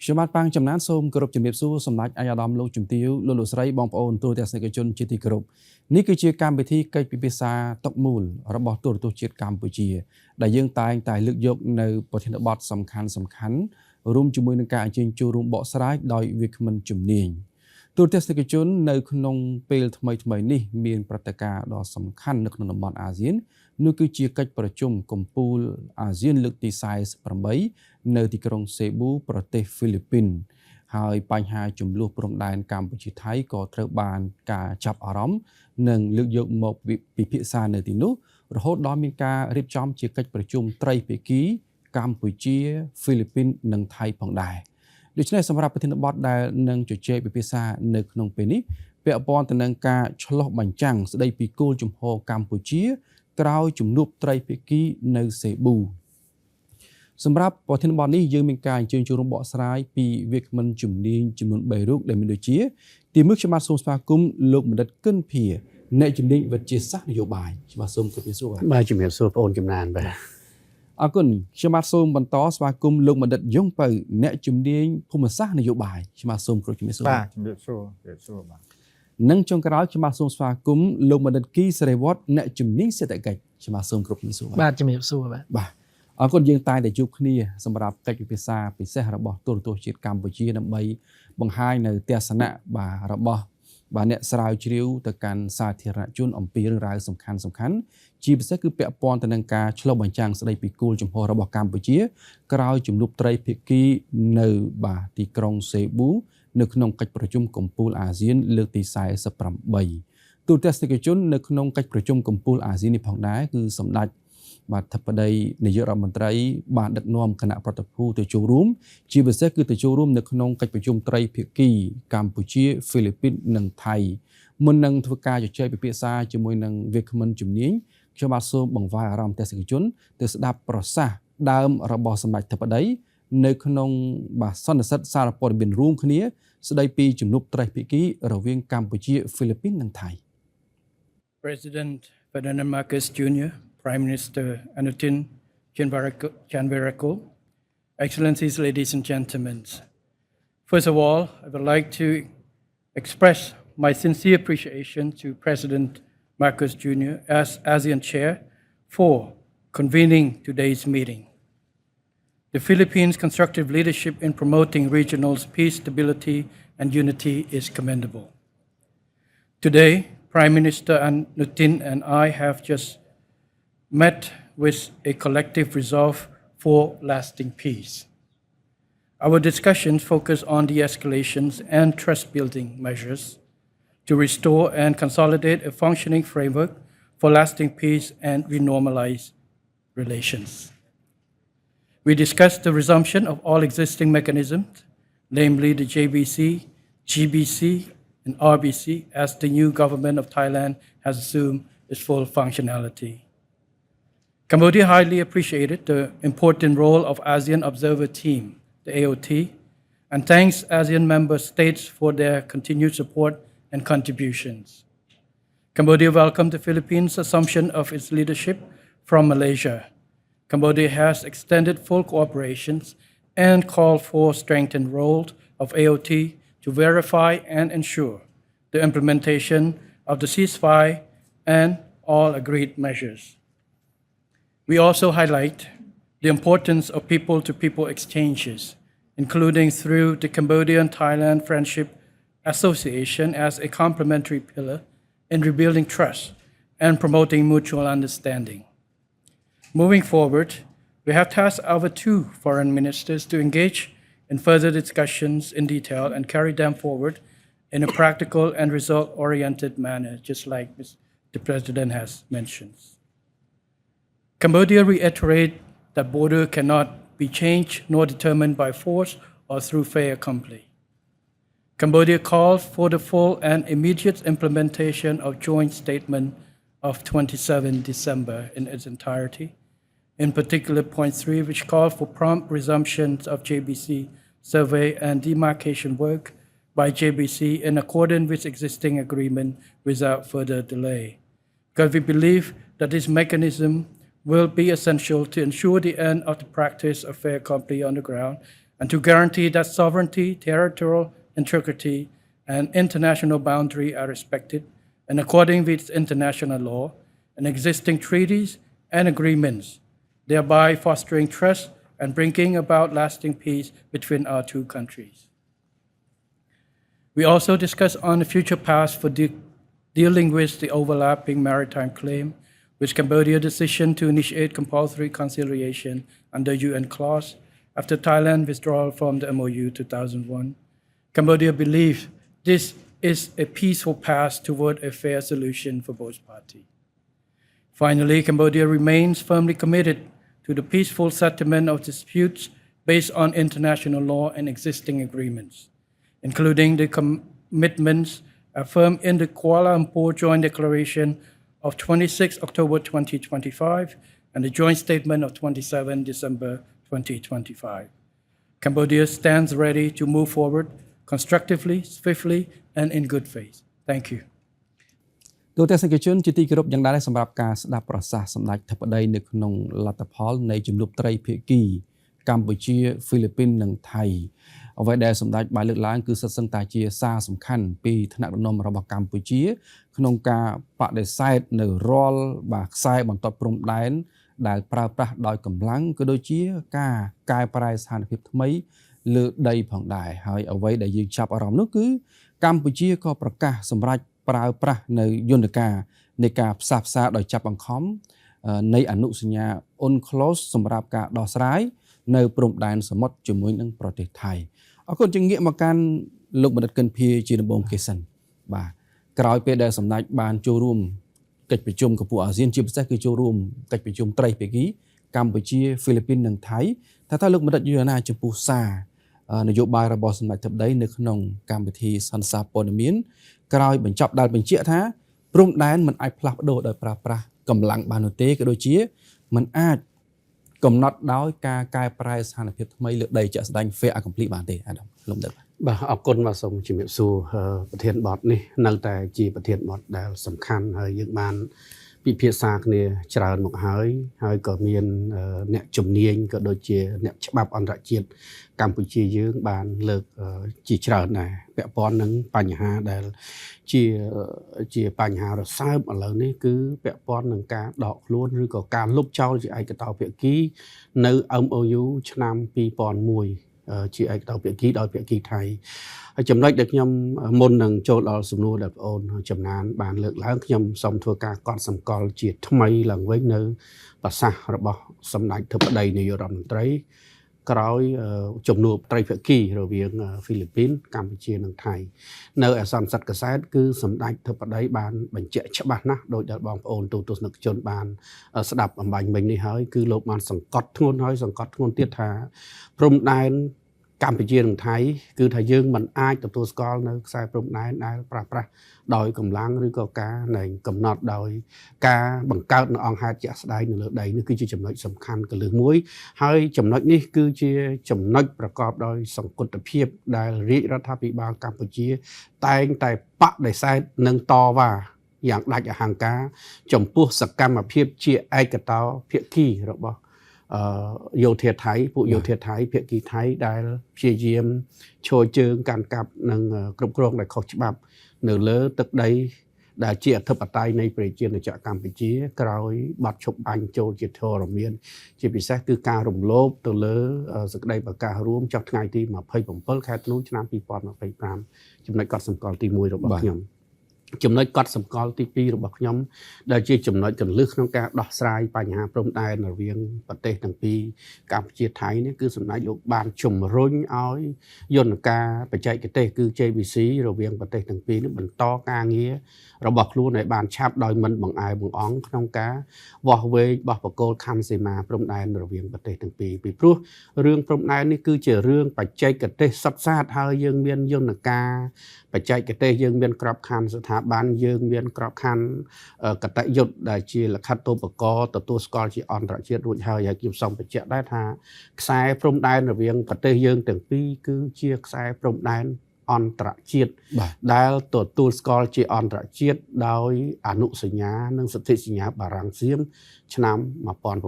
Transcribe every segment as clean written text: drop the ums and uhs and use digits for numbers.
ខ្ញុំបាទប៉ាងចំណានសូមគោរពជំរាបសួរសម្ដេចអាយដាមលោកជំទាវលោកលោកស្រីបងប្អូនទូរទស្សនិកជនជាទីគោរពនេះគឺជាកម្មវិធីកិច្ចពិភាក្សាតុកមូលរបស់ទូរទស្សន៍ជាតិកម្ពុជាដែលយើងតែងតែលើកយកនៅប្រធានបទសំខាន់រួមជាមួយនឹងការអញ្ជើញចូលរួមបកស្រាយដោយវាគ្មិនជំនាញទូរទស្សនិកជននៅក្នុងពេលថ្មីនេះមានព្រឹត្តិការណ៍ដ៏សំខាន់នៅក្នុងតំបន់អាស៊ាននោះគឺជាកិច្ចប្រជុំកំពូលអាស៊ានលើកទី48នៅទីក្រុងសេប៊ូប្រទេសហ្វីលីពីនហើយបញ្ហាចំនួនព្រំដែនកម្ពុជាថៃក៏ត្រូវបានការចាប់អារម្មណ៍និងលើកយកមកពិភាក្សានៅទីនោះរហូតដល់មានការរៀបចំជាកិច្ចប្រជុំត្រីភាគីកម្ពុជាហ្វីលីពីននិងថៃផងដែរដូច្នេះសម្រាប់ប្រធានបទដែលនឹងជជែកពិភាក្សានៅក្នុងពេលនេះពាក់ព័ន្ធទៅនឹងការឆ្លោះបញ្ចាំងស្ដីពីគោលជំហរកម្ពុជាក្រោយជំនួបត្រីភាគីនៅសេប៊ូសម្រាប់ប្រធានបទនេះយើងមានការអញ្ជើញចូលរួមបកស្រាយពីវាគ្មិនជំនាញចំនួន3រូបដែលមានដូចជាទីមួយខ្ញុំបាទសូមស្វាគមន៍លោកបណ្ឌិតគិនភាអ្នកជំនាញវិទ្យាសាស្ត្រនយោបាយខ្ញុំបាទសូមគោរពសួរបាទជំរាបសួរបងប្អូនចំណានបាទអរគុណខ្ញុំបាទសូមបន្តស្វាគមន៍លោកបណ្ឌិតយងពៅអ្នកជំនាញភូមិសាស្ត្រនយោបាយខ្ញុំបាទសូមគោរពជំរាបសួរបាទជំរាបសួរបាទនិងចុងក្រោយខ្ញុំបាទសូមស្វាគមន៍លោកបណ្ឌិតគីសេរីវត្តអ្នកជំនាញសេដ្ឋកិច្ចខ្ញុំបាទសូមគោរពជំរាបសួរបាទជំរាបសួរបាទអរគុណយើងតែជួបគ្នាសម្រាប់កិច្ចពិភាក្សាពិសេសរបស់ទូរទស្សន៍ជាតិកម្ពុជាដើម្បីបង្ហាញនៅទស្សនៈរបស់អ្នកស្រាវជ្រាវទៅកាន់សាធារណជនអំពីរឿងរ៉ាវសំខាន់ជាពិសេសគឺពាក់ព័ន្ធទៅនឹងការឆ្លុះបញ្ចាំងស្ដីពីគោលជំហររបស់កម្ពុជាក្រោយជំនួបត្រីភាគីនៅទីក្រុងសេប៊ូនៅក្នុងកិច្ចប្រជុំកំពូលអាស៊ានលើកទី48ទូតទស្សនិកជននៅក្នុងកិច្ចប្រជុំកំពូលអាស៊ាននេះផងដែរគឺសម្ដេចធិបតីនាយករដ្ឋមន្ត្រីបានដឹកនាំគណៈប្រតិភូទៅចូលរួមជាពិសេសគឺទៅចូលរួមនៅក្នុងកិច្ចប្រជុំត្រីភាគីកម្ពុជាហ្វីលីពីននិងថៃមុននឹងធ្វើការជជែកពិភាក្សាជាមួយនឹងវាគ្មិនជំនាញខ្ញុំបាទសូមបង្វែរអារម្មណ៍ទស្សនិកជនទៅស្ដាប់ប្រសាសន៍ដើមរបស់សម្ដេចធិបតីនៅក្នុងសន្និសីទសារព័ត៌មានរួមគ្នាស្ដីពីជំនួបត្រីភាគីរវាងកម្ពុជាហ្វីលីពីននិងថៃ President Ferdinand Marcos Jr. Prime Minister Anutin Janvirakul, Excellencies, ladies and gentlemen. First of all, I would like to express my sincere appreciation to President Marcos Jr. as ASEAN Chair for convening today's meeting. The Philippines' constructive leadership in promoting regional peace, stability, and unity is commendable. Today, Prime Minister Anutin and I have just met with a collective resolve for lasting peace. Our discussions focus on de-escalations and trust-building measures to restore and consolidate a functioning framework for lasting peace and renormalize relations. We discussed the resumption of all existing mechanisms, namely the JBC, GBC, and RBC, as the new government of Thailand has assumed its full functionality. Cambodia highly appreciated the important role of ASEAN Observer Team, the AOT, and thanks ASEAN member states for their continued support and contributions. Cambodia welcomed the Philippines' assumption of its leadership from Malaysia. Cambodia has extended full cooperation and called for strengthened role of AOT to verify and ensure the implementation of the ceasefire and all agreed measures. We also highlight the importance of people-to-people exchanges, including through the Cambodian-Thailand Friendship Association as a complementary pillar in rebuilding trust and promoting mutual understanding. Moving forward, we have tasked our two foreign ministers to engage in further discussions in detail and carry them forward in a practical and result-oriented manner, just like the President has mentioned. Cambodia reiterates that border cannot be changed nor determined by force or through fait accompli. Cambodia calls for the full and immediate implementation of joint statement of 27 December in its entirety, in particular point 3, which calls for prompt resumption of JBC survey and demarcation work by JBC in accordance with existing agreement without further delay. Because we believe that this mechanism will be essential to ensure the end of the practice of fair company on the ground and to guarantee that sovereignty, territorial integrity, and international boundary are respected in accordance with international law and existing treaties and agreements, thereby fostering trust and bringing about lasting peace between our two countries. We also discussed on the future path for dealing with the overlapping maritime claim, with Cambodia's decision to initiate compulsory conciliation under UN clause after Thailand's withdrawal from the MOU 2001. Cambodia believes this is a peaceful path toward a fair solution for both parties. Finally, Cambodia remains firmly committed to the peaceful settlement of disputes based on international law and existing agreements, including the commitments affirmed in the Kuala Lumpur Joint Declaration of 26 October 2025 and the Joint Statement of 27 December 2025. Cambodia stands ready to move forward constructively, swiftly, and in good faith. Thank you. ទូតទស្សនិកជនជាទីគោរពយ៉ាងណាស់សម្រាប់ការស្ដាប់ប្រសាសន៍សម្ដេចធិបតីនៅក្នុងលទ្ធផលនៃជំនួបត្រីភាគីកម្ពុជាហ្វីលីពីននិងថៃអ្វីដែលសម្ដេចបានលើកឡើងគឺសិតសឹងតែជាសារសំខាន់ពីថ្នាក់ដឹកនាំរបស់កម្ពុជាក្នុងការបដិសេធនៅរាល់ខ្សែបន្ទាត់ព្រំដែនដែលប្រើប្រាស់ដោយកម្លាំងក៏ដូចជាការកែប្រែស្ថានភាពថ្មីលើដីផងដែរហើយអ្វីដែលយើងចាប់អារម្មណ៍នោះគឺកម្ពុជាក៏ប្រកាសសម្រេចប្រើប្រាស់នៅយន្តការនៃការផ្សះផ្សាដោយចាប់បង្ខំនៃអនុសញ្ញា UNCLOS សម្រាប់ការដោះស្រាយនៅព្រំដែនសមុទ្រជាមួយនឹងប្រទេសថៃអរគុណជំងាកមកកាន់លោកបណ្ឌិតកិនភាជាដំបងគេសិនបាទក្រោយពេលដែលសម្ដេចបានចូលរួមកិច្ចប្រជុំកម្ពុជាអាស៊ានជាពិសេសគឺចូលរួមកិច្ចប្រជុំត្រីភាគីកម្ពុជាហ្វីលីពីននិងថៃតើលោកបណ្ឌិតយល់ណាចំពោះសារនយោបាយរបស់សម្ដេចធិបតីនៅក្នុងកម្មវិធីសន្និសីទព័ត៌មានក្រោយបញ្ចប់ដែលបញ្ជាក់ថាព្រំដែនមិនអាចផ្លាស់ប្ដូរដោយប្រើប្រាស់កម្លាំងបាននោះទេក៏ដូចជាមិនអាចកំណត់ដោយការកែប្រែស្ថានភាពថ្មីលើដីជាក់ស្ដែង fair and complete បានទេអាដាមលោកបណ្ឌិតបាទអរគុណបាទសូមជំរាបសួរប្រធានបទនេះនៅតែជាប្រធានបទដែលសំខាន់ហើយយើងបានពិភាក្សាគ្នាច្រើនមកហើយក៏មានអ្នកជំនាញក៏ដូចជាអ្នកច្បាប់អន្តរជាតិកម្ពុជាយើងបានលើកជាច្រើនដែរពាក់ព័ន្ធនឹងបញ្ហាដែលជាបញ្ហារសើបឥឡូវនេះគឺពាក់ព័ន្ធនឹងការដកខ្លួនឬក៏ការលុបចោលជាឯកតោភាគីនៅ MOU ឆ្នាំ2001ជាឯកតោភាគីដោយភាគីថៃហើយចំណុចដែលខ្ញុំមុននឹងចូលដល់សំណួរដែលបងអូនចំណានបានលើកឡើងខ្ញុំសូមធ្វើការកត់សម្គាល់ជាថ្មីឡើងវិញនៅប្រសាសន៍របស់សម្ដេចធិបតីនាយករដ្ឋមន្ត្រីក្រោយជំនួបត្រីភាគីរវាងហ្វីលីពីនកម្ពុជានិងថៃនៅអសន្និសីទកសែតគឺសម្ដេចធិបតីបានបញ្ជាក់ច្បាស់ណាស់ដោយដែលបងប្អូនទូទស្សនិកជនបានស្ដាប់អំបញ្ញមិញនេះហើយគឺលោកបានសង្កត់ធ្ងន់ហើយសង្កត់ធ្ងន់ទៀតថាព្រំដែនកម្ពុជានិងថៃគឺថាយើងមិនអាចទទួលស្គាល់នៅខ្សែព្រំដែនដែលប្រើប្រាស់ដោយកម្លាំងឬក៏ការនៃកំណត់ដោយការបង្កើតនៅអង្គហេតុជាក់ស្ដែងនៅលើដីនេះគឺជាចំណុចសំខាន់កលឹះមួយហើយចំណុចនេះគឺជាចំណុចប្រកបដោយសង្កត់ភាពដែលរាជរដ្ឋាភិបាលកម្ពុជាតែងតែបដិសេធនិងតវ៉ាយ៉ាងដាច់អហង្ការចំពោះសកម្មភាពជាឯកតោភាគីរបស់យោធាថៃពួកយោធាថៃភាគីថៃដែលព្យាយាមឈរជើងកាន់កាប់និងគ្រប់គ្រងដោយខុសច្បាប់នៅលើទឹកដីដែលជាអធិបតេយ្យនៃប្រជាណាចក្រកម្ពុជាក្រោយបាត់ឈប់បាញ់ចូលជាធរមានជាពិសេសគឺការរំលោភទៅលើសេចក្តីប្រកាសរួមចុះថ្ងៃទី27ខែធ្នូឆ្នាំ2025ចំណុចកត់សម្គាល់ទី1របស់ខ្ញុំចំណុចកត់សម្គាល់ទី2របស់ខ្ញុំដែលជាចំណុចកន្លឹះក្នុងការដោះស្រាយបញ្ហាព្រំដែនរវាងប្រទេសទាំងពីរកម្ពុជាថៃនេះគឺសម្ដេចលោកបានជំរុញឲ្យយន្តការបច្ចេកទេសគឺ JVC រវាងប្រទេសទាំងពីរនេះបន្តការងាររបស់ខ្លួនឲ្យបានឆាប់ដោយមិនបង្អែបង្អង់ក្នុងការវាស់វែងបោះបកគោលខណ្ឌសីមាព្រំដែនរវាងប្រទេសទាំងពីរពីព្រោះរឿងព្រំដែននេះគឺជារឿងបច្ចេកទេសសុទ្ធសាធហើយយើងមានយន្តការបច្ចេកទេសយើងមានក្របខ័ណ្ឌស្ថាប័នយើងមានក្របខ័ណ្ឌកតយុត្តដែលជាលក្ខិតទូបកទទួលស្គាល់ជាអន្តរជាតិរួចហើយខ្ញុំសូមបញ្ជាក់ដែរថាខ្សែព្រំដែនរវាងប្រទេសយើងទាំងពីរគឺជាខ្សែព្រំដែន អន្តរជាតិដែលទទួលស្គាល់ជាអន្តរជាតិដោយអនុសញ្ញានិងសន្ធិសញ្ញាបារាំងសៀមឆ្នាំ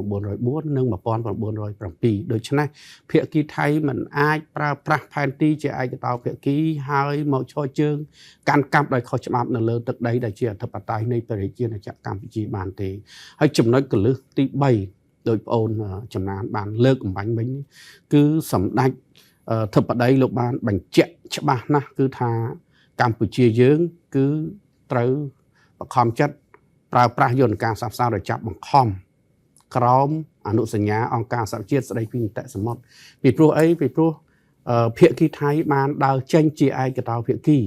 1904និង1907ដូច្នេះភាគីថៃមិនអាចប្រើប្រាស់ផែនទីជាឯកតោភាគីហើយមកឈរជើងកាន់កាប់ដោយខុសច្បាប់នៅលើទឹកដីដែលជាអធិបតេយ្យនៃប្រជាជាតិកម្ពុជាបានទេហើយចំណុចកលឹះទី3ដោយបងអូនចំណានបានលើកអំបញ្ញវិញគឺសម្ដេចធិបតីលោកបានបញ្ជាក់ច្បាស់ណាស់គឺថាកម្ពុជាយើងគឺត្រូវបង្ខំចិត្តប្រើប្រាស់យន្តការផ្សះផ្សាដោយចាប់បង្ខំក្រោមអនុសញ្ញាអង្គការសហជាតិស្តីពីនីតិសមុទ្រពីព្រោះអីពីព្រោះភាគីថៃបានដើរចេញជាឯកតោភាគី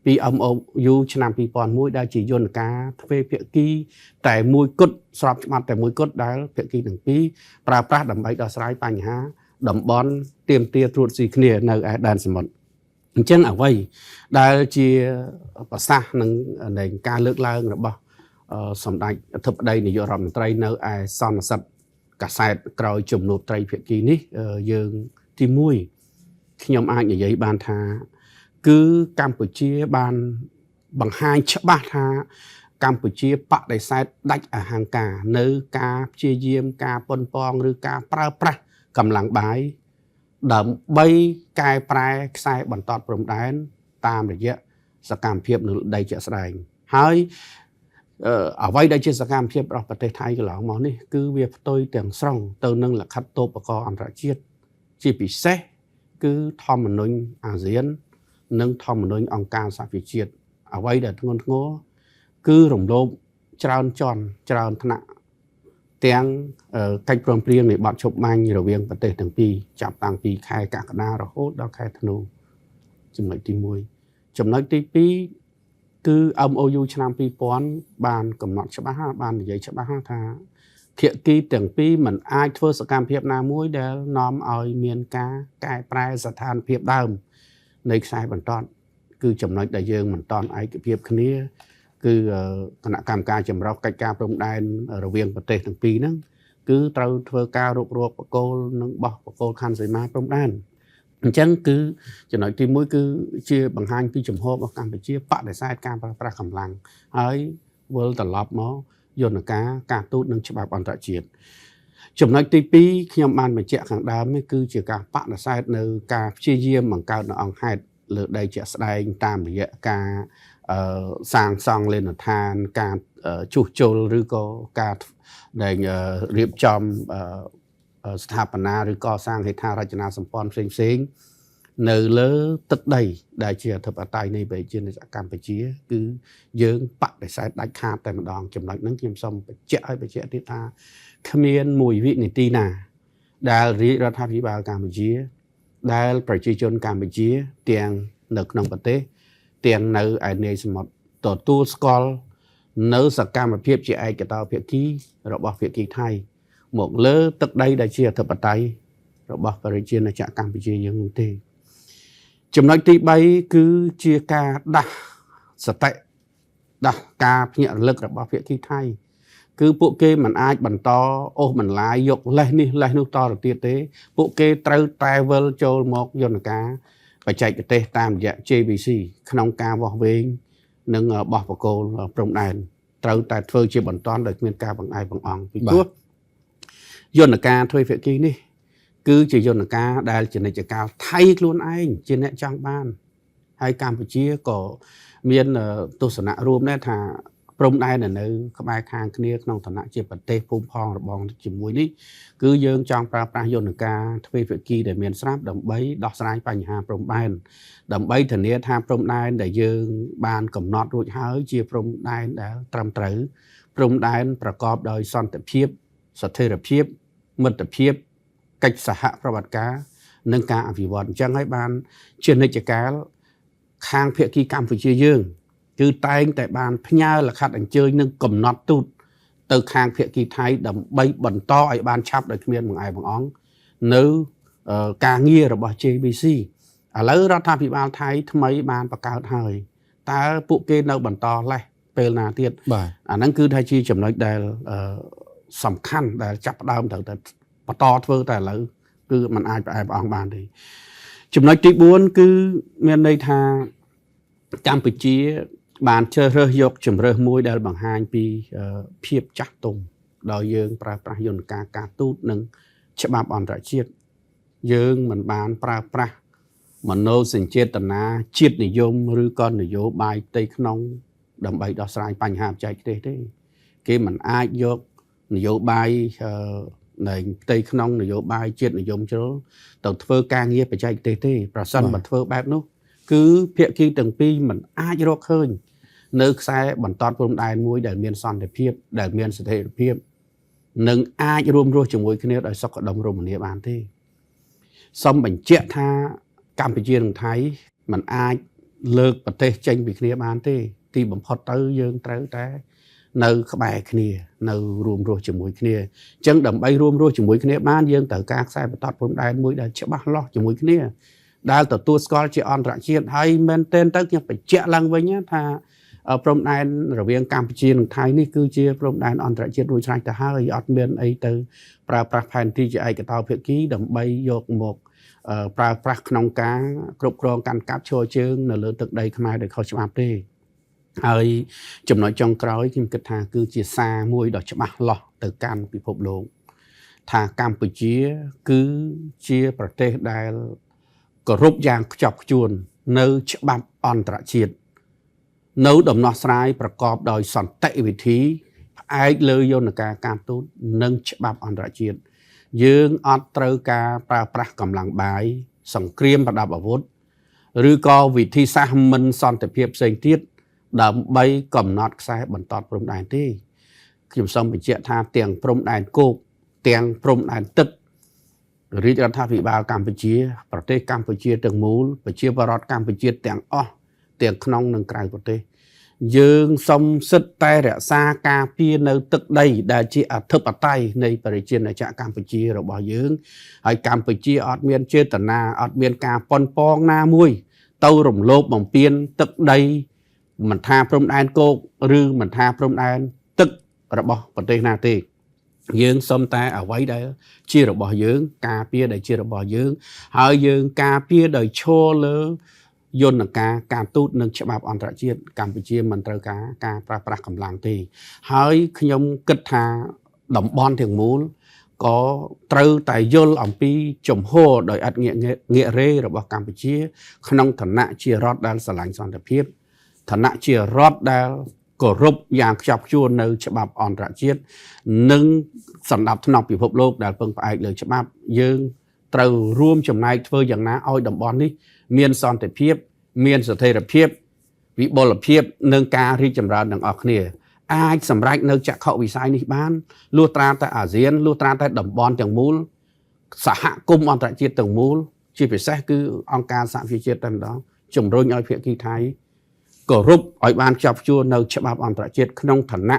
ពី MOU ឆ្នាំ2001ដែលជាយន្តការទ្វេភាគីតែមួយគត់ស្របច្បាប់តែមួយគត់ដែលភាគីទាំងពីរប្រើប្រាស់ដើម្បីដោះស្រាយបញ្ហាតំបន់ទាមទារត្រួតស៊ីគ្នានៅឯដែនសមុទ្រអញ្ចឹងអ្វីដែលជាប្រសាសន៍នឹងការលើកឡើងរបស់សម្ដេចអធិបតីនាយករដ្ឋមន្ត្រីនៅឯសន្និសីទកាសែតក្រោយជំនួបត្រីភាគីនេះយើងទី1ខ្ញុំអាចនិយាយបានថាគឺកម្ពុជាបានបង្ហាញច្បាស់ថាកម្ពុជាបដិសេធដាច់អហង្ការនៅការព្យាយាមការប៉ុនប៉ងឬការប្រើប្រាស់កម្លាំងបាយដើម្បីកែប្រែខ្សែបន្ទាត់ព្រំដែនតាមរយៈសកម្មភាពនៅដីជាក់ស្ដែងហើយអ្វីដែលជាសកម្មភាពរបស់ប្រទេសថៃកន្លងមកនេះគឺវាផ្ទុយទាំងស្រុងទៅនឹងលក្ខិតតូបករអន្តរជាតិជាពិសេសគឺធម្មនុញ្ញអាស៊ាននិងធម្មនុញ្ញអង្គការសហប្រជាជាតិអ្វីដែលធ្ងន់ធ្ងរគឺរំលោភច្រើនជាន់ច្រើនថ្នាក់ទាំងកិច្ចព្រមព្រៀងនៃបទឈប់បាញ់រវាងប្រទេសទាំងពីរចាប់តាំងពីខែកក្កដារហូតដល់ខែធ្នូចំណុចទី1ចំណុចទី2គឺ MOU ឆ្នាំ2000បានកំណត់ច្បាស់បាននិយាយច្បាស់ថាភាគីទាំងពីរមិនអាចធ្វើសកម្មភាពណាមួយដែលនាំឲ្យមានការកែប្រែស្ថានភាពដើមនៃខ្សែបន្ទាត់គឺចំណុចដែលយើងមិនតន់ឯកភាពគ្នាគឺគណៈកម្មការចម្រុះកិច្ចការព្រំដែនរវាងប្រទេសទាំងពីរហ្នឹងគឺត្រូវធ្វើការរុករកបកគោលនិងបោះបកគោលខណ្ឌសីមាព្រំដែនអញ្ចឹងគឺចំណុចទី1គឺជាបង្ហាញពីជំហររបស់កម្ពុជាបដិសេធការប្រើប្រាស់កម្លាំងហើយវិលត្រឡប់មកយន្តការទូតនិងច្បាប់អន្តរជាតិចំណុចទី2ខ្ញុំបានបញ្ជាក់ខាងដើមនេះគឺជាការបដិសេធនៅការព្យាយាមបង្កើតនៅអង្គហេតុលើដីជាក់ស្ដែងតាមរយៈការសាងសង់លេនដ្ឋានការជួសជុលឬក៏ការដែលរៀបចំស្ថាបនាឬក៏សាងហេដ្ឋារចនាសម្ព័ន្ធផ្សេងនៅលើទឹកដីដែលជាអធិបតេយ្យនៃប្រជាជាតិកម្ពុជាគឺយើងបដិសេធដាច់ខាតតែម្ដងចំណុចហ្នឹងខ្ញុំសូមបញ្ជាក់ឲ្យបញ្ជាក់ទៀតថាគ្មានមួយវិនាទីណាដែលរាជរដ្ឋាភិបាលកម្ពុជាដែលប្រជាជនកម្ពុជាទាំងនៅក្នុងប្រទេសទាំងនៅឯនាយសមុទ្រទទួលស្គាល់នៅសកម្មភាពជាឯកតោភាគីរបស់ភាគីថៃមកលើទឹកដីដែលជាអធិបតេយ្យរបស់ប្រជាជាតិកម្ពុជាយើងនោះទេចំណុចទី3គឺជាការដាស់សតិដាស់ការភ្ញាក់រលឹករបស់ភាគីថៃគឺពួកគេមិនអាចបន្តអូសបន្លាយយកលេសនេះលេសនោះតទៅទៀតទេពួកគេត្រូវតែវិលចូលមកយន្តការបច្ចេកទេសតាមរយៈ JVC ក្នុងការវាស់វែងនិងបោះបកគោលព្រំដែនត្រូវតែធ្វើជាបន្តដោយគ្មានការបង្អែកបង្អង់ពីព្រោះយន្តការទ្វេភាគីនេះគឺជាយន្តការដែលជានិច្ចកាលថៃខ្លួនឯងជាអ្នកចង់បានហើយកម្ពុជាក៏មានទស្សនៈរួមដែរថាព្រំដែននៅក្បែរខាងគ្នាក្នុងឋានៈជាប្រទេសភូមិផងរបងជាមួយនេះគឺយើងចង់ប្រើប្រាស់យន្តការទ្វេភាគីដែលមានស្រាប់ដើម្បីដោះស្រាយបញ្ហាព្រំដែនដើម្បីធានាថាព្រំដែនដែលយើងបានកំណត់រួចហើយជាព្រំដែនដែលត្រឹមត្រូវព្រំដែនប្រកបដោយសន្តិភាពស្ថិរភាពមិត្តភាពកិច្ចសហប្រតិបត្តិការនិងការអភិវឌ្ឍអញ្ចឹងហើយបានជានិច្ចកាលខាងភាគីកម្ពុជាយើងគឺតែងតែបានផ្ញើលិខិតអញ្ជើញនិងកំណត់ទូតទៅខាងភាគីថៃដើម្បីបន្តឲ្យបានឆាប់ដោយគ្មានបង្អែកបង្អង់នៅការងាររបស់ JBC ឥឡូវរដ្ឋាភិបាលថៃថ្មីបានបង្កើតហើយតើពួកគេនៅបន្តលេសពេលណាទៀតអាហ្នឹងគឺថាជាចំណុចដែលសំខាន់ដែលចាប់ផ្ដើមត្រូវតែបន្តធ្វើតែឥឡូវគឺมันអាចផ្អែកផ្អង់បានទេ ចំណុចទី4គឺមានន័យថាកម្ពុជាបានជ្រើសរើសយកជំរើសមួយដែលបង្ហាញពីភាពចាស់ទុំដោយយើងប្រើប្រាស់យន្តការការទូតនិងច្បាប់អន្តរជាតិយើងមិនបានប្រើប្រាស់មនោសញ្ចេតនាជាតិនិយមឬក៏នយោបាយផ្ទៃក្នុងដើម្បីដោះស្រាយបញ្ហាបច្ចេកទេសទេគេមិនអាចយកនយោបាយនៃផ្ទៃក្នុងនយោបាយជាតិនិយមជ្រុលទៅធ្វើការងារបច្ចេកទេសទេប្រសិនបើធ្វើបែបនោះគឺភាគីទាំងពីរមិនអាចរកឃើញនៅខ្សែបន្តព្រំដែនមួយដែលមានសន្តិភាពដែលមានស្ថិរភាពនិងអាចរួមរស់ជាមួយគ្នាដោយសុខដុមរមនាបានទេសូមបញ្ជាក់ថាកម្ពុជានិងថៃមិនអាចលើកប្រទេសចេញពីគ្នាបានទេទីបំផុតទៅយើងត្រូវតែនៅក្បែរគ្នានៅរួមរស់ជាមួយគ្នាអញ្ចឹងដើម្បីរួមរស់ជាមួយគ្នាបានយើងត្រូវការខ្សែបន្តព្រំដែនមួយដែលច្បាស់លាស់ជាមួយគ្នាដែលទទួលស្គាល់ជាអន្តរជាតិហើយមែនទែនទៅខ្ញុំបញ្ជាក់ឡើងវិញថាព្រំដែនរវាងកម្ពុជានិងថៃនេះគឺជាព្រំដែនអន្តរជាតិរួចស្រេចទៅហើយអត់មានអីទៅប្រើប្រាស់ផែនទីជាឯកតោភាគីដើម្បីយកមកប្រើប្រាស់ក្នុងការគ្រប់គ្រងកាន់កាប់ឈរជើងនៅលើទឹកដីខ្មែរដោយខុសច្បាប់ទេហើយចំណុចចុងក្រោយខ្ញុំគិតថាគឺជាសារមួយដ៏ច្បាស់លាស់ទៅកាន់ពិភពលោកថាកម្ពុជាគឺជាប្រទេសដែលគោរពយ៉ាងខ្ជាប់ខ្ជួននៅច្បាប់អន្តរជាតិនៅដំណោះស្រាយប្រកបដោយសន្តិវិធីផ្អែកលើយន្តការការទូតនិងច្បាប់អន្តរជាតិយើងអត់ត្រូវការប្រើប្រាស់កម្លាំងបាយសង្គ្រាមប្រដាប់អាវុធឬក៏វិធីសាស្ត្រមិនសន្តិភាពផ្សេងទៀតដើម្បីកំណត់ខ្សែបន្តព្រំដែនទេខ្ញុំសូមបញ្ជាក់ថាទាំងព្រំដែនគោកទាំងព្រំដែនទឹករាជរដ្ឋាភិបាលកម្ពុជាប្រទេសកម្ពុជាទាំងមូលប្រជាពលរដ្ឋកម្ពុជាទាំងអស់ទាំងក្នុងនិងក្រៅប្រទេសយើងសូមសិទ្ធិតែរក្សាការពារនៅទឹកដីដែលជាអធិបតេយ្យនៃប្រជាណាចក្រកម្ពុជារបស់យើងហើយកម្ពុជាអត់មានចេតនាអត់មានការប៉ុនប៉ងណាមួយទៅរំលោភបំពានទឹកដីមិនថាព្រំដែនគោកឬមិនថាព្រំដែនទឹករបស់ប្រទេសណាទេយើងសុំតែអ្វីដែលជារបស់យើងការពារដែលជារបស់យើងហើយយើងការពារដោយឈរលើយន្តការការទូតនិងច្បាប់អន្តរជាតិកម្ពុជាមិនត្រូវការប្រើប្រាស់កម្លាំងទេហើយខ្ញុំគិតថាតំបន់ទាំងមូលក៏ត្រូវតែយល់អំពីជំហរដោយអត់ងាករេរបស់កម្ពុជាក្នុងឋានៈជារដ្ឋដែលស្រឡាញ់សន្តិភាពឋានៈជារដ្ឋដែលគោរពយ៉ាងខ្ជាប់ខ្ជួននៅច្បាប់អន្តរជាតិនិងសន្តិភាពពិភពលោកដែលពឹងផ្អែកលើច្បាប់យើងត្រូវរួមចំណែកធ្វើយ៉ាងណាឲ្យតំបន់នេះមានសន្តិភាពមានស្ថិរភាពវិបុលភាពនិងការរីកចម្រើនទាំងអស់គ្នាអាចសម្រេចនៅចក្ខុវិស័យនេះបានលុះត្រាតែអាស៊ានលុះត្រាតែតំបន់ទាំងមូលសហគមន៍អន្តរជាតិទាំងមូលជាពិសេសគឺអង្គការសហប្រជាជាតិតែម្ដងជំរុញឲ្យភាគីថៃគោរពឲ្យបានខ្ជាប់ខ្ជួននៅច្បាប់អន្តរជាតិក្នុងឋានៈ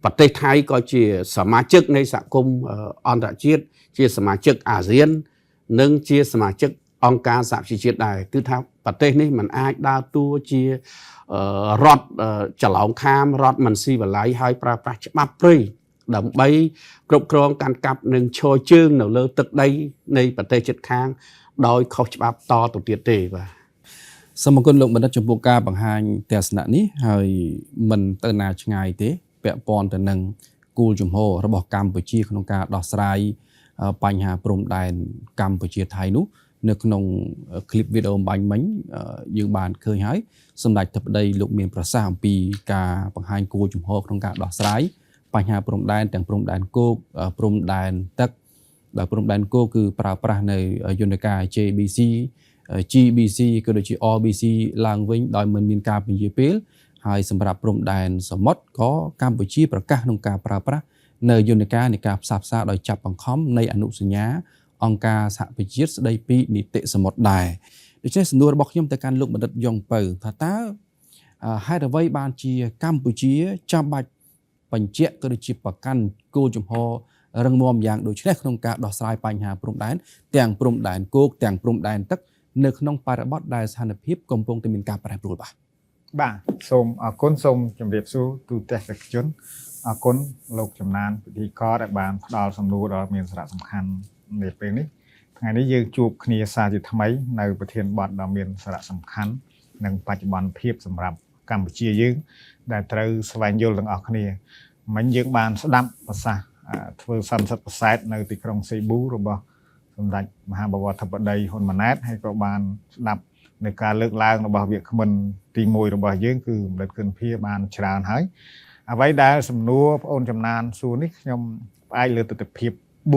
ប្រទេសថៃក៏ជាសមាជិកនៃសហគមន៍អន្តរជាតិជាសមាជិកអាស៊ាននិងជាសមាជិកអង្គការសហប្រជាជាតិដែរគឺថាប្រទេសនេះមិនអាចដើរតួជារដ្ឋចលងខាមរដ្ឋមិនស៊ីវិល័យហើយប្រើប្រាស់ច្បាប់ព្រៃដើម្បីគ្រប់គ្រងកាន់កាប់និងឈរជើងនៅលើទឹកដីនៃប្រទេសជិតខាងដោយខុសច្បាប់តទៅទៀតទេបាទសូមអរគុណលោកបណ្ឌិតចំពោះការបង្ហាញទស្សនៈនេះហើយមិនទៅណាឆ្ងាយទេពាក់ព័ន្ធទៅនឹងគោលជំហររបស់កម្ពុជាក្នុងការដោះស្រាយបញ្ហាព្រំដែនកម្ពុជាថៃនោះនៅក្នុងคลิปវីដេអូបាញ់មិញយើងបានឃើញហើយសម្ដេចធិបតីលោកមានប្រសាសន៍អំពីការបង្ហាញគោលជំហរក្នុងការដោះស្រាយបញ្ហាព្រំដែនទាំងព្រំដែនគោកព្រំដែនទឹកដែលព្រំដែនគោកគឺប្រើប្រាស់នៅយន្តការ JBC GBC ក៏ដូចជា RBC ឡើងវិញដោយមិនមានការពន្យាពេលហើយសម្រាប់ព្រំដែនសមុទ្រក៏កម្ពុជាប្រកាសក្នុងការប្រើប្រាស់នៅយន្តការនៃការផ្សះផ្សាដោយចាប់បង្ខំនៃអនុសញ្ញាអង្គការសហប្រជាជាតិស្ដីពីនីតិសមុទ្រដែរដូច្នេះសំណួររបស់ខ្ញុំទៅកាន់លោកបណ្ឌិតយ៉ុងពៅថាតើហេតុអ្វីបានជាកម្ពុជាចាំបាច់បញ្ជាក់ក៏ដូចជាប្រកាន់គោលជំហររឹងមាំយ៉ាងដូចនេះក្នុងការដោះស្រាយបញ្ហាព្រំដែនទាំងព្រំដែនគោកទាំងព្រំដែនទឹកនៅក្នុងបរិបទដែលស្ថានភាពកំពុងតែមានការប្រែប្រួលបាទសូមអរគុណសូមជម្រាបសួរទូទស្សនិកជនអរគុណលោកចំណានពិធីករដែលបានផ្ដល់សំណួរដ៏មានសារៈសំខាន់នាពេលនេះ ថ្ងៃនេះយើងជួបគ្នាសារជាថ្មីនៅប្រធានបទដ៏មានសារៈសំខាន់និងបច្ចុប្បន្នភាពសម្រាប់កម្ពុជាយើងដែលត្រូវស្វែងយល់ទាំងអស់គ្នាមិញយើងបានស្ដាប់ប្រសាសន៍ធ្វើសន្និសីទពិសេសនៅទីក្រុងសេប៊ូរបស់សម្ដេចមហាបវរធិបតីហ៊ុនម៉ាណែតហើយក៏បានស្ដាប់នៅការលើកឡើងរបស់វាគ្មិនទី1របស់យើងគឺរំលឹកគុណភាបានច្រើនហើយអ្វីដែលសំណួរបងអូនចំណានសួរនេះខ្ញុំផ្អែកលើទស្សនវិជ្ជា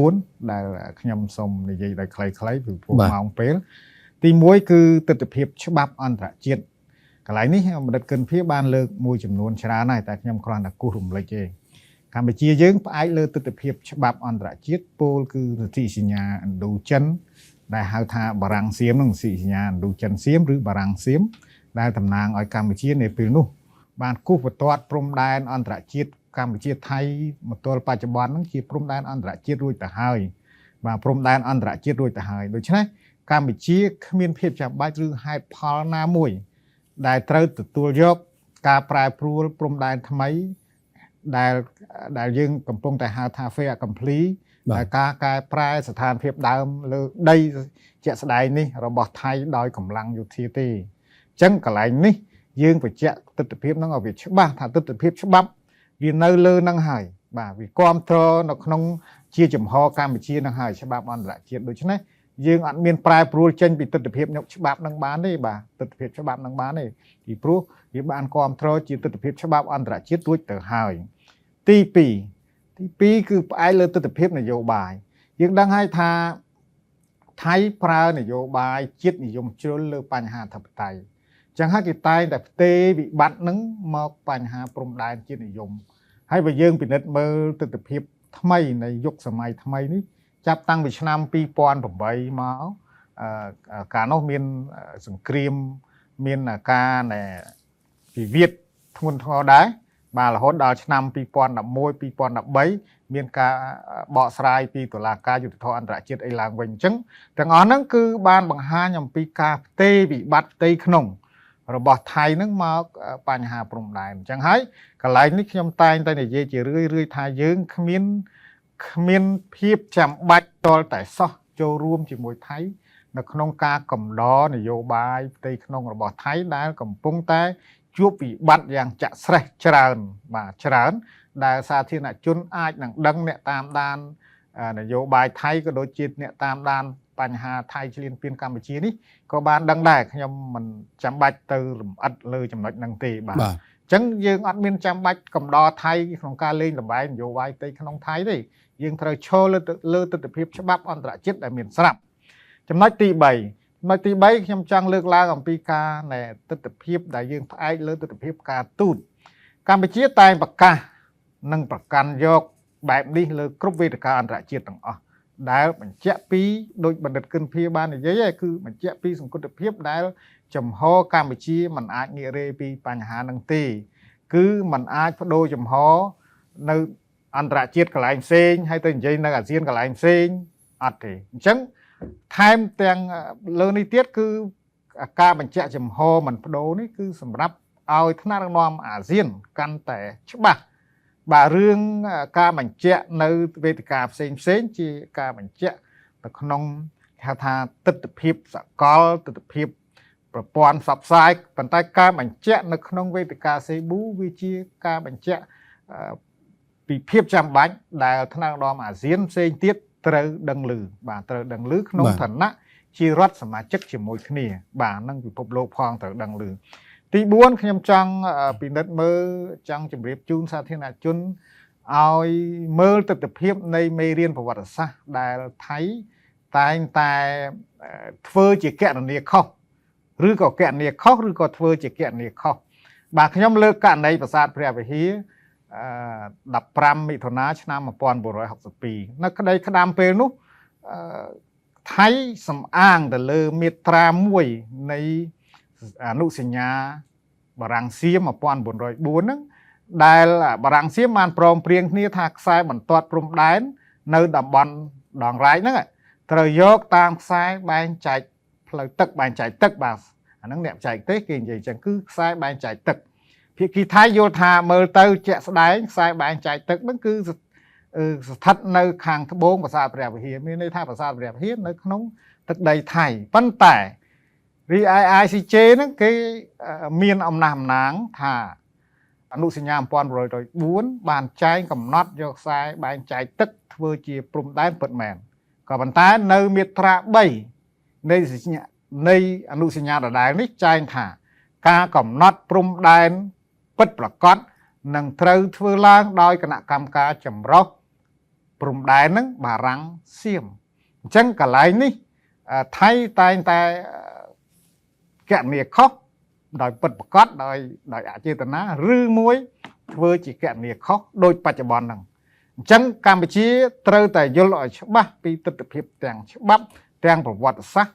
4ដែលខ្ញុំសូមនិយាយដោយខ្លីៗពីព្រោះម៉ោងពេលទី1គឺទស្សនវិជ្ជាច្បាប់អន្តរជាតិកន្លែងនេះបណ្ឌិតគុណភាបានលើកមួយចំនួនច្រើនហើយតែខ្ញុំគ្រាន់តែគូសរំលេចទេកម្ពុជាយើងផ្អែកលើទស្សនវិជ្ជាច្បាប់អន្តរជាតិពោលគឺសន្ធិសញ្ញាឥណ្ឌូចិនដែលហៅថាបារាំងសៀមនិងសន្ធិសញ្ញាឥណ្ឌូចិនសៀមឬបារាំងសៀមដែលតំណាងឲ្យកម្ពុជានៅពេលនោះបានគូសបន្ទាត់ព្រំដែនអន្តរជាតិកម្ពុជាថៃមកទល់បច្ចុប្បន្នហ្នឹងជាព្រំដែនអន្តរជាតិរួចទៅហើយបាទព្រំដែនអន្តរជាតិរួចទៅហើយដូច្នេះកម្ពុជាគ្មានភាពចាំបាច់ឬហេតុផលណាមួយដែលត្រូវទទួលយកការប្រែប្រួលព្រំដែនថ្មីដែលយើងកំពុងតែហៅថា fair complete ដែលការកែប្រែស្ថានភាពដើមលើដីជាក់ស្ដែងនេះរបស់ថៃដោយកម្លាំងយោធាទេអញ្ចឹងកន្លែងនេះយើងបញ្ជាក់ទស្សនវិជ្ជាហ្នឹងឲ្យវាច្បាស់ថាទស្សនវិជ្ជាច្បាប់វានៅលើហ្នឹងហើយបាទវាគ្រប់គ្រងនៅក្នុងជាចំហកម្ពុជាហ្នឹងហើយច្បាប់អន្តរជាតិដូច្នេះយើងអត់មានប្រែប្រួលចេញពីទស្សនវិជ្ជាច្បាប់ហ្នឹងបានទេបាទទស្សនវិជ្ជាច្បាប់ហ្នឹងបានទេពីព្រោះវាបានគ្រប់គ្រងជាទស្សនវិជ្ជាច្បាប់អន្តរជាតិរួចទៅហើយទី2គឺផ្អែកលើទស្សនវិជ្ជានយោបាយយើងដឹងហើយថាថៃប្រើនយោបាយជាតិនិយមជ្រុលលើបញ្ហាអធិបតេយ្យចឹងហើយគេតែងតែផ្ទេរវិបត្តិហ្នឹងមកបញ្ហាព្រំដែនជាតិនិយមហើយបើយើងពិនិត្យមើលទស្សនវិជ្ជាថ្មីនៃយុគសម័យថ្មីនេះចាប់តាំងពីឆ្នាំ2008មកកាលនោះមានសង្គ្រាមមានការវិវាទធ្ងន់ធ្ងរដែរបាទរហូតដល់ឆ្នាំ2011 2013មានការបកស្រាយពីតុលាការយុត្តិធម៌អន្តរជាតិអីឡើងវិញអញ្ចឹងទាំងអស់ហ្នឹងគឺបានបង្ហាញអំពីការផ្ទេរវិបត្តិផ្ទៃក្នុងរបស់ថៃហ្នឹងមកបញ្ហាព្រំដែនអញ្ចឹងហើយកន្លែងនេះខ្ញុំតែងតែនិយាយជារឿយថាយើងគ្មានភាពចាំបាច់តលតែសោះចូលរួមជាមួយថៃនៅក្នុងការកំដរនយោបាយផ្ទៃក្នុងរបស់ថៃដែលកំពុងតែជួបវិបត្តិយ៉ាងចាក់ស្រេះច្រើនបាទច្រើនដែលសាធារណជនអាចនឹងដឹងអ្នកតាមដាននយោបាយថៃក៏ដូចជាអ្នកតាមដានបញ្ហាថៃឈ្លានពានកម្ពុជានេះក៏បានដឹងដែរខ្ញុំមិនចាំបាច់ទៅលម្អិតលើចំណុចហ្នឹងទេបាទអញ្ចឹងយើងអត់មានចាំបាច់កំដរថៃក្នុងការលេងល្បែងនយោបាយផ្ទៃក្នុងថៃទេយើងត្រូវឈរលើទស្សនវិជ្ជាច្បាប់អន្តរជាតិដែលមានស្រាប់ចំណុចទី3ខ្ញុំចង់លើកឡើងអំពីការទស្សនវិជ្ជាដែលយើងផ្អែកលើទស្សនវិជ្ជាការទូតកម្ពុជាតែងប្រកាសនិងប្រកាន់យកបែបនេះលើគ្រប់វេទិកាអន្តរជាតិទាំងអស់ដែលបញ្ជាក់ពីដោយបណ្ឌិតគិនភាបាននិយាយគឺបញ្ជាក់ពីសង្គមភាពដែលចំហកម្ពុជាមិនអាចងាករេពីបញ្ហានឹងទេគឺมันអាចបដូរចំហនៅអន្តរជាតិកន្លែងផ្សេងហើយទៅនិយាយនៅអាស៊ានកន្លែងផ្សេងអត់ទេអញ្ចឹងថែមទាំងលើនេះទៀតគឺការបញ្ជាក់ចំហមិនបដូរនេះគឺសម្រាប់ឲ្យថ្នាក់ដឹកនាំអាស៊ានកាន់តែច្បាស់បាទរឿងការបញ្ជាក់នៅវេទិកាផ្សេងជាការបញ្ជាក់នៅក្នុងហៅថាទស្សនវិជ្ជាសកលទស្សនវិជ្ជាប្រព័ន្ធផ្សព្វផ្សាយប៉ុន្តែការបញ្ជាក់នៅក្នុងវេទិកាសេប៊ូវាជាការបញ្ជាក់ពីភាពចាំបាច់ដែលថ្នាក់ដឹកនាំអាស៊ានផ្សេងទៀតត្រូវដឹងឮបាទត្រូវដឹងឮក្នុងឋានៈជារដ្ឋសមាជិកជាមួយគ្នាបាទនឹងពិភពលោកផងត្រូវដឹងឮទី4ខ្ញុំចង់ពិនិត្យមើលចង់ជម្រាបជូនសាធារណជនឲ្យមើលទស្សនវិជ្ជានៃមេរៀនប្រវត្តិសាស្ត្រដែលថៃតែងតែធ្វើជាកណនីខុសឬក៏កណនីខុសឬក៏ធ្វើជាកណនីខុសបាទខ្ញុំលើកករណីប្រាសាទព្រះវិហារ15មិថុនាឆ្នាំ1962នៅក្តីក្តាមពេលនោះថៃសំអាងទៅលើមាត្រា1នៃអនុសញ្ញាបារាំងសៀម1904ហ្នឹងដែលបារាំងសៀមបានព្រមព្រៀងគ្នាថាខ្សែបន្ទាត់ព្រំដែននៅតំបន់ដងរែកហ្នឹងត្រូវយកតាមខ្សែបែងចែកផ្លូវទឹកបែងចែកទឹកបាទអាហ្នឹងអ្នកបច្ចេកទេសគេនិយាយចឹងគឺខ្សែបែងចែកទឹកភាគីថៃយល់ថាមើលទៅជាក់ស្ដែងខ្សែបែងចែកទឹកហ្នឹងគឺ ស្ថិតនៅខាងត្បូងប្រាសាទព្រះវិហារមានន័យថាប្រាសាទព្រះវិហារនៅក្នុងទឹកដីថៃប៉ុន្តែរីឯ ICJ ហ្នឹងគេមានអំណះអំណាងថាអនុសញ្ញា1904បានចែងកំណត់យកខ្សែបែងចែកទឹកធ្វើជាព្រំដែនពិតមែនក៏ប៉ុន្តែនៅមាត្រា3នៃអនុសញ្ញាដដែលនេះចែងថាការកំណត់ព្រំដែនពិតប្រាកដនឹងត្រូវធ្វើឡើងដោយគណៈកម្មការចម្រុះព្រំដែនហ្នឹងបារាំងសៀមអញ្ចឹងកន្លែងនេះថៃតែងតែគណនាខុសដោយពិតប្រាកដដោយអចេតនាឬមួយធ្វើជាគណនាខុសដោយបច្ចុប្បន្នហ្នឹងអញ្ចឹងកម្ពុជាត្រូវតែយល់ឲ្យច្បាស់ពីទស្សនវិជ្ជាទាំងច្បាប់ទាំងប្រវត្តិសាស្ត្រ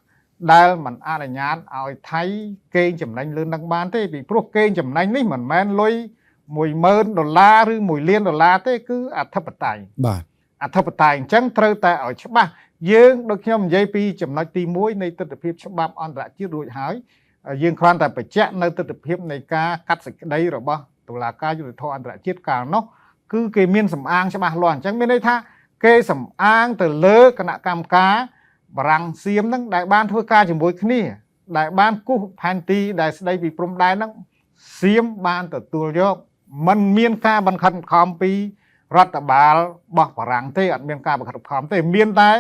ដែលมันអនុញ្ញាតឲ្យថៃកេងចំណេញលើនឹងបានទេពីព្រោះកេងចំណេញនេះមិនមែនលុយ$10,000ឬ$1,000,000ទេគឺអធិបតេយ្យបាទអធិបតេយ្យអញ្ចឹងត្រូវតែឲ្យច្បាស់យើងដូចខ្ញុំនិយាយពីចំណុចទី1នៃទស្សនវិជ្ជាច្បាប់អន្តរជាតិរួចហើយយើងគ្រាន់តែបញ្ជាក់នៅទស្សនវិជ្ជានៃការកាត់សេចក្តីរបស់តុលាការយុត្តិធម៌អន្តរជាតិកាលនោះគឺគេមានសម្អាងច្បាស់លាស់អញ្ចឹងមានន័យថាគេសម្អាងទៅលើគណៈកម្មការបារាំងសៀមហ្នឹងដែលបានធ្វើការជាមួយគ្នាដែលបានគូសផែនទីដែលស្ដីពីព្រំដែនហ្នឹងសៀមបានទទួលយកมันមានការបង្ខិតបង្ខំពីរដ្ឋបាលរបស់បារាំងទេអត់មានការបង្ខិតបង្ខំទេមានតែ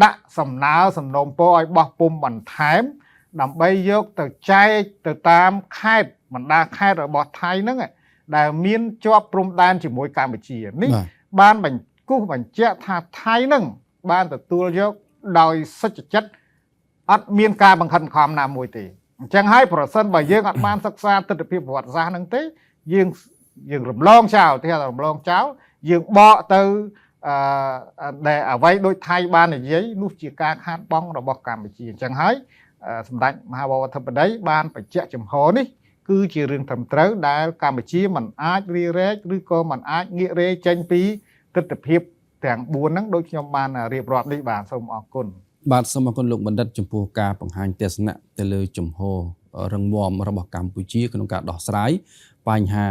ដាក់សំណើសំណូមពរឲ្យបោះពុម្ពបន្ថែមដើម្បីយកទៅចែកទៅតាមខេត្តបណ្ដាខេត្តរបស់ថៃហ្នឹងដែលមានជាប់ព្រំដែនជាមួយកម្ពុជានេះបានគូសបញ្ជាក់ថាថៃហ្នឹងបានទទួលយកដោយសុចចិត្តអត់មានការបង្ខិតបង្ខំណាមួយទេអញ្ចឹងហើយប្រសិនបើយើងអត់បានសិក្សាទស្សនវិជ្ជាប្រវត្តិសាស្ត្រហ្នឹងទេយើងរំលងចោលទេរំលងចោលយើងបកទៅដែលអ្វីដូចថៃបាននិយាយនោះជាការខាតបង់របស់កម្ពុជាអញ្ចឹងហើយសម្ដេចមហាបវរធិបតីបានបញ្ជាក់ចំហនេះគឺជារឿងត្រឹមត្រូវដែលកម្ពុជាមិនអាចរារែកឬក៏មិនអាចងាករេចេញពីទស្សនវិជ្ជាទាំង4ហ្នឹងដូចខ្ញុំបានរៀបរាប់នេះបាទសូមអរគុណបាទសូមអរគុណលោកបណ្ឌិតចំពោះការបង្ហាញទស្សនៈទៅលើជំហររឹងមាំរបស់កម្ពុជាក្នុងការដោះស្រាយបញ្ហា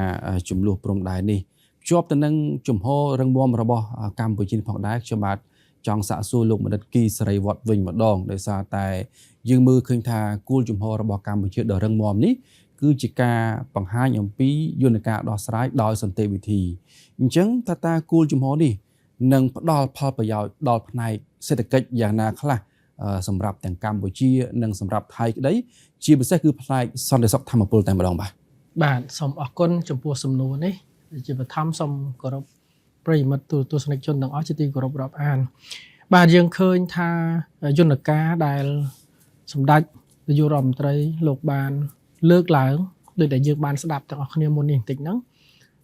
ចំនួនព្រំដែននេះជាប់ទៅនឹងជំហររឹងមាំរបស់កម្ពុជាផងដែរខ្ញុំបាទចង់សាកសួរលោកបណ្ឌិតគីសេរីវត្តវិញម្ដងដោយសារតែយើងមើលឃើញថាគោលជំហររបស់កម្ពុជាដ៏រឹងមាំនេះគឺជាការបង្ហាញអំពីយន្តការដោះស្រាយដោយសន្តិវិធីអញ្ចឹងតើគោលជំហរនេះនឹងផ្ដល់ផលប្រយោជន៍ដល់ផ្នែកសេដ្ឋកិច្ចយ៉ាងណាខ្លះសម្រាប់ទាំងកម្ពុជានិងសម្រាប់ថៃក្តីជាពិសេសគឺផ្នែកសន្តិសុខធម្មពលតែម្ដងបាទសូមអរគុណចំពោះសំណួរនេះជាបឋមសូមគោរពប្រិយមិត្តទស្សនិកជនទាំងអស់ជាទីគោរពរាប់អានបាទយើងឃើញថាយន្តការដែលសម្ដេចនាយករដ្ឋមន្ត្រីលោកបានលើកឡើងដោយដែលយើងបានស្ដាប់ទាំងអស់គ្នាមុននេះបន្តិចហ្នឹង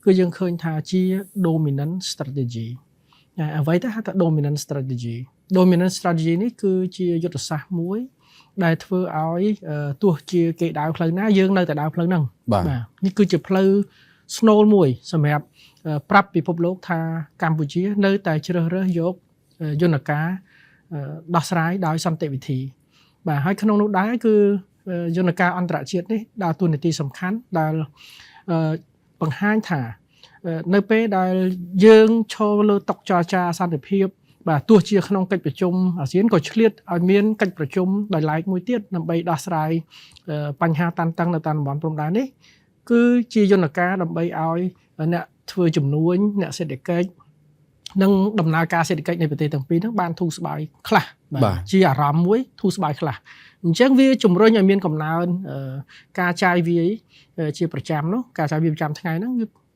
គឺយើងឃើញថាជា dominant strategy អ្វីទៅហៅថា dominant strategy នេះគឺជាយុទ្ធសាស្ត្រមួយដែលធ្វើឲ្យទោះជាគេដើរផ្លូវណាយើងនៅតែដើរផ្លូវហ្នឹងបាទនេះគឺជាផ្លូវស្នូលមួយសម្រាប់ប្រាប់ពិភពលោកថាកម្ពុជានៅតែជ្រើសរើសយកយន្តការដោះស្រាយដោយសន្តិវិធីបាទហើយក្នុងនោះដែរគឺយន្តការអន្តរជាតិនេះដើរតួនាទីសំខាន់ដែលបង្ហាញថានៅពេលដែលយើងឈរលើតុចរចាសន្តិភាពបាទទោះជាក្នុងកិច្ចប្រជុំអាស៊ានក៏ឆ្លៀតឲ្យមានកិច្ចប្រជុំដោយឡែកមួយទៀតដើម្បីដោះស្រាយបញ្ហាតានតឹងនៅតាមតំបន់ព្រំដែននេះគឺជាយន្តការដើម្បីឲ្យអ្នកធ្វើជំនួញអ្នកសេដ្ឋកិច្ចនិងដំណើរការសេដ្ឋកិច្ចនៃប្រទេសទាំងពីរហ្នឹងបានធូរស្បើយខ្លះបាទជាអារម្មណ៍មួយធូរស្បើយខ្លះអញ្ចឹងវាជំរុញឲ្យមានកំណើនការចាយវាយជាប្រចាំនោះការចាយវាយប្រចាំថ្ងៃហ្នឹង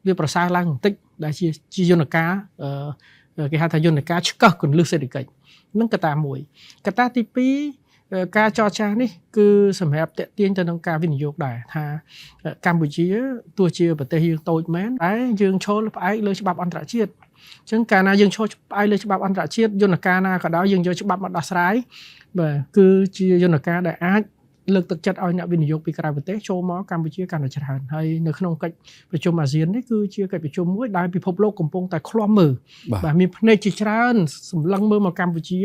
វាប្រសើរឡើងបន្តិចដែលជាយន្តការគេហៅថាយន្តការឆ្កឹះគន្លឹះសេដ្ឋកិច្ចនឹងកត្តាមួយកត្តាទី2ការចរចានេះគឺសម្រាប់តេទៀងទៅនឹងការវិនិយោគដែរថាកម្ពុជាទោះជាប្រទេសយើងតូចមែនតែយើងឈលផ្អែកលើច្បាប់អន្តរជាតិអញ្ចឹងកាលណាយើងឈលផ្អែកលើច្បាប់អន្តរជាតិយន្តការណាក៏ដោយយើងយកច្បាប់មកដោះស្រាយបាទគឺជាយន្តការដែលអាច លើកទឹកចិត្តឲ្យអ្នកវិនិយោគពីក្រៅប្រទេសចូលមកកម្ពុជាកាន់តែច្រើនហើយនៅក្នុងកិច្ចប្រជុំអាស៊ាននេះគឺជាកិច្ចប្រជុំមួយដែលពិភពលោកកំពុងតែឃ្លាំមើលបាទមានភ្នែកជាច្រើនសម្លឹងមើលមកកម្ពុជា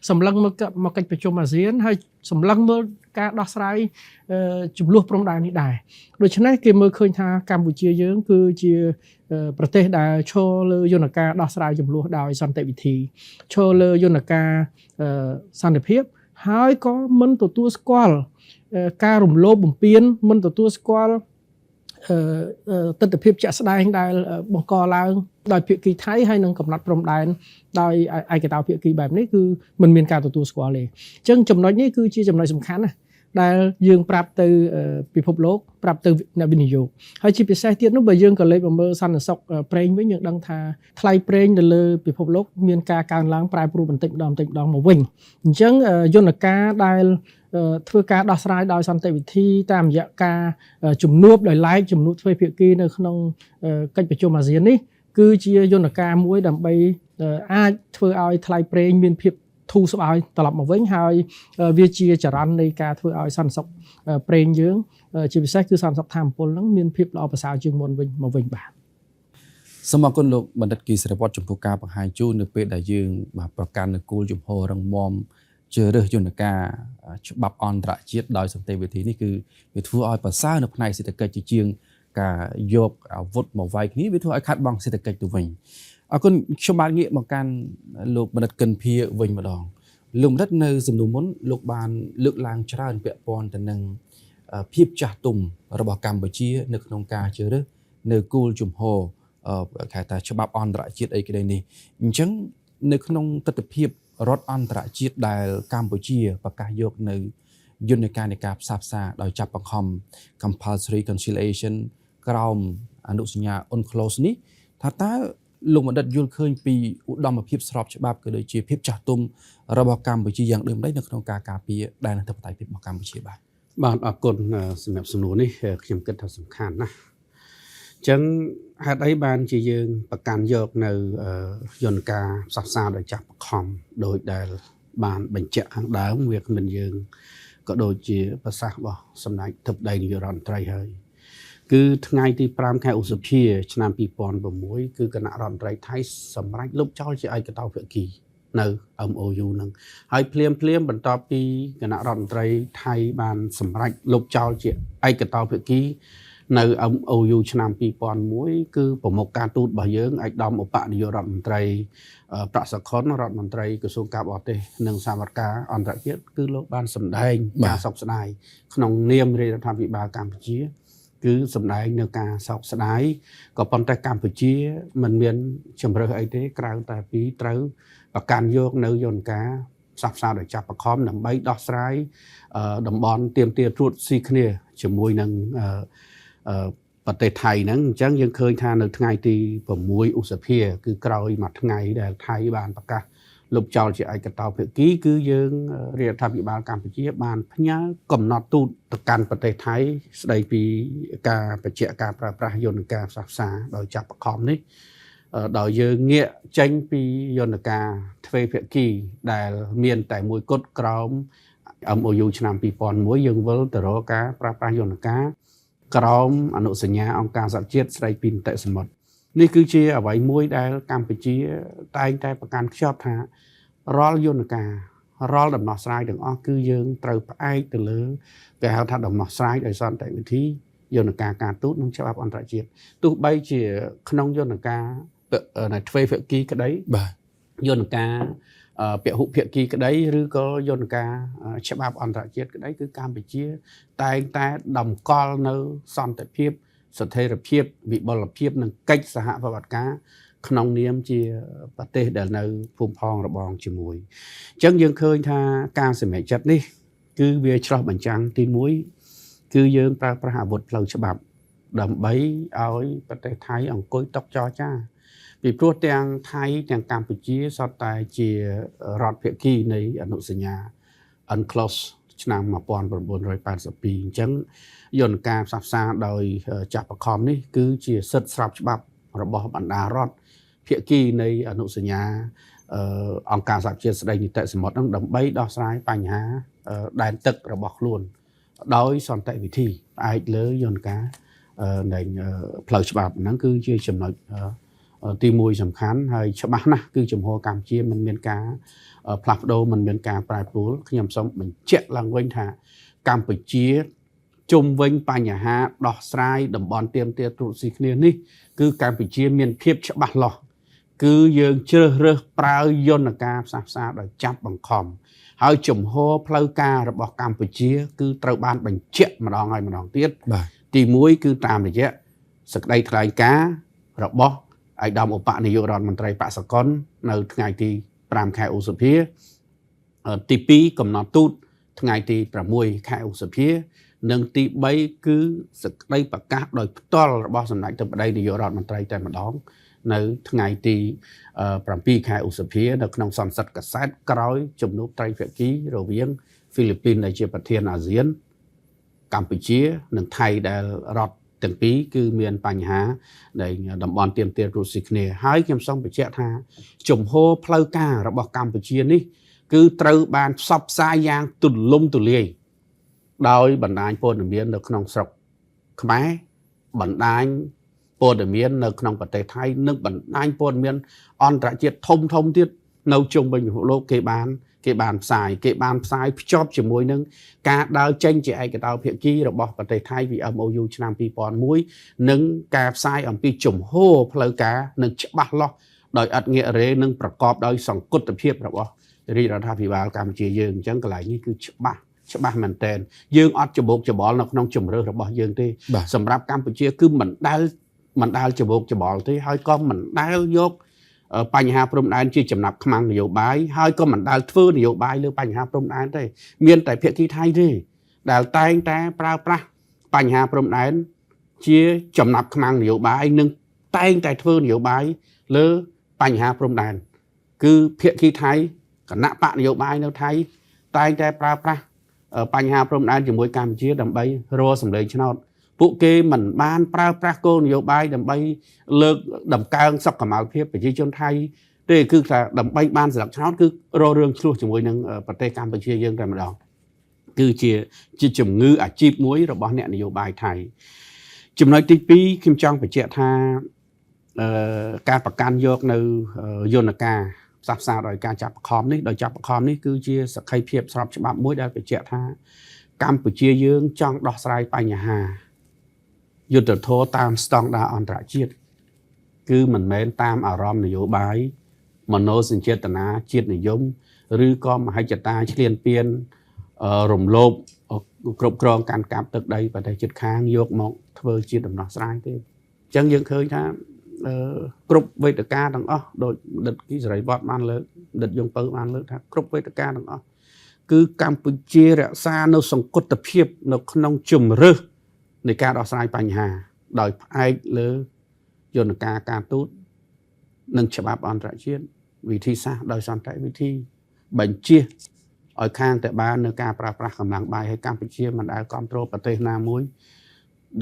សម្លឹងមើលមកកិច្ចប្រជុំអាស៊ានហើយសម្លឹងមើលការដោះស្រាយចំនួនព្រំដែននេះដែរដូច្នេះគេមើលឃើញថាកម្ពុជាយើងគឺជាប្រទេសដែលឈរលើយន្តការដោះស្រាយចំនួនដោយសន្តិវិធីឈរលើយន្តការសន្តិភាពហើយក៏មិនទទួលស្គាល់ការរំលោភបំពានមិនទទួលស្គាល់ទស្សនវិជ្ជាជាក់ស្ដែងដែលបង្កឡើងដោយភាគីថៃហើយនឹងកំណត់ព្រំដែនដោយឯកតោភាគីបែបនេះគឺមិនមានការទទួលស្គាល់ទេអញ្ចឹងចំណុចនេះគឺជាចំណុចសំខាន់ណាដែលយើងប្រាប់ទៅពិភពលោកប្រាប់ទៅអ្នកវិនិយោគហើយជាពិសេសទៀតនោះបើយើងក៏លេខមកមើលសន្តិសុខប្រេងវិញយើងដឹងថាថ្លៃប្រេងនៅលើពិភពលោកមានការកើនឡើងប្រែប្រួលបន្តិចម្ដងមកវិញអញ្ចឹងយន្តការដែលធ្វើការដោះស្រាយដោយសន្តិវិធីតាមរយៈការជំនួបដោយឡែកជំនួបទ្វេភាគីនៅក្នុងកិច្ចប្រជុំអាស៊ាននេះគឺជាយន្តការមួយដើម្បីអាចធ្វើឲ្យថ្លៃប្រេងមានភាពធូរស្បើយត្រឡប់មកវិញហើយវាជាចរន្តនៃការធ្វើឲ្យសន្តិសុខប្រេងយើងជាពិសេសគឺសន្តិសុខថាមពលហ្នឹងមានភាពល្អប្រសើរជាងមុនវិញមកវិញបាទសូមអរគុណលោកបណ្ឌិតគីសិរីវត្តចំពោះការបង្ហាញជូននៅពេលដែលយើងបាទប្រកាន់នូវគោលជំហររឹងមាំជ្រើសរើសយន្តការច្បាប់អន្តរជាតិដោយសន្តិវិធីនេះគឺវាធ្វើឲ្យប្រសើរនៅផ្នែកសេដ្ឋកិច្ចជាងការយកអាវុធមកវាយគ្នាវាធ្វើឲ្យខាត់បងសេដ្ឋកិច្ចទៅវិញអរគុណខ្ញុំបានងាកមកកាន់លោកបណ្ឌិតកិនភៀវិញម្ដងលោកបណ្ឌិតនៅសំណុំមុនលោកបានលើកឡើងច្រើនពាក់ព័ន្ធទៅនឹងភាពចាស់ទុំរបស់កម្ពុជានៅក្នុងការជ្រើសរើសនៅគោលជំហរគេថាច្បាប់អន្តរជាតិអីក្តីនេះអញ្ចឹងនៅក្នុងទស្សនវិជ្ជារដ្ឋអន្តរជាតិដែលកម្ពុជាប្រកាសយកនៅយន្តការនៃការផ្សះផ្សាដោយចាប់បង្ខំ compulsory conciliation ក្រោមអនុសញ្ញា UNCLOS នេះថាតើលោកបណ្ឌិតយល់ឃើញពីឧត្តមភាពស្របច្បាប់ក៏ដូចជាភាពចាស់ទុំរបស់កម្ពុជាយ៉ាងដូចម្តេចនៅក្នុងការការពារដែនអធិបតេយ្យភាពរបស់កម្ពុជាបាទអរគុណសម្រាប់សំណួរនេះខ្ញុំគិតថាសំខាន់ណាស់អញ្ចឹងហេតុអីបានជាយើងប្រកាន់យកនៅយន្តការផ្សះផ្សាដោយចាប់បង្ខំដោយដែលបានបញ្ជាក់ខាងដើមវាគ្មិនយើងក៏ដូចជាប្រសាសន៍របស់សម្ដេចធិបតីនាយករដ្ឋមន្ត្រីហើយគឺថ្ងៃទី5ខែឧសភាឆ្នាំ2006គឺគណៈរដ្ឋមន្ត្រីថៃសម្រេចលុបចោលជាឯកតោភាគីនៅ MOU ហ្នឹងហើយភ្លាមបន្ទាប់ពីគណៈរដ្ឋមន្ត្រីថៃបានសម្រេចលុបចោលជាឯកតោភាគីនៅ MOU ឆ្នាំ2001គឺប្រមុខការទូតរបស់យើងឯកឧត្តមឧបនាយករដ្ឋមន្ត្រីប្រាក់សុខុនរដ្ឋមន្ត្រីក្រសួងការបរទេសនិងសមត្ថការអន្តរជាតិគឺលោកបានសម្ដែងការសោកស្ដាយក្នុងនាមរាជរដ្ឋាភិបាលកម្ពុជាគឺសម្ដែងនៅការសោកស្ដាយក៏ប៉ុន្តែកម្ពុជាមិនមានជំរើសអីទេក្រៅតែពីត្រូវប្រកាន់យកនៅយន្តការផ្សះផ្សាដោយចាប់បង្ខំដើម្បីដោះស្រាយតំបន់ទាមទារត្រួតស៊ីគ្នាជាមួយនឹងប្រទេសថៃហ្នឹងអញ្ចឹងយើងឃើញថានៅថ្ងៃទី6ឧសភាគឺក្រោយមួយថ្ងៃដែលថៃបានប្រកាសលុបចោលជាឯកតោភាគីគឺយើងរាជរដ្ឋាភិបាលកម្ពុជាបានផ្ញើកំណត់ទូតទៅកាន់ប្រទេសថៃស្ដីពីការបញ្ជាក់ការប្រើប្រាស់យន្តការផ្សះផ្សាដោយចាប់បង្ខំនេះដោយយើងងាកចេញពីយន្តការទ្វេភាគីដែលមានតែមួយគត់ក្រោម MOU ឆ្នាំ2001យើងវិលទៅរកការប្រើប្រាស់យន្តការក្រោមអនុសញ្ញាអង្គការសហជាតិស្ដីពីនីតិសមុទ្រនេះគឺជាអ្វីមួយដែលកម្ពុជាតែងតែប្រកាន់ខ្ជាប់ថារាល់យន្តការរាល់ដំណោះស្រាយទាំងអស់គឺយើងត្រូវផ្អែកទៅលើគេហៅថាដំណោះស្រាយដោយសន្តិវិធីយន្តការការទូតនិងច្បាប់អន្តរជាតិទោះបីជាក្នុងយន្តការទ្វេភាគីក្តីបាទយន្តការពហុភាគីក្តីឬក៏យន្តការច្បាប់អន្តរជាតិក្តីគឺកម្ពុជាតែងតែតម្កល់នៅសន្តិភាពស្ថិរភាពវិបលភាពនិងកិច្ចសហប្រតិបត្តិការក្នុងនាមជាប្រទេសដែលនៅភូមិផងរបងជាមួយអញ្ចឹងយើងឃើញថាការសម្រេចចិត្តនេះគឺវាឆ្លោះបញ្ចាំងទី1គឺយើងប្រើប្រាស់អាវុធផ្លូវច្បាប់ដើម្បីឲ្យប្រទេសថៃអង្គុយតុចរចាពីព្រោះទាំងថៃទាំងកម្ពុជាសុទ្ធតែជារដ្ឋភាគីនៃអនុសញ្ញា UNCLOS ឆ្នាំ1982អញ្ចឹងយន្តការផ្សះផ្សាដោយចាប់បង្ខំនេះគឺជាសិទ្ធិស្របច្បាប់របស់បណ្ដារដ្ឋភាគីនៃអនុសញ្ញាអង្គការសហជាតិស្ដីនីតិសមុទ្រនឹងដើម្បីដោះស្រាយបញ្ហាដែនទឹករបស់ខ្លួន ដោយសន្តិវិធីផ្អែកលើយន្តការនៃផ្លូវច្បាប់ហ្នឹងគឺជាចំណុចទី1សំខាន់ហើយច្បាស់ណាស់គឺជំហរកម្ពុជាមិនមានការផ្លាស់ប្ដូរមិនមានការប្រែប្រួលខ្ញុំសូមបញ្ជាក់ឡើងវិញថាកម្ពុជាជុំវិញបញ្ហាដោះស្រាយតំបន់ទាមទារទូតស៊ីគ្នានេះគឺកម្ពុជាមានភាពច្បាស់លាស់គឺយើងជ្រើសរើសប្រើយន្តការផ្សះផ្សាដោយចាប់បង្ខំហើយជំហរផ្លូវការរបស់កម្ពុជាគឺត្រូវបានបញ្ជាក់ម្ដងហើយម្ដងទៀតទី1គឺតាមរយៈសេចក្តីថ្លែងការណ៍របស់ឯកឧត្តមឧបនាយករដ្ឋមន្ត្រីបក្សកុននៅថ្ងៃទី5ខែឧសភាទី2កំណត់ទូតថ្ងៃទី6ខែឧសភានិងទី3គឺសេចក្តីប្រកាសដោយផ្ទាល់របស់សម្ដេចទៅប្តីនាយករដ្ឋមន្ត្រីតែម្ដងនៅថ្ងៃទី7ខែឧសភានៅក្នុងសន្និសីទកាសែតក្រោយជំនួបត្រីភាគីរវាងហ្វីលីពីនដែលជាប្រធានអាស៊ានកម្ពុជានិងថៃដែលរដ្ឋទាំងពីរគឺមានបញ្ហានៃតំបន់ទាមទាររុស្ស៊ីគ្នាហើយខ្ញុំសូមបញ្ជាក់ថាជំហរផ្លូវការរបស់កម្ពុជានេះគឺត្រូវបានផ្សព្វផ្សាយយ៉ាងទូលំទូលាយដោយបណ្ដាញព័ត៌មាននៅក្នុងស្រុកខ្មែរបណ្ដាញព័ត៌មាននៅក្នុងប្រទេសថៃនិងបណ្ដាញព័ត៌មានអន្តរជាតិធំទៀតនៅជុំវិញពិភពលោកគេបានផ្សាយភ្ជាប់ជាមួយនឹងការដើរចេញជាឯកតោភាគីរបស់ប្រទេសថៃពី MOU ឆ្នាំ2001និងការផ្សាយអំពីជំហរផ្លូវការនិងច្បាស់លាស់ដោយឥតងាករេនិងប្រកបដោយសង្កត់ភាពរបស់រាជរដ្ឋាភិបាលកម្ពុជាយើងអញ្ចឹងកន្លែងនេះគឺច្បាស់មែនតើយើងអត់ច្បោកច្បល់នៅក្នុងជំរឿសរបស់យើងទេសម្រាប់កម្ពុជាគឺមិនដែលច្បោកច្បល់ទេហើយក៏មិនដែលយកបញ្ហាព្រំដែនជាចំណាប់ខ្មាំងនយោបាយហើយក៏មិនដែលធ្វើនយោបាយលើបញ្ហាព្រំដែនទេមានតែភាគីថៃទេដែលតែងតែប្រើប្រាស់បញ្ហាព្រំដែនជាចំណាប់ខ្មាំងនយោបាយនិងតែងតែធ្វើនយោបាយលើបញ្ហាព្រំដែនគឺភាគីថៃគណៈបកនយោបាយនៅថៃតែងតែប្រើប្រាស់បញ្ហាព្រំដែនជាមួយកម្ពុជាដើម្បីរកសម្លេងឆ្នោតពួកគេមិនបានប្រើប្រាស់គោលនយោបាយដើម្បីលើកតម្កើងសុខុមាលភាពប្រជាជនថៃទេគឺថាដើម្បីបានស្លឹកឆ្នោតគឺរករឿងឆ្លោះជាមួយនឹងប្រទេសកម្ពុជាយើងតែម្ដងគឺជាជំងឺអាជីពមួយរបស់អ្នកនយោបាយថៃចំណុចទី2ខ្ញុំចង់បញ្ជាក់ថាការប្រកាន់យកនៅយន្តការផ្សះផ្សាដោយការចាប់បង្ខំនេះគឺជាសក្ខីភាពស្របច្បាប់មួយដែលបញ្ជាក់ថាកម្ពុជាយើងចង់ដោះស្រាយបញ្ហាយុទ្ធធម៌តាមស្តង់ដារអន្តរជាតិគឺមិនមែនតាមអារម្មណ៍នយោបាយមនោសញ្ចេតនាជាតិនិយមឬក៏មហិច្ឆតាឈ្លានពានរំលោភគ្រប់គ្រងកាន់កាប់ទឹកដីប្រទេសជិតខាងយកមកធ្វើជាដំណោះស្រាយទេអញ្ចឹងយើងឃើញថាគ្រប់វេទិកាទាំងអស់ដោយដិតគីសេរីវត្តបានលើកដិតយងពៅបានលើកថាគ្រប់វេទិកាទាំងអស់គឺកម្ពុជារក្សានៅសង្កត់ភាពនៅក្នុងជំរឿសនៃការដោះស្រាយបញ្ហាដោយផ្អែកលើយន្តការការទូតនិងច្បាប់អន្តរជាតិវិធីសាស្ត្រដោយសន្តិវិធីបញ្ជាឲ្យខាងតែបាននៅការប្រើប្រាស់កម្លាំងបាយឲ្យកម្ពុជាមិនដែលគ្រប់គ្រងប្រទេសណាមួយ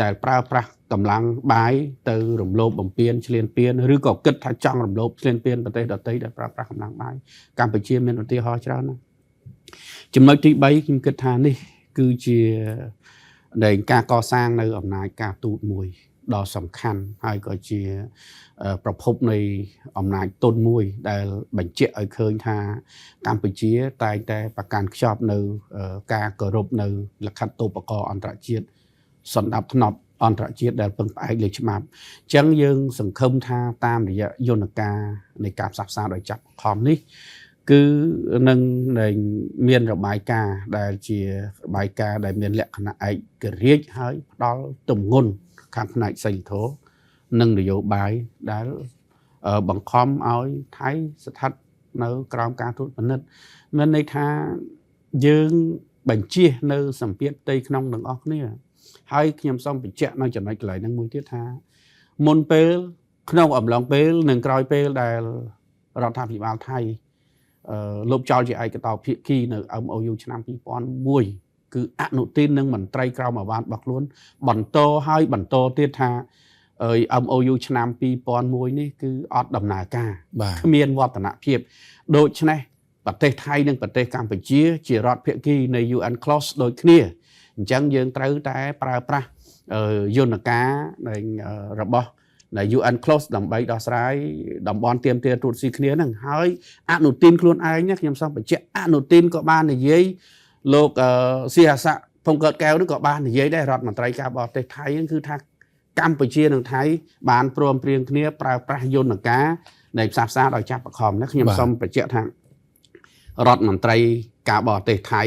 ដែលប្រើប្រាស់កម្លាំងបាយទៅរំលោភបំពានឈ្លានពានឬក៏គិតថាចង់រំលោភឈ្លានពានប្រទេសដទៃដែលប្រើប្រាស់កម្លាំងបាយកម្ពុជាមានឧទាហរណ៍ច្រើនណាស់ចំណុចទី3ខ្ញុំគិតថានេះគឺជានៃការកសាងនៅអំណាចការទូតមួយដ៏សំខាន់ហើយក៏ជាប្រភពនៃអំណាចទុនមួយដែលបញ្ជាក់ឲ្យឃើញថាកម្ពុជាតែងតែប្រកាន់ខ្ជាប់នៅការគោរពនៅលក្ខន្តុបករណ៍អន្តរជាតិសន្តិភាពអន្តរជាតិដែលពឹងផ្អែកលើច្បាប់អញ្ចឹងយើងសង្ឃឹមថាតាមរយៈយន្តការនៃការផ្សះផ្សាដោយចាប់បង្ខំនេះគឺនឹងមានរបាយការណ៍ដែលជារបាយការណ៍ដែលមានលក្ខណៈឯករាជ្យហើយផ្ដល់ទម្ងន់ខាងផ្នែកសីលធម៌និងនយោបាយដែលបង្ខំឲ្យថៃស្ថិតនៅក្រោមការត្រួតពិនិត្យមានន័យថាយើងបញ្ជានៅសម្ពាធផ្ទៃក្នុងទាំងអស់គ្នាហើយខ្ញុំសូមបញ្ជាក់នៅចំណុចកន្លែងហ្នឹងមួយទៀតថាមុនពេលក្នុងអំឡុងពេលនិងក្រោយពេលដែលរដ្ឋាភិបាលថៃលុបចោលជាឯកតោភាគីនៅ MOU ឆ្នាំ2001គឺអនុទាននឹងមន្ត្រីក្រមអាវ៉ាន់របស់ខ្លួនបន្តទៀតថាMOU ឆ្នាំ2001នេះគឺអត់ដំណើរការគ្មានវឌ្ឍនភាពដូច្នេះប្រទេសថៃនិងប្រទេសកម្ពុជាជារដ្ឋភាគីនៃ UN Clause ដូចគ្នា ចឹងយើងត្រូវតែប្រើប្រាស់យន្តការនៃរបស់ដែល UN close ដើម្បីដោះស្រាយតំបន់ទាមទារត្រួតស៊ីគ្នាហ្នឹងហើយអនុទានខ្លួនឯងណាខ្ញុំសូមបញ្ជាក់អនុទានក៏បាននិយាយលោកសៀហស័កភុងកើតកែវនោះក៏បាននិយាយដែររដ្ឋមន្ត្រីការបរទេសថៃហ្នឹងគឺថាកម្ពុជានិងថៃបានព្រមព្រៀងគ្នាប្រើប្រាស់យន្តការនៃផ្សះផ្សាដោយចាប់បង្ខំណាខ្ញុំសូមបញ្ជាក់ថារដ្ឋមន្ត្រីការបរទេសថៃ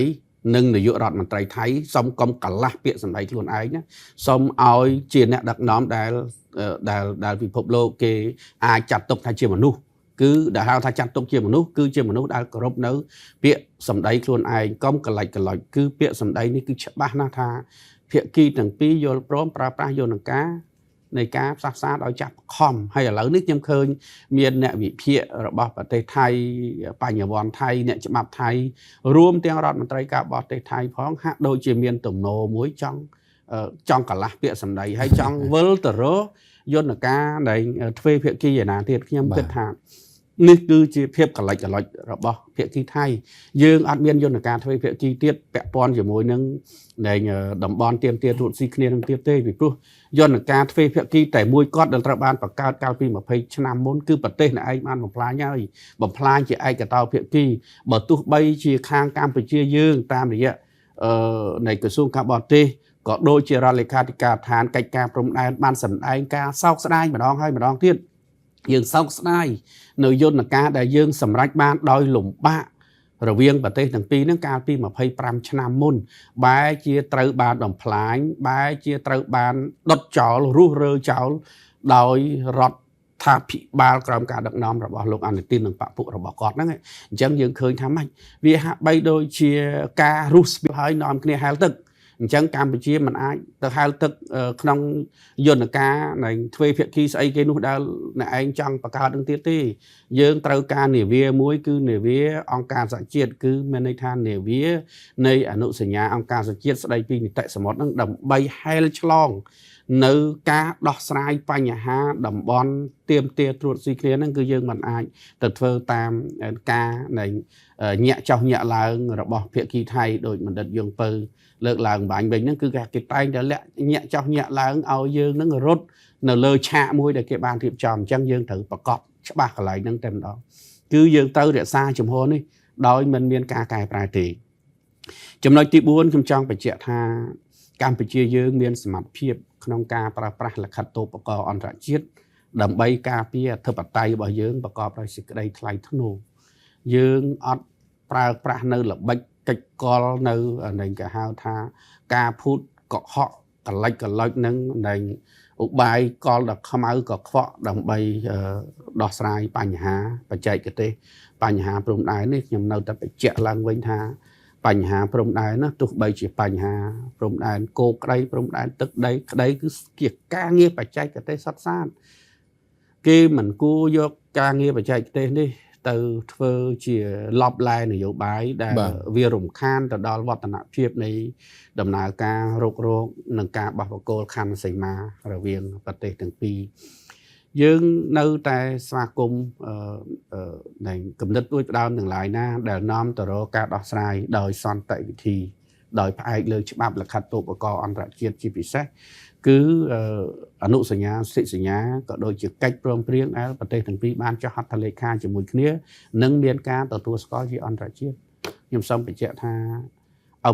និងនាយករដ្ឋមន្ត្រីថៃសូមកុំកលាស់ពាក្យសម្ដីខ្លួនឯងណាសូមឲ្យជាអ្នកដឹកនាំដែលពិភពលោកគេអាចចាត់ទុកថាជាមនុស្សគឺដែលហៅថាចាត់ទុកជាមនុស្សគឺជាមនុស្សដែលគោរពនៅពាក្យសម្ដីខ្លួនឯងកុំកលិចកលុចគឺពាក្យសម្ដីនេះគឺច្បាស់ណាស់ថាភាគីទាំងពីរយល់ព្រមប្រើប្រាស់យន្តការនៃការផ្សះផ្សាដោយចាប់ខំហើយឥឡូវនេះខ្ញុំឃើញមានអ្នកវិភាគរបស់ប្រទេសថៃបញ្ញវន្តថៃអ្នកច្បាប់ថៃរួមទាំងរដ្ឋមន្ត្រីការបរទេសថៃផងហាក់ដូចជាមានទំនោរមួយចង់កលាស់ពាក្យសម្ដីហើយចង់វិលទៅរកយន្តការនៃទ្វេភាគីឯណាទៀតខ្ញុំគិតថានេះគឺជាភាពកលិចកលុចរបស់ភាគីថៃយើងអត់មានយន្តការទ្វេភាគីទៀតពាក់ព័ន្ធជាមួយនឹងនៃតំបន់ទាមទារត្រួតស៊ីគ្នានឹងទៀតទេពីព្រោះយន្តការទ្វេភាគីតែមួយគាត់ដែលត្រូវបានបង្កើតកាលពី20ឆ្នាំមុនគឺប្រទេសណែឯងបានបំផ្លាញហើយបំផ្លាញជាឯកតោភាគីបើទោះបីជាខាងកម្ពុជាយើងតាមរយៈនៃក្រសួងការបរទេសក៏ដូចជារដ្ឋលេខាធិការដ្ឋានកិច្ចការព្រំដែនបានសម្ដែងការសោកស្ដាយម្ដងហើយម្ដងទៀតយើងសោកស្ដាយនៅយន្តការដែលយើងសម្រេចបានដោយលំបាករវាងប្រទេសទាំងពីរហ្នឹងកាលពី25ឆ្នាំមុនបែរជាត្រូវបានបំផ្លាញបែរជាត្រូវបានដុតចោលរុះរើចោលដោយរដ្ឋាភិបាលក្រោមការដឹកនាំរបស់លោកអនុទាននិងបពុរបស់គាត់ហ្នឹងអញ្ចឹងយើងឃើញថាម៉េចវាហាក់បីដូចជាការរុះស្ពីហើយនាំគ្នាហែលទឹកអញ្ចឹងកម្ពុជាមិនអាចទៅហែលទឹកក្នុងយន្តការនៃទ្វេភាគីស្អីគេនោះដែលអ្នកឯងចង់បង្កើតនឹងទៀតទេយើងត្រូវការនាវាមួយគឺនាវាអង្គការសហជាតិគឺមានន័យថានាវានៃអនុសញ្ញាអង្គការសហជាតិស្ដីពីនីតិសមុទ្រនឹងដើម្បីហែលឆ្លងនៅការដោះស្រាយបញ្ហាតំបន់ទាមទារត្រួតស៊ីគ្នាហ្នឹងគឺយើងមិនអាចទៅធ្វើតាមការនៃញាក់ចោះញាក់ឡើងរបស់ភាគីថៃដោយបណ្ឌិតយងពៅលើកឡើងបាញ់វិញហ្នឹងគឺគេតែងតែលាក់ញាក់ចោះញាក់ឡើងឲ្យយើងហ្នឹងរត់នៅលើឆាកមួយដែលគេបានរៀបចំអញ្ចឹងយើងត្រូវប្រកបច្បាស់កន្លែងហ្នឹងតែម្ដងគឺយើងត្រូវរក្សាជំហរនេះដោយមិនមានការកែប្រែទេចំណុចទី4ខ្ញុំចង់បញ្ជាក់ថាកម្ពុជាយើងមានសមត្ថភាពក្នុងការប្រើប្រាស់លក្ខិតតូបករអន្តរជាតិដើម្បីការពារអធិបតេយ្យរបស់យើងប្រកបដោយសេចក្តីថ្លៃថ្នូរយើងអត់ប្រើប្រាស់នៅល្បិចកិច្ចកលនៅគេហៅថាការភូតកុហកកលិចកលុចនឹងនៃឧបាយកលដ៏ខ្មៅកខ្វក់ដើម្បីដោះស្រាយបញ្ហាបច្ចេកទេសបញ្ហាព្រំដែននេះខ្ញុំនៅតែបញ្ជាក់ឡើងវិញថាបញ្ហាព្រំដែនណាទោះបីជាបញ្ហាព្រំដែនគោក្តីព្រំដែនទឹកដីក្តីគឺជាការងារបច្ចេកទេសសុទ្ធសាធគេមិនគួរយកការងារបច្ចេកទេសនេះទៅធ្វើជាឡប់ឡែនយោបាយដែលវារំខានទៅដល់វឌ្ឍនភាពនៃដំណើរការរករោគនិងការបោះបកគោលខណ្ឌសីមារវាងប្រទេសទាំងពីរយើងនៅតែស្វាគមន៍នៃគំនិតដូចផ្ដើមទាំងឡាយណាដែលនាំទៅរកការដោះស្រាយដោយសន្តិវិធីដោយផ្អែកលើច្បាប់លក្ខិតតូបករអន្តរជាតិជាពិសេសគឺអនុសញ្ញាសិទ្ធិសញ្ញាក៏ដូចជាកិច្ចព្រមព្រៀងដែលប្រទេសទាំងពីរបានចុះហត្ថលេខាជាមួយគ្នានិងមានការទទួលស្គាល់ជាអន្តរជាតិខ្ញុំសូមបញ្ជាក់ថា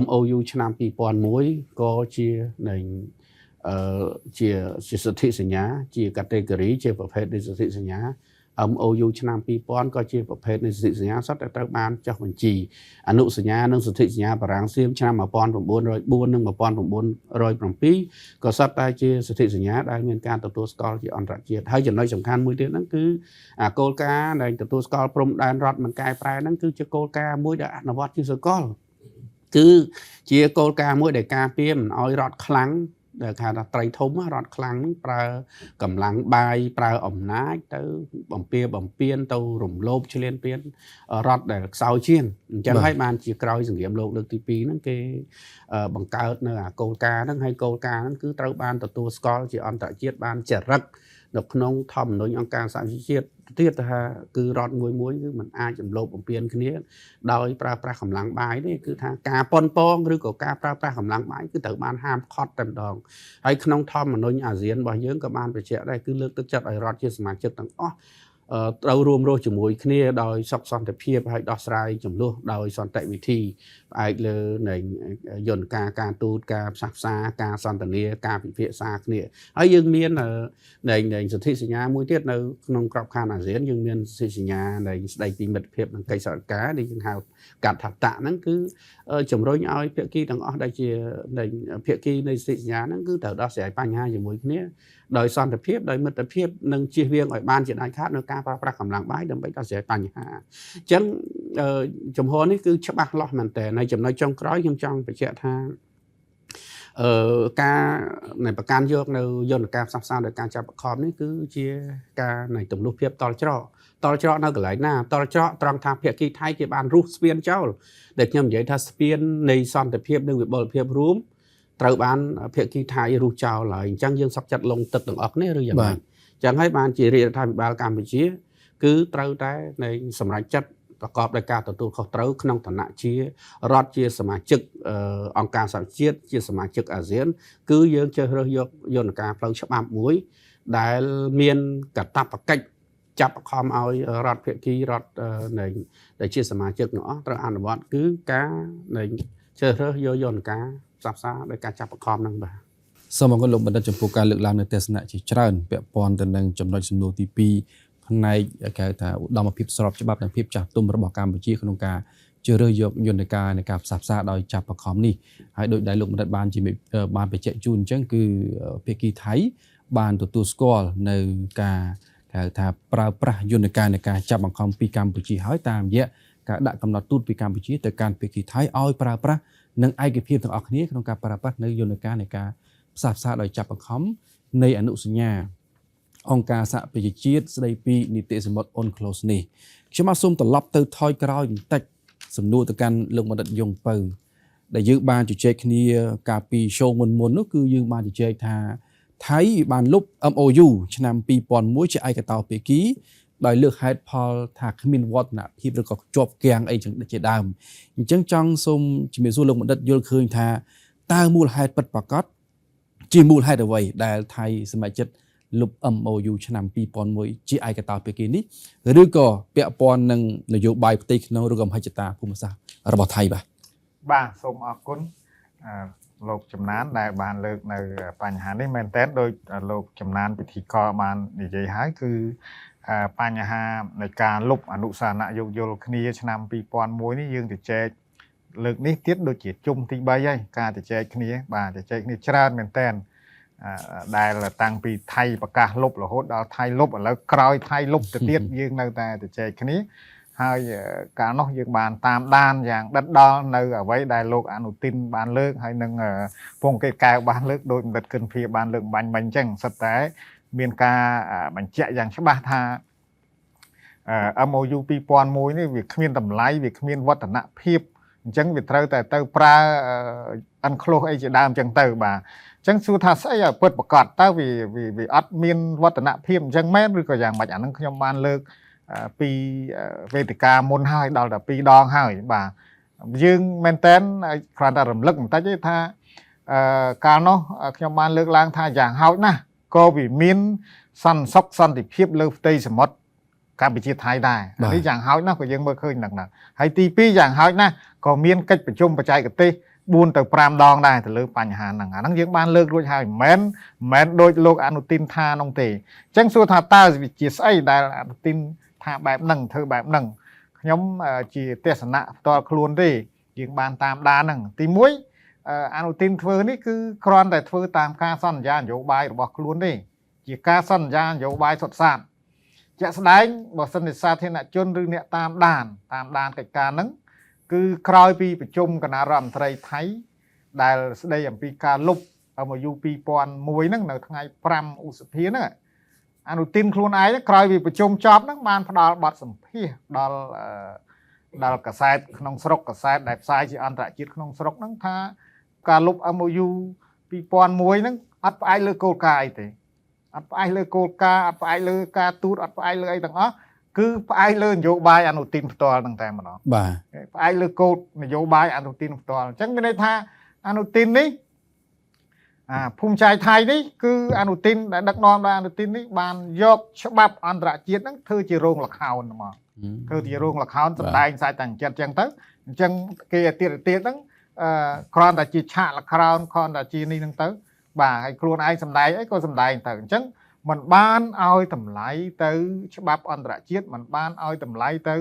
MOU ឆ្នាំ2001ក៏ជានៃជាសិទ្ធិសញ្ញាជា category ជាប្រភេទនៃសិទ្ធិសញ្ញា MOU ឆ្នាំ2000ក៏ជាប្រភេទនៃសិទ្ធិសញ្ញាសុទ្ធតែត្រូវបានចុះបញ្ជីអនុសញ្ញានិងសិទ្ធិសញ្ញាបារាំងសៀមឆ្នាំ1904និង1907ក៏សុទ្ធតែជាសិទ្ធិសញ្ញាដែលមានការទទួលស្គាល់ជាអន្តរជាតិហើយចំណុចសំខាន់មួយទៀតហ្នឹងគឺគោលការណ៍ដែលទទួលស្គាល់ព្រំដែនរដ្ឋមិនកែប្រែហ្នឹងគឺជាគោលការណ៍មួយដែលអនុវត្តជាសកលគឺជាគោលការណ៍មួយដែលការពារមិនឲ្យរដ្ឋខ្លាំងដែលគេថាត្រីធំរដ្ឋខ្លាំងហ្នឹងប្រើកម្លាំងបាយប្រើអំណាចទៅបំពេញទៅរំលោភឈ្លានពានរដ្ឋដែលខ្សោយជាងអញ្ចឹងហើយបានជាក្រោយសង្គ្រាមលោកលើកទី2ហ្នឹងគេបង្កើតនៅគោលការណ៍ហ្នឹងហើយគោលការណ៍ហ្នឹងគឺត្រូវបានទទួលស្គាល់ជាអន្តរជាតិបានចរិត នៅក្នុងធម្មនុញ្ញអង្គការសហជីវជាតិទៀតថាគឺរដ្ឋមួយគឺมันអាចចំលោភបំពានគ្នាដោយប្រើប្រាស់កម្លាំងបាយទេគឺថាការប៉ុនប៉ងឬក៏ការប្រើប្រាស់កម្លាំងបាយគឺត្រូវបានហាមឃាត់តែម្ដងហើយក្នុងធម្មនុញ្ញអាស៊ានរបស់យើងក៏បានបញ្ជាក់ដែរគឺលើកទឹកចិត្តឲ្យរដ្ឋជាសមាជិកទាំងអស់ត្រូវរួមរស់ជាមួយគ្នាដោយសុខសន្តិភាពហើយដោះស្រាយចំនួនដោយសន្តិវិធីផ្អែកលើនៃយន្តការទូតការផ្សះផ្សាការសន្ទនាការពិភាក្សាគ្នាហើយយើងមាននៃសន្ធិសញ្ញាមួយទៀតនៅក្នុងក្របខ័ណ្ឌអាស៊ានយើងមានសន្ធិសញ្ញានៃស្ដីពីមិត្តភាពនិងកិច្ចសហការដែលយើងហៅកាត់ថាតៈហ្នឹងគឺជំរុញឲ្យភាគីទាំងអស់ដែលជានៃភាគីនៃសន្ធិសញ្ញាហ្នឹងគឺត្រូវដោះស្រាយបញ្ហាជាមួយគ្នាដោយសន្តិភាពដោយមិត្តភាពនិងជៀសវាងឲ្យបានជាដាច់ខាតនៅការប្រើប្រាស់កម្លាំងបាយដើម្បីដោះស្រាយបញ្ហាអញ្ចឹងជំហរនេះគឺច្បាស់លាស់មែនតើในចំណុចចុងក្រោយខ្ញុំចង់បញ្ជាក់ថាការនៃប្រកាន់យកនៅយន្តការផ្សះផ្សាដោយការចាប់បង្ខំនេះគឺជាការនៃទំនុកភាពតល់ច្រកនៅកន្លែងណាតល់ច្រកត្រង់ថាភាគីថៃគេបានរុះស្ពានចោលដែលខ្ញុំនិយាយថាស្ពាននៃសន្តិភាពនិងវិបុលភាពរួមត្រូវបានភាគីថៃរុះចោលហើយអញ្ចឹងយើងសុខចិត្តលងទឹកទាំងអស់គ្នាឬយ៉ាងម៉េចអញ្ចឹងហើយបានជារាជរដ្ឋាភិបាលកម្ពុជាគឺត្រូវតែនៃសម្រាប់ចិត្តប្រកបដោយការទទួលខុសត្រូវក្នុងឋានៈជារដ្ឋជាសមាជិកអង្គការសហជាតិជាសមាជិកអាស៊ានគឺយើងជ្រើសរើសយកយន្តការផ្លូវច្បាប់មួយដែលមានកាតព្វកិច្ចចាប់បង្ខំឲ្យរដ្ឋភាគីរដ្ឋនៃដែលជាសមាជិកទាំងអស់ត្រូវអនុវត្តគឺការនៃជ្រើសរើសយកយន្តការផ្សះផ្សាដោយការចាប់បង្ខំហ្នឹងបាទសូមអរគុណលោកបណ្ឌិតចំពោះការលើកឡើងនៅទស្សនៈជាច្រើនពាក់ព័ន្ធទៅនឹងចំណុចសំណួរទី2ផ្នែកគេហៅថាឧត្តមភាពស្របច្បាប់និងភាពចាស់ទុំរបស់កម្ពុជាក្នុងការជ្រើសរើសយកយន្តការនៃការផ្សះផ្សាដោយចាប់បង្ខំនេះហើយដោយដែលលោកបណ្ឌិតបានបញ្ជាក់ជូនអញ្ចឹងគឺភាគីថៃបានទទួលស្គាល់នៅការគេហៅថាប្រើប្រាស់យន្តការនៃការចាប់បង្ខំពីកម្ពុជាហើយតាមរយៈការដាក់កំណត់ទូតពីកម្ពុជាទៅកាន់ភាគីថៃឲ្យប្រើប្រាស់និងឯកភាពទាំងអស់គ្នាក្នុងការប្រើប្រាស់នៅយន្តការនៃការផ្សះផ្សាដោយចាប់បង្ខំនៃអនុសញ្ញាអង្គការសហប្រជាជាតិស្ដីពីនីតិសមុទ្រ UNCLOS នេះខ្ញុំសូមត្រឡប់ទៅថយក្រោយបន្តិចសំណួរទៅកាន់លោកបណ្ឌិតយងពៅដែលយើងបានជជែកគ្នាកាលពី show មុននោះគឺយើងបានជជែកថាថៃបានលុប MOU ឆ្នាំ2001ជាឯកតោភាគីដោយលើកហេតុផលថាគ្មានវឌ្ឍនភាពឬក៏ជាប់គាំងអីចឹងជាដើមអញ្ចឹងចង់សូមជំរាបសួរលោកបណ្ឌិតយល់ឃើញថាតើមូលហេតុពិតប្រាកដជាមូលហេតុអ្វីដែលថៃសម្រេចចិត្តលុប MOU ឆ្នាំ2001ជាឯកតោភាគីនេះឬក៏ពាក់ព័ន្ធនឹងនយោបាយផ្ទៃក្នុងឬក៏មហិច្ឆតាភូមិសាស្ត្ររបស់ថៃបាទសូមអរគុណលោកចំណានដែលបានលើកនៅបញ្ហានេះមែនតើដោយលោកចំណានពិធីករបាននិយាយហើយគឺបញ្ហានៃការលុបអនុសាសនៈយោគយល់គ្នាឆ្នាំ2001នេះយើងជជែកលើកនេះទៀតដូចជាជុំទី3ហើយការជជែកគ្នាបាទជជែកគ្នាច្រើនមែនតើដែលតាំងពីថៃប្រកាសលុបរហូតដល់ថៃលុបឥឡូវក្រោយថៃលុបទៅទៀតយើងនៅតែជជែកគ្នាហើយកាលនោះយើងបានតាមដានយ៉ាងដិតដល់នៅអ្វីដែលលោកអនុទិនបានលើកហើយនឹងពងកេកែវបានលើកដោយបណ្ឌិតគិនភីបានលើកបាញ់មិញអញ្ចឹងសិតតែមានការបញ្ជាក់យ៉ាងច្បាស់ថាMOU 2001នេះវាគ្មានតម្លៃវាគ្មានវឌ្ឍនភាពអញ្ចឹងវាត្រូវតែទៅប្រើUNCLOSអីជាដើមអញ្ចឹងទៅបាទអញ្ចឹងសួរថាស្អីឲ្យពិតប្រកបតើវាអត់មានវឌ្ឍនភាពអញ្ចឹងមែនឬក៏យ៉ាងម៉េចអាហ្នឹងខ្ញុំបានលើកពីវេទិកាមុនហើយដល់តែ2ដងហើយបាទយើងមែនតើគ្រាន់តែរំលឹកបន្តិចទេថាកាលនោះខ្ញុំបានលើកឡើងថាយ៉ាងហោចណាស់ក៏វាមានសន្តិសុខសន្តិភាពលើផ្ទៃសមុទ្រកម្ពុជាថៃដែរនេះយ៉ាងហោចណាស់ក៏យើងមើលឃើញហ្នឹងហើយទី2យ៉ាងហោចណាស់ក៏មានកិច្ចប្រជុំបច្ចេកទេស4ទៅ5ដងដែរទៅលើបញ្ហាហ្នឹងអាហ្នឹងយើងបានលើករួចហើយមិនមែនដូចលោកអនុទិនថានោះទេអញ្ចឹងសួរថាតើវាជាស្អីដែលអនុទិនថាបែបហ្នឹងធ្វើបែបហ្នឹងខ្ញុំជាទេសនៈផ្ទាល់ខ្លួនទេយើងបានតាមដានហ្នឹងទី1អនុទិនធ្វើនេះគឺគ្រាន់តែធ្វើតាមការសន្យានយោបាយរបស់ខ្លួនទេជាការសន្យានយោបាយសុទ្ធសាធជាក់ស្ដែងបើសិនជាសាធារណជនឬអ្នកតាមដានកិច្ចការហ្នឹងគឺក្រោយពីប្រជុំគណៈរដ្ឋមន្ត្រីថៃដែលស្ដីអំពីការលុប MOU 2001ហ្នឹងនៅថ្ងៃ5ឧសភាហ្នឹងអនុទិនខ្លួនឯងក្រោយពីប្រជុំចប់ហ្នឹងបានផ្ដល់បទសម្ភាសន៍ដល់កាសែតក្នុងស្រុកកាសែតដែលផ្សាយជាអន្តរជាតិក្នុងស្រុកហ្នឹងថាការលុប MOU 2001ហ្នឹងអត់ផ្អែកលើគោលការណ៍អីទេ អត់ផ្អែកលើគោលការណ៍អត់ផ្អែកលើការទូតអត់ផ្អែកលើអីទាំងអស់គឺផ្អែកលើនយោបាយអនុទានផ្ទាល់ហ្នឹងតែម្ដង បាទ ផ្អែកលើគោលនយោបាយអនុទានផ្ទាល់អញ្ចឹងមានន័យថាអនុទាននេះភូមិចៃថៃនេះគឺអនុទានដែលដឹកនាំដោយអនុទាននេះបានយកច្បាប់អន្តរជាតិហ្នឹងធ្វើជារោងល្ខោនហ្មងធ្វើជារោងល្ខោនសម្ដែងសាយតាំងចិត្តអញ្ចឹងទៅអញ្ចឹងគេទៀតហ្នឹងគ្រាន់តែជាឆាកល្ខោនគ្រាន់តែជានេះហ្នឹងទៅបាទហើយខ្លួនឯងសម្ដែងអីក៏សម្ដែងទៅអញ្ចឹងมันបានឲ្យតម្លៃទៅច្បាប់អន្តរជាតិมันបានឲ្យតម្លៃទៅ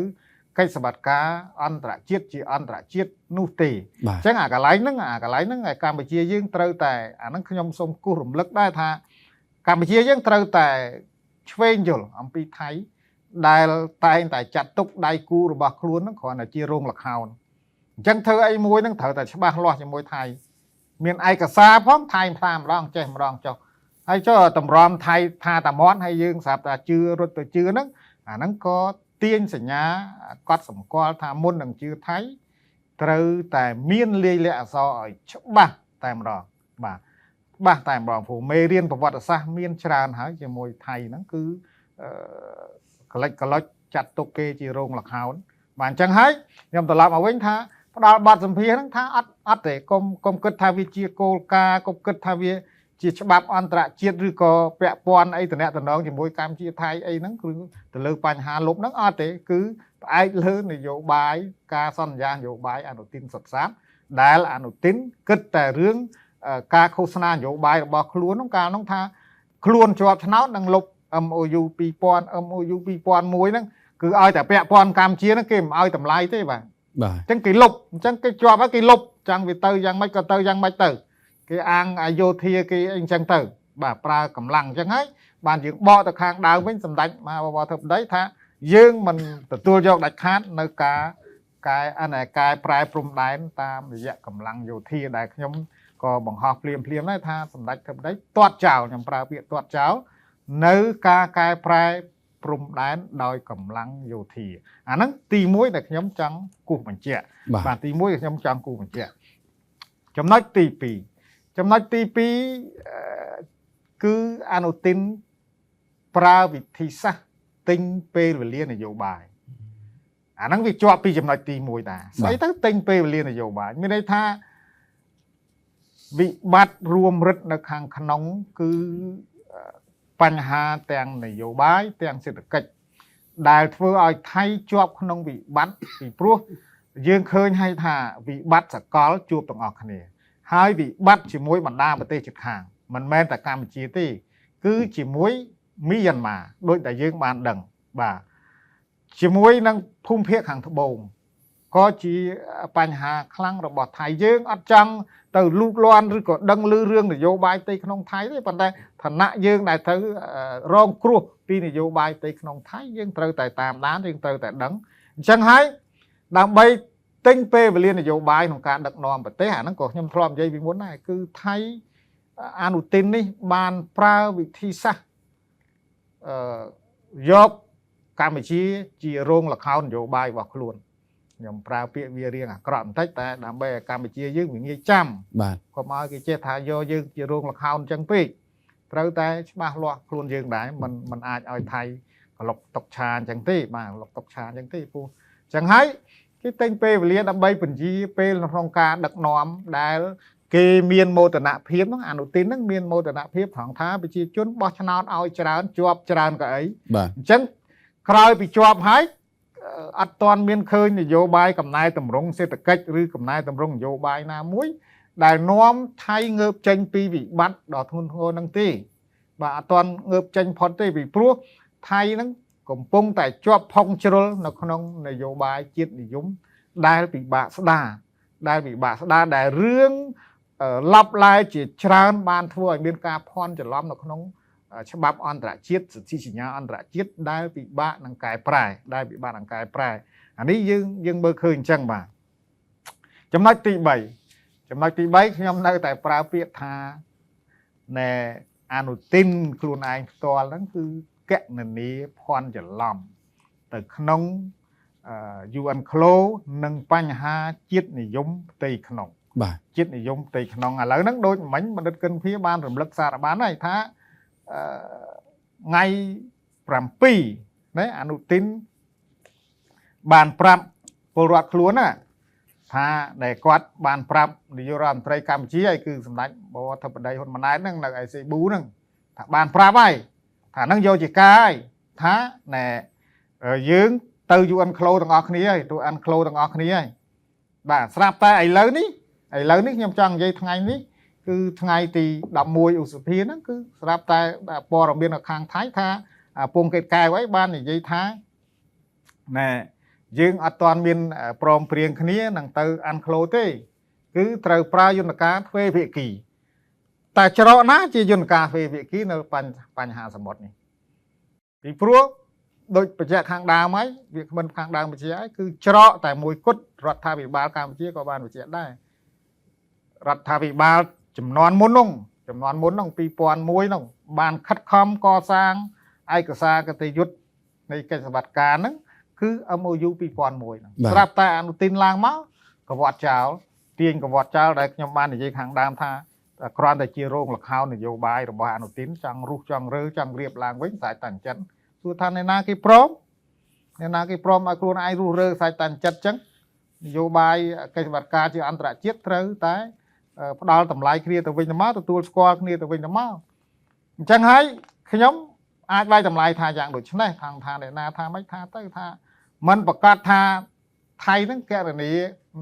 កិច្ចសម្បត្តិការអន្តរជាតិជាអន្តរជាតិនោះទេអញ្ចឹងអាកន្លែងហ្នឹងឯកម្ពុជាយើងត្រូវតែអាហ្នឹងខ្ញុំសូមគូសរំលឹកដែរថាកម្ពុជាយើងត្រូវតែឆ្វេងយល់អំពីថៃដែលតែងតែចាត់ទុកដៃគូរបស់ខ្លួនហ្នឹងគ្រាន់តែជារោងល្ខោនអញ្ចឹងធ្វើអីមួយហ្នឹងត្រូវតែច្បាស់លាស់ជាមួយថៃមានឯកសារផងថៃផ្សាយម្ដងចេះម្ដងចុះហើយចុះតម្រាំថៃថាតាមាត់ហើយយើងស្រាប់តែជឿរត់ទៅជឿហ្នឹងអាហ្នឹងក៏ទាញសញ្ញាកត់សម្គាល់ថាមុននឹងជឿថៃត្រូវតែមានលាយលក្ខណ៍អក្សរឲ្យច្បាស់តែម្ដងបាទច្បាស់តែម្ដងព្រោះមេរៀនប្រវត្តិសាស្ត្រមានច្រើនហើយជាមួយថៃហ្នឹងគឺកលិចកលុចចាត់ទុកគេជារោងល្ខោនបាទអញ្ចឹងហើយខ្ញុំត្រឡប់មកវិញថាផ្ដាល់បទសម្ភាសហ្នឹងថាអត់ទេកុំគិតថាវាជាគោលការណ៍កុំគិតថាវាជាច្បាប់អន្តរជាតិឬក៏ពាក់ព័ន្ធអីតំណែងជាមួយកម្ពុជាថៃអីហ្នឹងគឺទៅលើបញ្ហាលុបហ្នឹងអត់ទេគឺផ្អែកលើនយោបាយការសន្យានយោបាយអនុទានសុទ្ធសាធដែលអនុទានគិតតែរឿងការឃោសនានយោបាយរបស់ខ្លួនហ្នឹងកាលនោះថាខ្លួនជាប់ឆ្នោតនឹងលុប MOU 2000 MOU 2001ហ្នឹងគឺឲ្យតែពាក់ព័ន្ធកម្ពុជាហ្នឹងគេមិនឲ្យតម្លៃទេបាទអញ្ចឹងគេលុបអញ្ចឹងគេជាប់ហើយគេលុបចឹងវាទៅយ៉ាងម៉េចក៏ទៅយ៉ាងម៉េចទៅគេអាងអយោធាគេអីអញ្ចឹងទៅបាទប្រើកម្លាំងអញ្ចឹងហើយបានយើងបកទៅខាងដើមវិញសម្ដេចមហាបវរធិបតីថាយើងមិនទទួលយកដាច់ខាតនៅការកែប្រែព្រំដែនតាមរយៈកម្លាំងយោធាដែលខ្ញុំក៏បង្ហោះភ្លាមដែរថាសម្ដេចធិបតីទាត់ចោលខ្ញុំប្រើពាក្យទាត់ចោលនៅការកែប្រែព្រំដែនដោយកម្លាំងយោធាអាហ្នឹងទី1ដែលខ្ញុំចង់គូសបញ្ជាក់បាទទី1ដែលខ្ញុំចង់គូសបញ្ជាក់ចំណុចទី2គឺអនុទានប្រើវិធីសាស្ត្រទិញពេលវេលានយោបាយអាហ្នឹងវាជាប់ពីចំណុចទី1ដែរស្អីទៅទិញពេលវេលានយោបាយមានន័យថាវិបត្តិរួមរិទ្ធនៅខាងក្នុងគឺបញ្ហាទាំងនយោបាយទាំងសេដ្ឋកិច្ចដែលធ្វើឲ្យថៃជាប់ក្នុងវិបត្តិពីព្រោះយើងឃើញហើយថាវិបត្តិសកលជួបទាំងអស់គ្នាហើយវិបត្តិជាមួយបណ្ដាប្រទេសជិតខាងមិនមែនតែកម្ពុជាទេគឺជាមួយមីយ៉ាន់ម៉ាដូចដែលយើងបានដឹងបាទជាមួយនឹងភូមិភាគខាងត្បូងក៏ជាបញ្ហាខ្លាំងរបស់ថៃយើងអត់ចង់ទៅលូកលាន់ឬក៏ដឹងឮរឿងនយោបាយផ្ទៃក្នុងថៃទេប៉ុន្តែឋានៈយើងដែលត្រូវរងគ្រោះពីនយោបាយផ្ទៃក្នុងថៃយើងត្រូវតែតាមដានយើងត្រូវតែដឹងអញ្ចឹងហើយដើម្បីទិញពេលវេលានយោបាយក្នុងការដឹកនាំប្រទេសអាហ្នឹងក៏ខ្ញុំធ្លាប់និយាយពីមុនដែរគឺថៃអនុទាននេះបានប្រើវិធីសាស្ត្រយកកម្ពុជាជារោងល្ខោននយោបាយរបស់ខ្លួនខ្ញុំប្រើពាក្យវារៀងអាក្រក់បន្តិចតែដើម្បីឲ្យកម្ពុជាយើងវាងាយចាំបាទកុំឲ្យគេចេះថាយកយើងជារោងល្ខោនអញ្ចឹងពេកត្រូវតែច្បាស់លាស់ខ្លួនយើងដែរมันអាចឲ្យថៃក្លុកតុកឆាអញ្ចឹងទេបាទក្លុកតុកឆាអញ្ចឹងទេព្រោះអញ្ចឹងហើយគេទិញពេលវេលាដើម្បីបញ្ជាពេលក្នុងការដឹកនាំដែលគេមានមោទនភាពហ្នឹងអនុទានហ្នឹងមានមោទនភាពត្រង់ថាប្រជាជនបោះឆ្នោតឲ្យច្រើនជាប់ច្រើនក៏អីអញ្ចឹងក្រោយពីជាប់ហើយអត់ទាន់មានឃើញនយោបាយកំណែតម្រង់សេដ្ឋកិច្ចឬកំណែតម្រង់នយោបាយណាមួយដែលនាំថៃងើបចេញពីវិបត្តិដ៏ធ្ងន់ធ្ងរហ្នឹងទេបាទអត់ទាន់ងើបចេញផុតទេពីព្រោះថៃហ្នឹងកំពុងតែជាប់ផុងជ្រុលនៅក្នុងនយោបាយជាតិនិយមដែលពិបាកស្ដារដែលរឿងឡប់ឡាយជាច្រើនបានធ្វើឲ្យមានការភ័ន្តច្រឡំនៅក្នុងច្បាប់អន្តរជាតិសិទ្ធិសញ្ញាអន្តរជាតិដែលពិបាកនឹងកែប្រែអានេះយើងមើលឃើញអញ្ចឹងបាទចំណុចទី3ខ្ញុំនៅតែប្រើពាក្យថាណែអនុទានខ្លួនឯងផ្ទាល់ហ្នឹងគឺកណនីភ័ន្តច្រឡំទៅក្នុង UN Close និងបញ្ហាជាតិនិយមផ្ទៃក្នុងបាទជាតិនិយមផ្ទៃក្នុងឥឡូវហ្នឹងដូចមិញបណ្ឌិតកិនភីបានរំលឹកសារបានហើយថា ថ្ងៃ7ណាអនុទិនបានប្រាប់ពលរដ្ឋខ្លួនណាថាដែលគាត់បានប្រាប់នាយករដ្ឋមន្ត្រីកម្ពុជាឲ្យគឺសម្ដេចបវរធិបតីហ៊ុនម៉ាណែតហ្នឹងនៅ ICBU ហ្នឹងថាបានប្រាប់ហើយថាហ្នឹងយកជាការហើយថាណែយើងទៅ UN Close ទាំងអស់គ្នាហើយទៅ UN Close ទាំងអស់គ្នាហើយបាទស្រាប់តែឥឡូវនេះខ្ញុំចង់និយាយថ្ងៃនេះគឺថ្ងៃទី11ឧសភាហ្នឹងគឺស្រាប់តែព័ត៌មាននៅខាងថៃថាពងកេតកែវấyបាននិយាយថាណែយើងអត់ទាន់មានព្រមព្រៀងគ្នានឹងទៅ UN Close ទេគឺត្រូវប្រើយន្តការទ្វេភាគីតែច្រកណាជាយន្តការទ្វេភាគីនៅបញ្ហាសមុទ្រនេះពីព្រោះដូចបញ្ជាក់ខាងដើមហើយវាគ្មិនខាងដើមបញ្ជាក់ហើយគឺច្រកតែមួយគត់រដ្ឋាភិបាលកម្ពុជាក៏បានបញ្ជាក់ដែររដ្ឋាភិបាលចំនួនមុននោះ2001នោះបានខិតខំកសាងឯកសារគតិយុត្តនៃកិច្ចសង្វាតការហ្នឹងគឺ MOU 2001ហ្នឹងស្រាប់តែអនុទិនឡើងមកកវត្តចោលទាញកវត្តចោលដែលខ្ញុំបាននិយាយខាងដើមថាគ្រាន់តែជារោងលខោននយោបាយរបស់អនុទិនចង់រុះចង់រើចង់រៀបឡើងវិញសាច់តាន់ចិត្តសួរថាអ្នកណាគេព្រមឲ្យខ្លួនឯងរុះរើសាច់តាន់ចិត្តចឹងនយោបាយកិច្ចសង្វាតការជាអន្តរជាតិត្រូវតែផ្ដាល់តម្លៃគ្នាទៅវិញទៅមកទទួលស្គាល់គ្នាទៅវិញទៅមកអញ្ចឹងហើយខ្ញុំអាចវាយតម្លៃថាយ៉ាងដូចនេះខាងថាអ្នកណាថាមិនថាទៅថាมันប្រកាសថាថៃហ្នឹងកណនី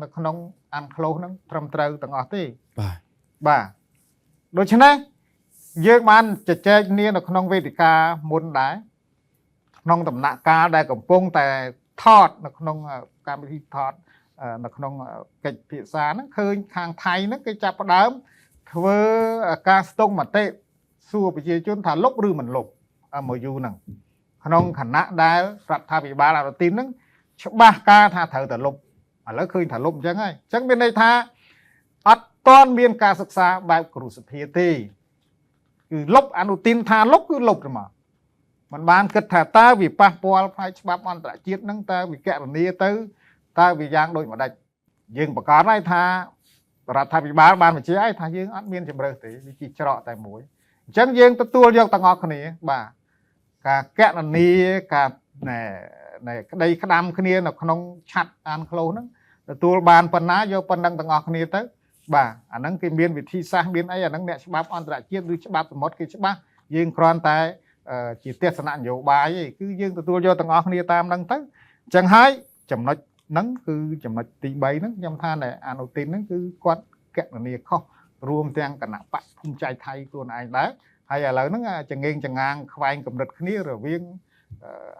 នៅក្នុងអានក្លូសហ្នឹងត្រឹមត្រូវទាំងអស់ទេបាទដូច្នេះយើងបានជជែកគ្នានៅក្នុងវេទិកាមុនដែរក្នុងដំណាក់កាលដែលកំពុងតែថតនៅក្នុងកម្មវិធីថតនៅក្នុងកិច្ចពិសាហ្នឹងឃើញខាងថៃហ្នឹងគេចាប់ផ្ដើមធ្វើការស្ទង់មតិសួរប្រជាជនថាលុបឬមិនលុប MOU ហ្នឹងក្នុងគណៈដែលរដ្ឋាភិបាលអនុទិនហ្នឹងច្បាស់ការថាត្រូវតែលុបឥឡូវឃើញថាលុបអញ្ចឹងហើយអញ្ចឹងមានន័យថាអត់ទាន់មានការសិក្សាបែបគ្រូសភាទេគឺលុបអនុទិនថាលុបគឺលុបទៅមកมันបានគិតថាតើវាប៉ះពាល់ផ្នែកច្បាប់អន្តរជាតិហ្នឹងតើវាកណនីទៅតើវាយ៉ាងដូចម្ដេចយើងប្រកាសហើយថារដ្ឋាភិបាលបានបញ្ជាឲ្យថាយើងអត់មានជំរើសទេវាជាច្រកតែមួយអញ្ចឹងយើងទទួលយកទាំងអស់គ្នាបាទការកណនីការក្តីក្តាំគ្នានៅក្នុងឆាត់អានក្លូសហ្នឹងទទួលបានប៉ុណ្ណាយកប៉ុណ្ណឹងទាំងអស់គ្នាទៅបាទអាហ្នឹងគេមានវិធីសាស្ត្រមានអីអាហ្នឹងអ្នកច្បាប់អន្តរជាតិឬច្បាប់សមុទ្រគេច្បាស់យើងគ្រាន់តែជាទស្សនៈនយោបាយឯងគឺយើងទទួលយកទាំងអស់គ្នាតាមហ្នឹងទៅអញ្ចឹងហើយចំណុចហ្នឹងគឺចំណុចទី3ហ្នឹងខ្ញុំថាតែអនុទិនហ្នឹងគឺគាត់កណនីខុសរួមទាំងគណៈបកភូមិใจថៃខ្លួនឯងដែរហើយឥឡូវហ្នឹងចង្អេងចង្អាងខ្វែងកម្រិតគ្នារវាង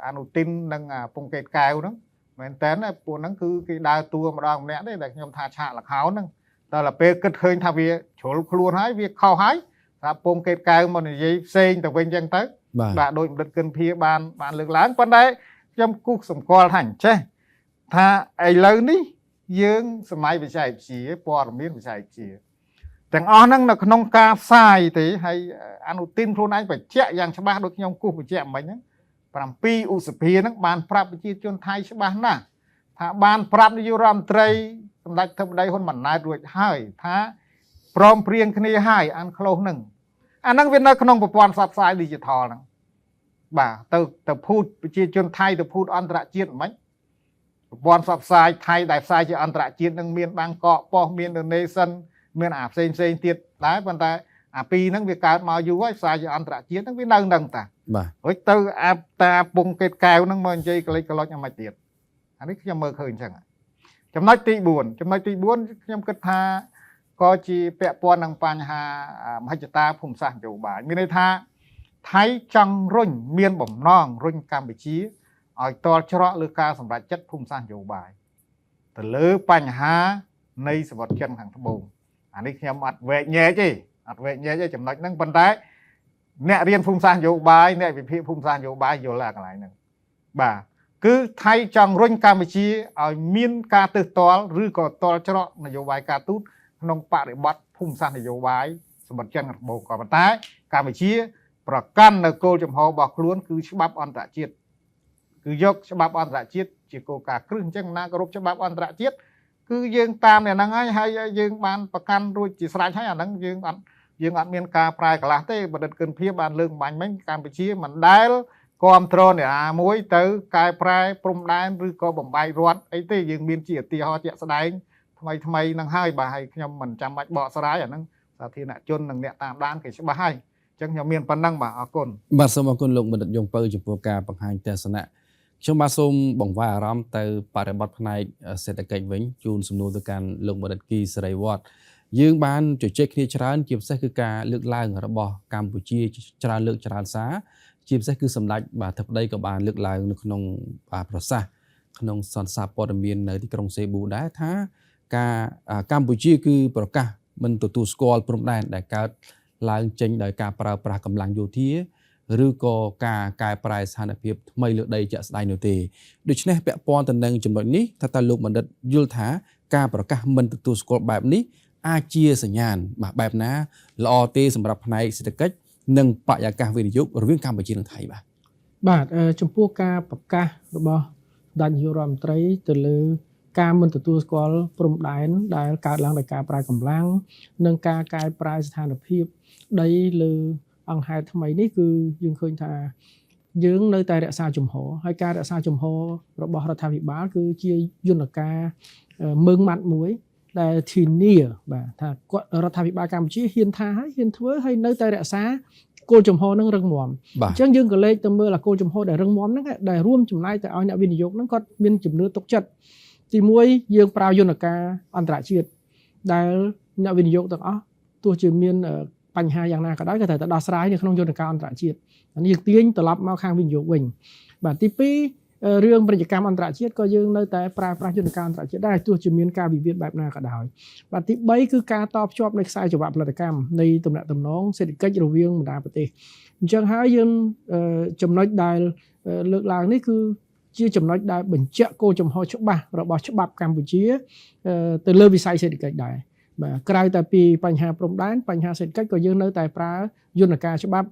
អនុទិននិងពងកេតកែវហ្នឹងមែនតើពួកហ្នឹងគឺគេដើរតួម្ដងម្នាក់ទេដែលខ្ញុំថាឆាកលខោនហ្នឹងដល់ពេលគិតឃើញថាវាជ្រុលខ្លួនហើយវាខុសហើយថាពងកេតកែវមកនិយាយផ្សេងទៅវិញចឹងទៅបាទដោយបណ្ឌិតកិនភាបានលើកឡើងប៉ុន្តែខ្ញុំគូសសម្គាល់ថាអញ្ចេះថាឥឡូវនេះយើងសម័យវិស័យវិទ្យាព័ត៌មានវិស័យវិទ្យាទាំងអស់ហ្នឹងនៅក្នុងការផ្សាយទេហើយអនុទិនខ្លួនឯងបញ្ជាក់យ៉ាងច្បាស់ដូចខ្ញុំគូសបញ្ជាក់មិញហ្នឹង7ឧសភាហ្នឹងបានប្រាប់ប្រជាជនថៃច្បាស់ណាស់ថាបានប្រាប់នាយករដ្ឋមន្ត្រីសម្ដេចធិបតីហ៊ុនម៉ាណែតរួចហើយថាព្រមព្រៀងគ្នាហើយអានក្លូសហ្នឹងអាហ្នឹងវានៅក្នុងប្រព័ន្ធផ្សព្វផ្សាយ digital ហ្នឹងបាទទៅភូតប្រជាជនថៃទៅភូតអន្តរជាតិមិនប្រព័ន្ធផ្សព្វផ្សាយថៃដែលផ្សាយជាអន្តរជាតិនឹងមានបាងកកប៉ុស្តិ៍មាន Donation មានអាផ្សេងទៀតដែរប៉ុន្តែអាពីរហ្នឹងវាកើតមកយូរហើយផ្សាយជាអន្តរជាតិហ្នឹងវានៅហ្នឹងតាបាទរួចទៅអាតាពងកេតកែវហ្នឹងមកនិយាយកលិចកលុចអាមិនទៀតអានេះខ្ញុំមើលឃើញអញ្ចឹងចំណុចទី4ខ្ញុំគិតថាក៏ជាពាក់ព័ន្ធនឹងបញ្ហាមហិច្ឆតាភូមិសាស្ត្រនយោបាយមានន័យថាថៃចង់រុញមានបំណងរុញកម្ពុជាឲ្យតល់ច្រកលើការសម្រេចចិត្តភូមិសាស្ត្រនយោបាយទៅលើបញ្ហានៃសវត្ថចិនខាងត្បូងអានេះខ្ញុំអត់វែកញែកទេចំណុចហ្នឹងប៉ុន្តែអ្នករៀនភូមិសាស្ត្រនយោបាយអ្នកវិភាគភូមិសាស្ត្រនយោបាយយល់អាកន្លែងហ្នឹងបាទគឺថៃចង់រុញកម្ពុជាឲ្យមានការទើសទាល់ឬក៏តល់ច្រកនយោបាយការទូតក្នុងបរិបទភូមិសាស្ត្រនយោបាយសម្បត្តិចិនខាងត្បូងក៏ប៉ុន្តែកម្ពុជាប្រកាន់នៅគោលចំហរបស់ខ្លួនគឺច្បាប់អន្តរជាតិគឺយកច្បាប់អន្តរជាតិជាគោលការណ៍គ្រឹះអញ្ចឹងណាគោរពច្បាប់អន្តរជាតិគឺយើងតាមអ្នកហ្នឹងហើយយើងបានប្រកាន់រួចជាស្រេចហើយអាហ្នឹងយើងអត់ យើងអត់មានការប្រែកន្លះទេបណ្ឌិតគុណភាពបានលើកបាញ់មិញកម្ពុជាមិនដែលគ្រប់គ្រងអ្នកណាមួយទៅកែប្រែព្រំដែនឬក៏បំបែករដ្ឋអីទេយើងមានជាឧទាហរណ៍ជាក់ស្ដែងថ្មីនឹងហើយបាទហើយខ្ញុំមិនចាំបាច់បកស្រាយអាហ្នឹងសាធារណជននិងអ្នកតាមដានគេច្បាស់ហើយអញ្ចឹងខ្ញុំមានប៉ុណ្ណឹងបាទអរគុណ បាទសូមអរគុណលោកបណ្ឌិតយងពៅចំពោះការបង្ហាញទស្សនៈខ្ញុំបាទសូមបង្វែរអារម្មណ៍ទៅបរិបទផ្នែកសេដ្ឋកិច្ចវិញជូនសំណួរទៅកាន់លោកបណ្ឌិតគីសេរីវត្តយើងបានជជែកគ្នាច្រើនជាពិសេសគឺការលើកឡើងរបស់កម្ពុជាច្រើនលើកច្រើនសារជាពិសេសគឺសម្ដេចបាទធិបតីក៏បានលើកឡើងនៅក្នុងប្រសាសន៍ក្នុងសន្និសីទព័ត៌មាននៅទីក្រុងសេប៊ូដែរថាការកម្ពុជាគឺប្រកាសមិនទទួលស្គាល់ព្រំដែនដែលកើតឡើងចេញដោយការប្រើប្រាស់កម្លាំងយោធាឬក៏ការកែប្រែស្ថានភាពថ្មីលើដីជាក់ស្ដែងនោះទេដូច្នេះពាក់ព័ន្ធទៅនឹងចំណុចនេះថាតើលោកបណ្ឌិតយល់ថាការប្រកាសមិនទទួលស្គាល់បែបនេះអាចជាសញ្ញាណបែបណាល្អទេសម្រាប់ផ្នែកសេដ្ឋកិច្ចនិងបរិយាកាសវិនិយោគរវាងកម្ពុជានិងថៃបាទ ចំពោះការប្រកាសរបស់ដាច់នាយករដ្ឋមន្ត្រីទៅលើការមិនទទួលស្គាល់ព្រំដែនដែលកើតឡើងដោយការប្រើកម្លាំងនិងការកែប្រែស្ថានភាពដីលើអង្គហេតុថ្មីនេះគឺយើងឃើញថាយើងនៅតែរក្សាជំហរហើយការរក្សាជំហររបស់រដ្ឋាភិបាលគឺជាយន្តការមើងម៉ាត់មួយដែលធានាបាទថាគាត់រដ្ឋាភិបាលកម្ពុជាហ៊ានថាហើយហ៊ានធ្វើហើយនៅតែរក្សាគោលជំហរនឹងរឹងមាំអញ្ចឹងយើងក៏លេខទៅមើលគោលជំហរដែលរឹងមាំហ្នឹងដែលរួមចំណែកទៅឲ្យអ្នកវិនិយោគហ្នឹងគាត់មានជំនឿទុកចិត្តទី1យើងប្រើយន្តការអន្តរជាតិដែលអ្នកវិនិយោគទាំងអស់ទោះជាមានបញ្ហាយ៉ាងណាក៏ដោយក៏ត្រូវតែដោះស្រាយនៅក្នុងយន្តការអន្តរជាតិនេះយើងទាញត្រឡប់មកខាងវិនិយោគវិញបាទទី2រឿងពាណិជ្ជកម្មអន្តរជាតិក៏យើងនៅតែប្រើប្រាស់យន្តការអន្តរជាតិដែរទោះជាមានការវិវាទបែបណាក៏ដោយបាទទី3គឺការតភ្ជាប់នៃខ្សែចង្វាក់ផលិតកម្មនៃទំនាក់ទំនងសេដ្ឋកិច្ចរវាងបណ្ដាប្រទេសអញ្ចឹងហើយយើងចំណុចដែលលើកឡើងនេះគឺជាចំណុចដែលបញ្ជាក់គោលចំហច្បាស់របស់ច្បាប់កម្ពុជាទៅលើវិស័យសេដ្ឋកិច្ចដែរបាទក្រៅតែពីបញ្ហាព្រំដែនបញ្ហាសេដ្ឋកិច្ចក៏យើងនៅតែប្រើយន្តការច្បាប់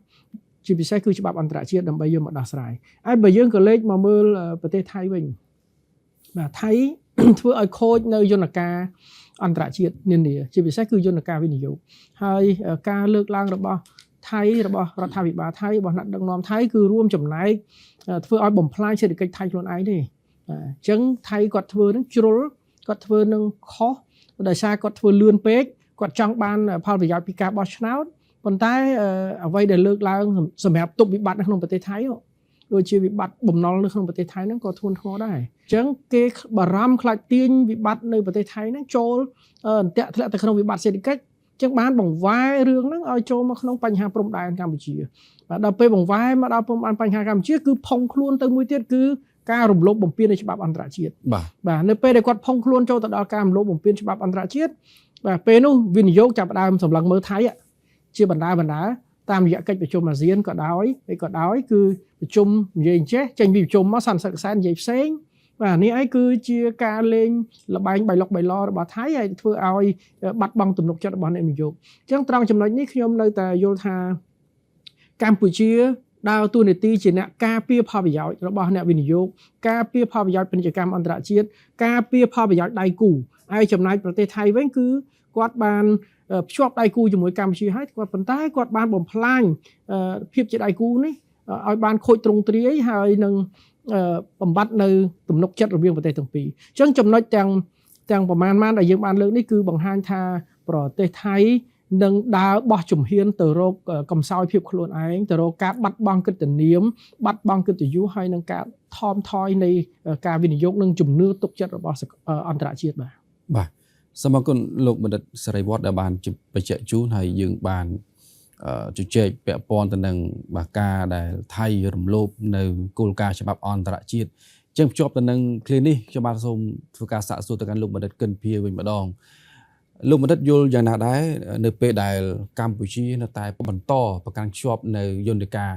ជាពិសេសគឺច្បាប់អន្តរជាតិដើម្បីយកមកដោះស្រាយហើយបើយើងក៏លេខមកមើលប្រទេសថៃវិញបាទថៃ ធ្វើឲ្យខូចនៅយន្តការអន្តរជាតិនានាជាពិសេសគឺយន្តការវិនិយោគហើយការលើកឡើងរបស់ថៃរបស់រដ្ឋាភិបាលថៃរបស់អ្នកដឹកនាំថៃគឺរួមចំណែកធ្វើឲ្យបំផ្លាញសេដ្ឋកិច្ចថៃខ្លួនឯងទេអញ្ចឹងថៃគាត់ធ្វើនឹងជ្រុលគាត់ធ្វើនឹងខុសដោយសារគាត់ធ្វើលឿនពេកគាត់ចង់បានផលប្រយោជន៍ពីការបោះឆ្នោតប៉ុន្តែអ្វីដែលលើកឡើងសម្រាប់ទប់វិបត្តិនៅក្នុងប្រទេសថៃដូចជាវិបត្តិបំណុលនៅក្នុងប្រទេសថៃហ្នឹងក៏ធ្ងន់ធ្ងរដែរអញ្ចឹងគេបារម្ភខ្លាចទាញវិបត្តិនៅប្រទេសថៃហ្នឹងចូលអន្ទាក់ធ្លាក់ទៅក្នុងវិបត្តិសេដ្ឋកិច្ចអញ្ចឹងបានបង្វែររឿងហ្នឹងឲ្យចូលមកក្នុងបញ្ហាព្រំដែនកម្ពុជាបាទដល់ពេលបង្វែរមកដល់ព្រំដែនបញ្ហាកម្ពុជាគឺផុងខ្លួនទៅមួយទៀតគឺការរំលោភបំពាននៃច្បាប់អន្តរជាតិបាទនៅពេលដែលគាត់ផុងខ្លួនចូលទៅដល់ការរំលោភបំពានច្បាប់អន្តរជាតិបាទពេលនោះវិនិយោគចាប់ផ្ដើមសម្លឹងមើលថៃជាបណ្ដាតាមរយៈកិច្ចប្រជុំអាស៊ានក៏ដោយគឺប្រជុំនិយាយអញ្ចេះចេញពីប្រជុំមកសន្និសីទកសែននិយាយផ្សេងបាទនេះឯងគឺជាការលេងលបែងបៃលុកបៃលរបស់ថៃហើយធ្វើឲ្យបាត់បង់ទំនុកចិត្តរបស់អ្នកវិនិយោគអញ្ចឹងត្រង់ចំណុចនេះខ្ញុំនៅតែយល់ថាកម្ពុជាដើរតួនាទីជាអ្នកការពារផលប្រយោជន៍របស់អ្នកវិនិយោគការពារផលប្រយោជន៍ពាណិជ្ជកម្មអន្តរជាតិការពារផលប្រយោជន៍ដៃគូហើយចំណែកប្រទេសថៃវិញគឺគាត់បានភ្ជាប់ដៃគូជាមួយកម្ពុជាហើយគាត់ប៉ុន្តែគាត់បានបំផ្លាញភាពជាដៃគូនេះឲ្យបានខូចទ្រង់ទ្រាយហើយនឹងបំបត្តិនៅទំនុកចិត្តរវាងប្រទេសទាំងពីរអញ្ចឹងចំណុចទាំងប្រមាណដែលយើងបានលើកនេះគឺបង្ហាញថាប្រទេសថៃនឹងដើរបោះជំហានទៅរកកំសោយភាពខ្លួនឯងទៅរកការបាត់បង់កិត្តិនាមបាត់បង់កិត្តិយសហើយនឹងការថមថយនៃការវិនិយោគនិងជំនឿទុកចិត្តរបស់អន្តរជាតិបាទសូមអរគុណលោកបណ្ឌិតសេរីវត្តដែលបានបញ្ជាក់ជូនហើយយើងបានជជែកពាក់ព័ន្ធទៅនឹងការដែលថៃរំលោភនៅគោលការណ៍ច្បាប់អន្តរជាតិចឹងភ្ជាប់ទៅនឹងឃ្លានេះខ្ញុំបាទសូមធ្វើការសាកសួរទៅកាន់លោកបណ្ឌិតកិនភាវិញម្ដងលោកបណ្ឌិតយល់យ៉ាងណាដែរនៅពេលដែលកម្ពុជានៅតែបន្តប្រកាន់ខ្ជាប់នៅយន្តការ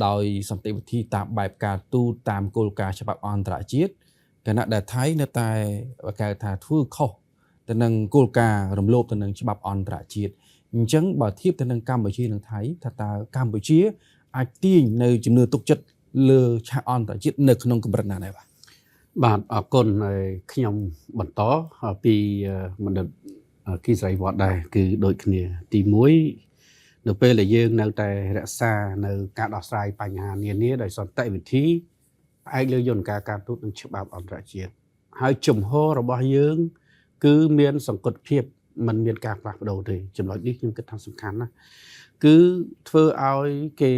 ដោយសន្តិវិធីតាមបែបការទូតតាមគោលការណ៍ច្បាប់អន្តរជាតិគណៈដែលថៃនៅតែគេថាធ្វើខុសទៅនឹងគោលការណ៍រំលោភទៅនឹងច្បាប់អន្តរជាតិអញ្ចឹងបើធៀបទៅនឹងកម្ពុជានិងថៃថាតើកម្ពុជាអាចទាញនៅជំនឿទុកចិត្តលើឆាកអន្តរជាតិនៅក្នុងកម្រិតណាដែរបាទ បាទអរគុណហើយខ្ញុំបន្តពីបណ្ឌិត គីស្រីវត្តដែរគឺដូចគ្នាទី1នៅពេលដែលយើងនៅតែរក្សានៅការដោះស្រាយបញ្ហានានាដោយសន្តិវិធីផ្អែកលើយន្តការការទូតនិងច្បាប់អន្តរជាតិហើយជំហររបស់យើងគឺមានសង្កត់ភាពมันមានការផ្លាស់ប្ដូរទេចំណុចនេះខ្ញុំគិតថាសំខាន់ណាស់គឺធ្វើឲ្យគេ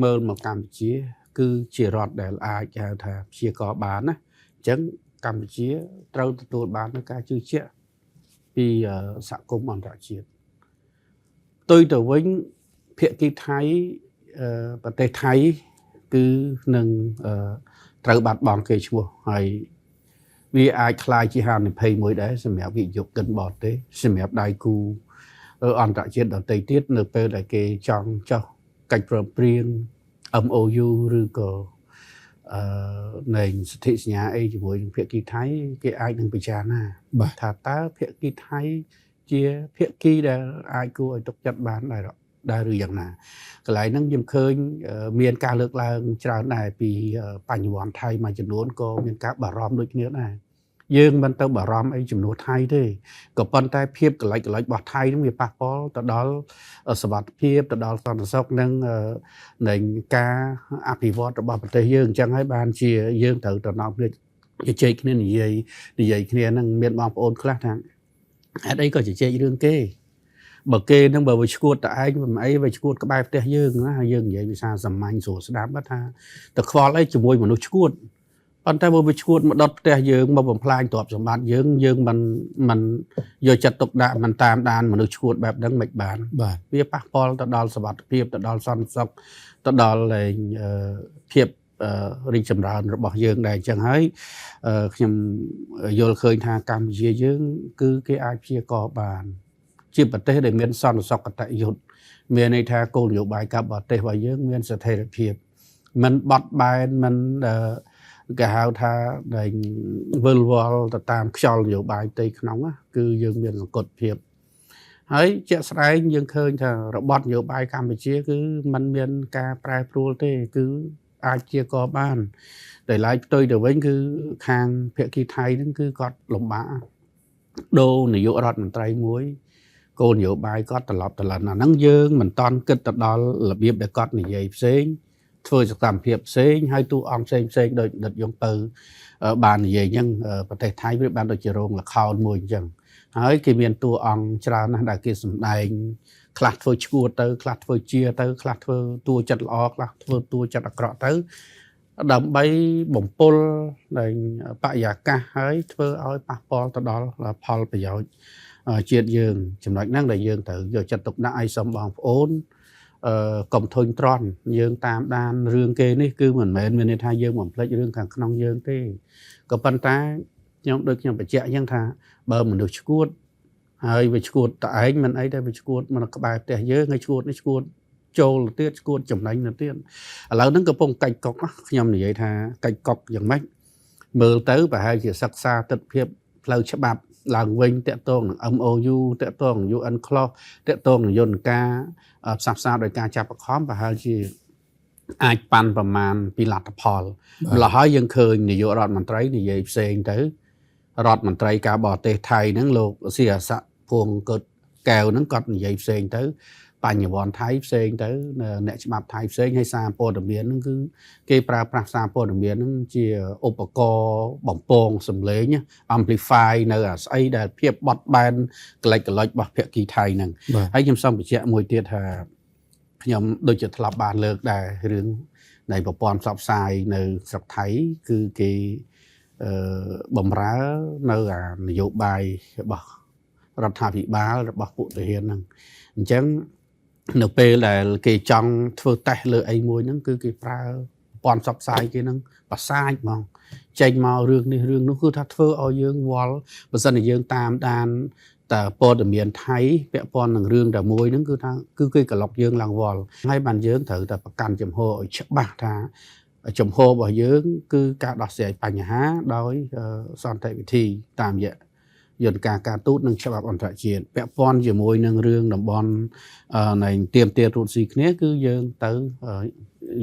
មើលមកកម្ពុជាគឺជារដ្ឋដែលអាចហៅថាព្យាករបានណាអញ្ចឹងកម្ពុជាត្រូវទទួលបាននូវការជឿជាក់ពីសហគមន៍អន្តរជាតិផ្ទុយទៅវិញភាគីថៃប្រទេសថៃគឺនឹងត្រូវបាត់បង់គេឈ្មោះហើយវាអាចคล้ายជាហានិភ័យមួយដែរសម្រាប់វិនិយោគិនបរទេសសម្រាប់ដៃគូអន្តរជាតិដទៃទៀតនៅពេលដែលគេចង់ចោះកិច្ចព្រមព្រៀង MOU ឬក៏នៃសន្ធិសញ្ញាអីជាមួយនឹងភាគីថៃគេអាចនឹងពិចារណាថាតើភាគីថៃជាភាគីដែលអាចគួរឲ្យទុកចិត្តបានដែរឬយ៉ាងណាកន្លែងហ្នឹងខ្ញុំឃើញមានការលើកឡើងច្រើនដែរពីបញ្ញវន្តថៃមួយចំនួនក៏មានការបារម្ភដូចគ្នាដែរយើងមិនទៅបារម្ភអីចំនួនថៃទេក៏ប៉ុន្តែភាពកលិចរបស់ថៃនឹងវាប៉ះពាល់ទៅដល់សុវត្ថិភាពទៅដល់សន្តិសុខនិងនៃការអភិវឌ្ឍរបស់ប្រទេសយើងអញ្ចឹងហើយបានជាយើងត្រូវទៅនាំគ្នាជជែកគ្នានិយាយគ្នានឹងមានបងប្អូនខ្លះថាហេតុអីក៏ជជែករឿងគេបើគេនឹងបើវាឈួតតែឯងមិនអីវាឈួតក្បែរផ្ទះយើងណាយើងនិយាយភាសាសាមញ្ញស្រួលស្ដាប់ថាទៅខ្វល់អីជាមួយមនុស្សឈួតប៉ុន្តែបើវាឈួតមកដុតផ្ទះយើងមកបំផ្លាញទ្រព្យសម្បត្តិយើងមិនយកចិត្តទុកដាក់មិនតាមដានមនុស្សឈួតបែបហ្នឹងមិនបានវាប៉ះពាល់ទៅដល់សុវត្ថិភាពទៅដល់សន្តិសុខទៅដល់ភាពរីកចម្រើនរបស់យើងដែរអញ្ចឹងហើយខ្ញុំយល់ឃើញថាកម្ពុជាយើងគឺគេអាចព្យាករបានជាប្រទេសដែលមានសន្តិសុខកតយុត្តមានន័យថាគោលនយោបាយការបរទេសរបស់យើងមានស្ថិរភាពមិនបត់បែនមិនគេហៅថាដែលវិលវល់ទៅតាមខ្យល់នយោបាយផ្ទៃក្នុងគឺយើងមានសង្កត់ភាពហើយជាក់ស្ដែងយើងឃើញថារបបនយោបាយកម្ពុជាគឺมันមានការប្រែប្រួលទេគឺអាចជាកបានតែឡែកផ្ទុយទៅវិញគឺខាងភាគីថៃហ្នឹងគឺគាត់លំបាកដូរនាយករដ្ឋមន្ត្រីមួយគោលនយោបាយគាត់ត្រឡប់ត្រឡិនអាហ្នឹងយើងមិនតន់គិតទៅដល់របៀបដែលគាត់និយាយផ្សេងធ្វើសកម្មភាពផ្សេងហើយតួអង្គផ្សេងដូចដិតយងទៅបាននិយាយអញ្ចឹងប្រទេសថៃវាបានដូចជារោងល្ខោនមួយអញ្ចឹងហើយគេមានតួអង្គច្រើនណាស់ដែលគេសម្ដែងខ្លះធ្វើឈួតទៅខ្លះធ្វើជាទៅខ្លះធ្វើតួចិត្តល្អខ្លះធ្វើតួចិត្តអាក្រក់ទៅដើម្បីបំពុលនៃបរិយាកាសហើយធ្វើឲ្យប៉ះពាល់ទៅដល់ផលប្រយោជន៍ជាតិយើងចំណុចហ្នឹងដែលយើងត្រូវយកចិត្តទុកដាក់ឲ្យសូមបងប្អូនកុំធុញទ្រាន់យើងតាមដានរឿងគេនេះគឺមិនមែនមានន័យថាយើងបំភ្លេចរឿងខាងក្នុងយើងទេក៏ប៉ុន្តែខ្ញុំដូចខ្ញុំបញ្ជាក់អញ្ចឹងថាបើមនុស្សឈួតហើយវាឈួតតែឯងមិនអីទេវាឈួតមកក្បែរផ្ទះយើងហើយឈួតនេះឈួតចូលទៀតឈួតចំណេញទៅទៀតឥឡូវហ្នឹងកំពុងកាច់កុកខ្ញុំនិយាយថាកាច់កុកយ៉ាងម៉េចមើលទៅប្រហែលជាសិក្សាទស្សនវិជ្ជាផ្លូវច្បាប់ឡើងវិញតាក់ទងនឹង MOU តាក់ទងនឹង UN Clause តាក់ទងនឹងយន្តការផ្សះផ្សាដោយការចាប់បង្ខំប្រហែលជាអាចប៉ាន់ប្រមាណពីលទ្ធផលម្ល៉េះហើយយើងឃើញនាយករដ្ឋមន្ត្រីនិយាយផ្សេងទៅរដ្ឋមន្ត្រីការបរទេសថៃហ្នឹងលោកសៀស័កភួងកើតកែវហ្នឹងគាត់និយាយផ្សេងទៅបញ្ញវន្តថៃផ្សេងទៅអ្នកច្បាប់ថៃផ្សេងហើយសារព័ត៌មានហ្នឹងគឺគេប្រើប្រាស់សារព័ត៌មានហ្នឹងជាឧបករណ៍បំពងសំឡេង amplify នៅអាស្អីដែលភាពបត់បែនកលិចរបស់ភាគីថៃហ្នឹងហើយខ្ញុំសូមបញ្ជាក់មួយទៀតថាខ្ញុំដូចជាធ្លាប់បានលើកដែររឿងនៃប្រព័ន្ធផ្សព្វផ្សាយនៅស្រុកថៃគឺគេបំរើនៅអានយោបាយរបស់រដ្ឋាភិបាលរបស់ពួកទាហានហ្នឹងអញ្ចឹងនៅពេលដែលគេចង់ធ្វើតេស្តលើអីមួយហ្នឹងគឺគេប្រើប្រព័ន្ធផ្សព្វផ្សាយគេហ្នឹងប្រសាចហ្មងចេញមករឿងនេះរឿងនោះគឺថាធ្វើឲ្យយើងវល់បើសិនជាយើងតាមដានតែព័ត៌មានថៃពាក់ព័ន្ធនឹងរឿងតែមួយហ្នឹងគឺថាគឺគេក្លុកយើងឡើងវល់ហើយបានយើងត្រូវតែប្រកាន់ចំហឲ្យច្បាស់ថាចំហរបស់យើងគឺការដោះស្រាយបញ្ហាដោយសន្តិវិធីតាមរយៈយន្តការការទូតនិងច្បាប់អន្តរជាតិពាក់ព័ន្ធជាមួយនឹងរឿងតំបន់នៃទាមទាររੂតស៊ីគ្នាគឺយើងទៅ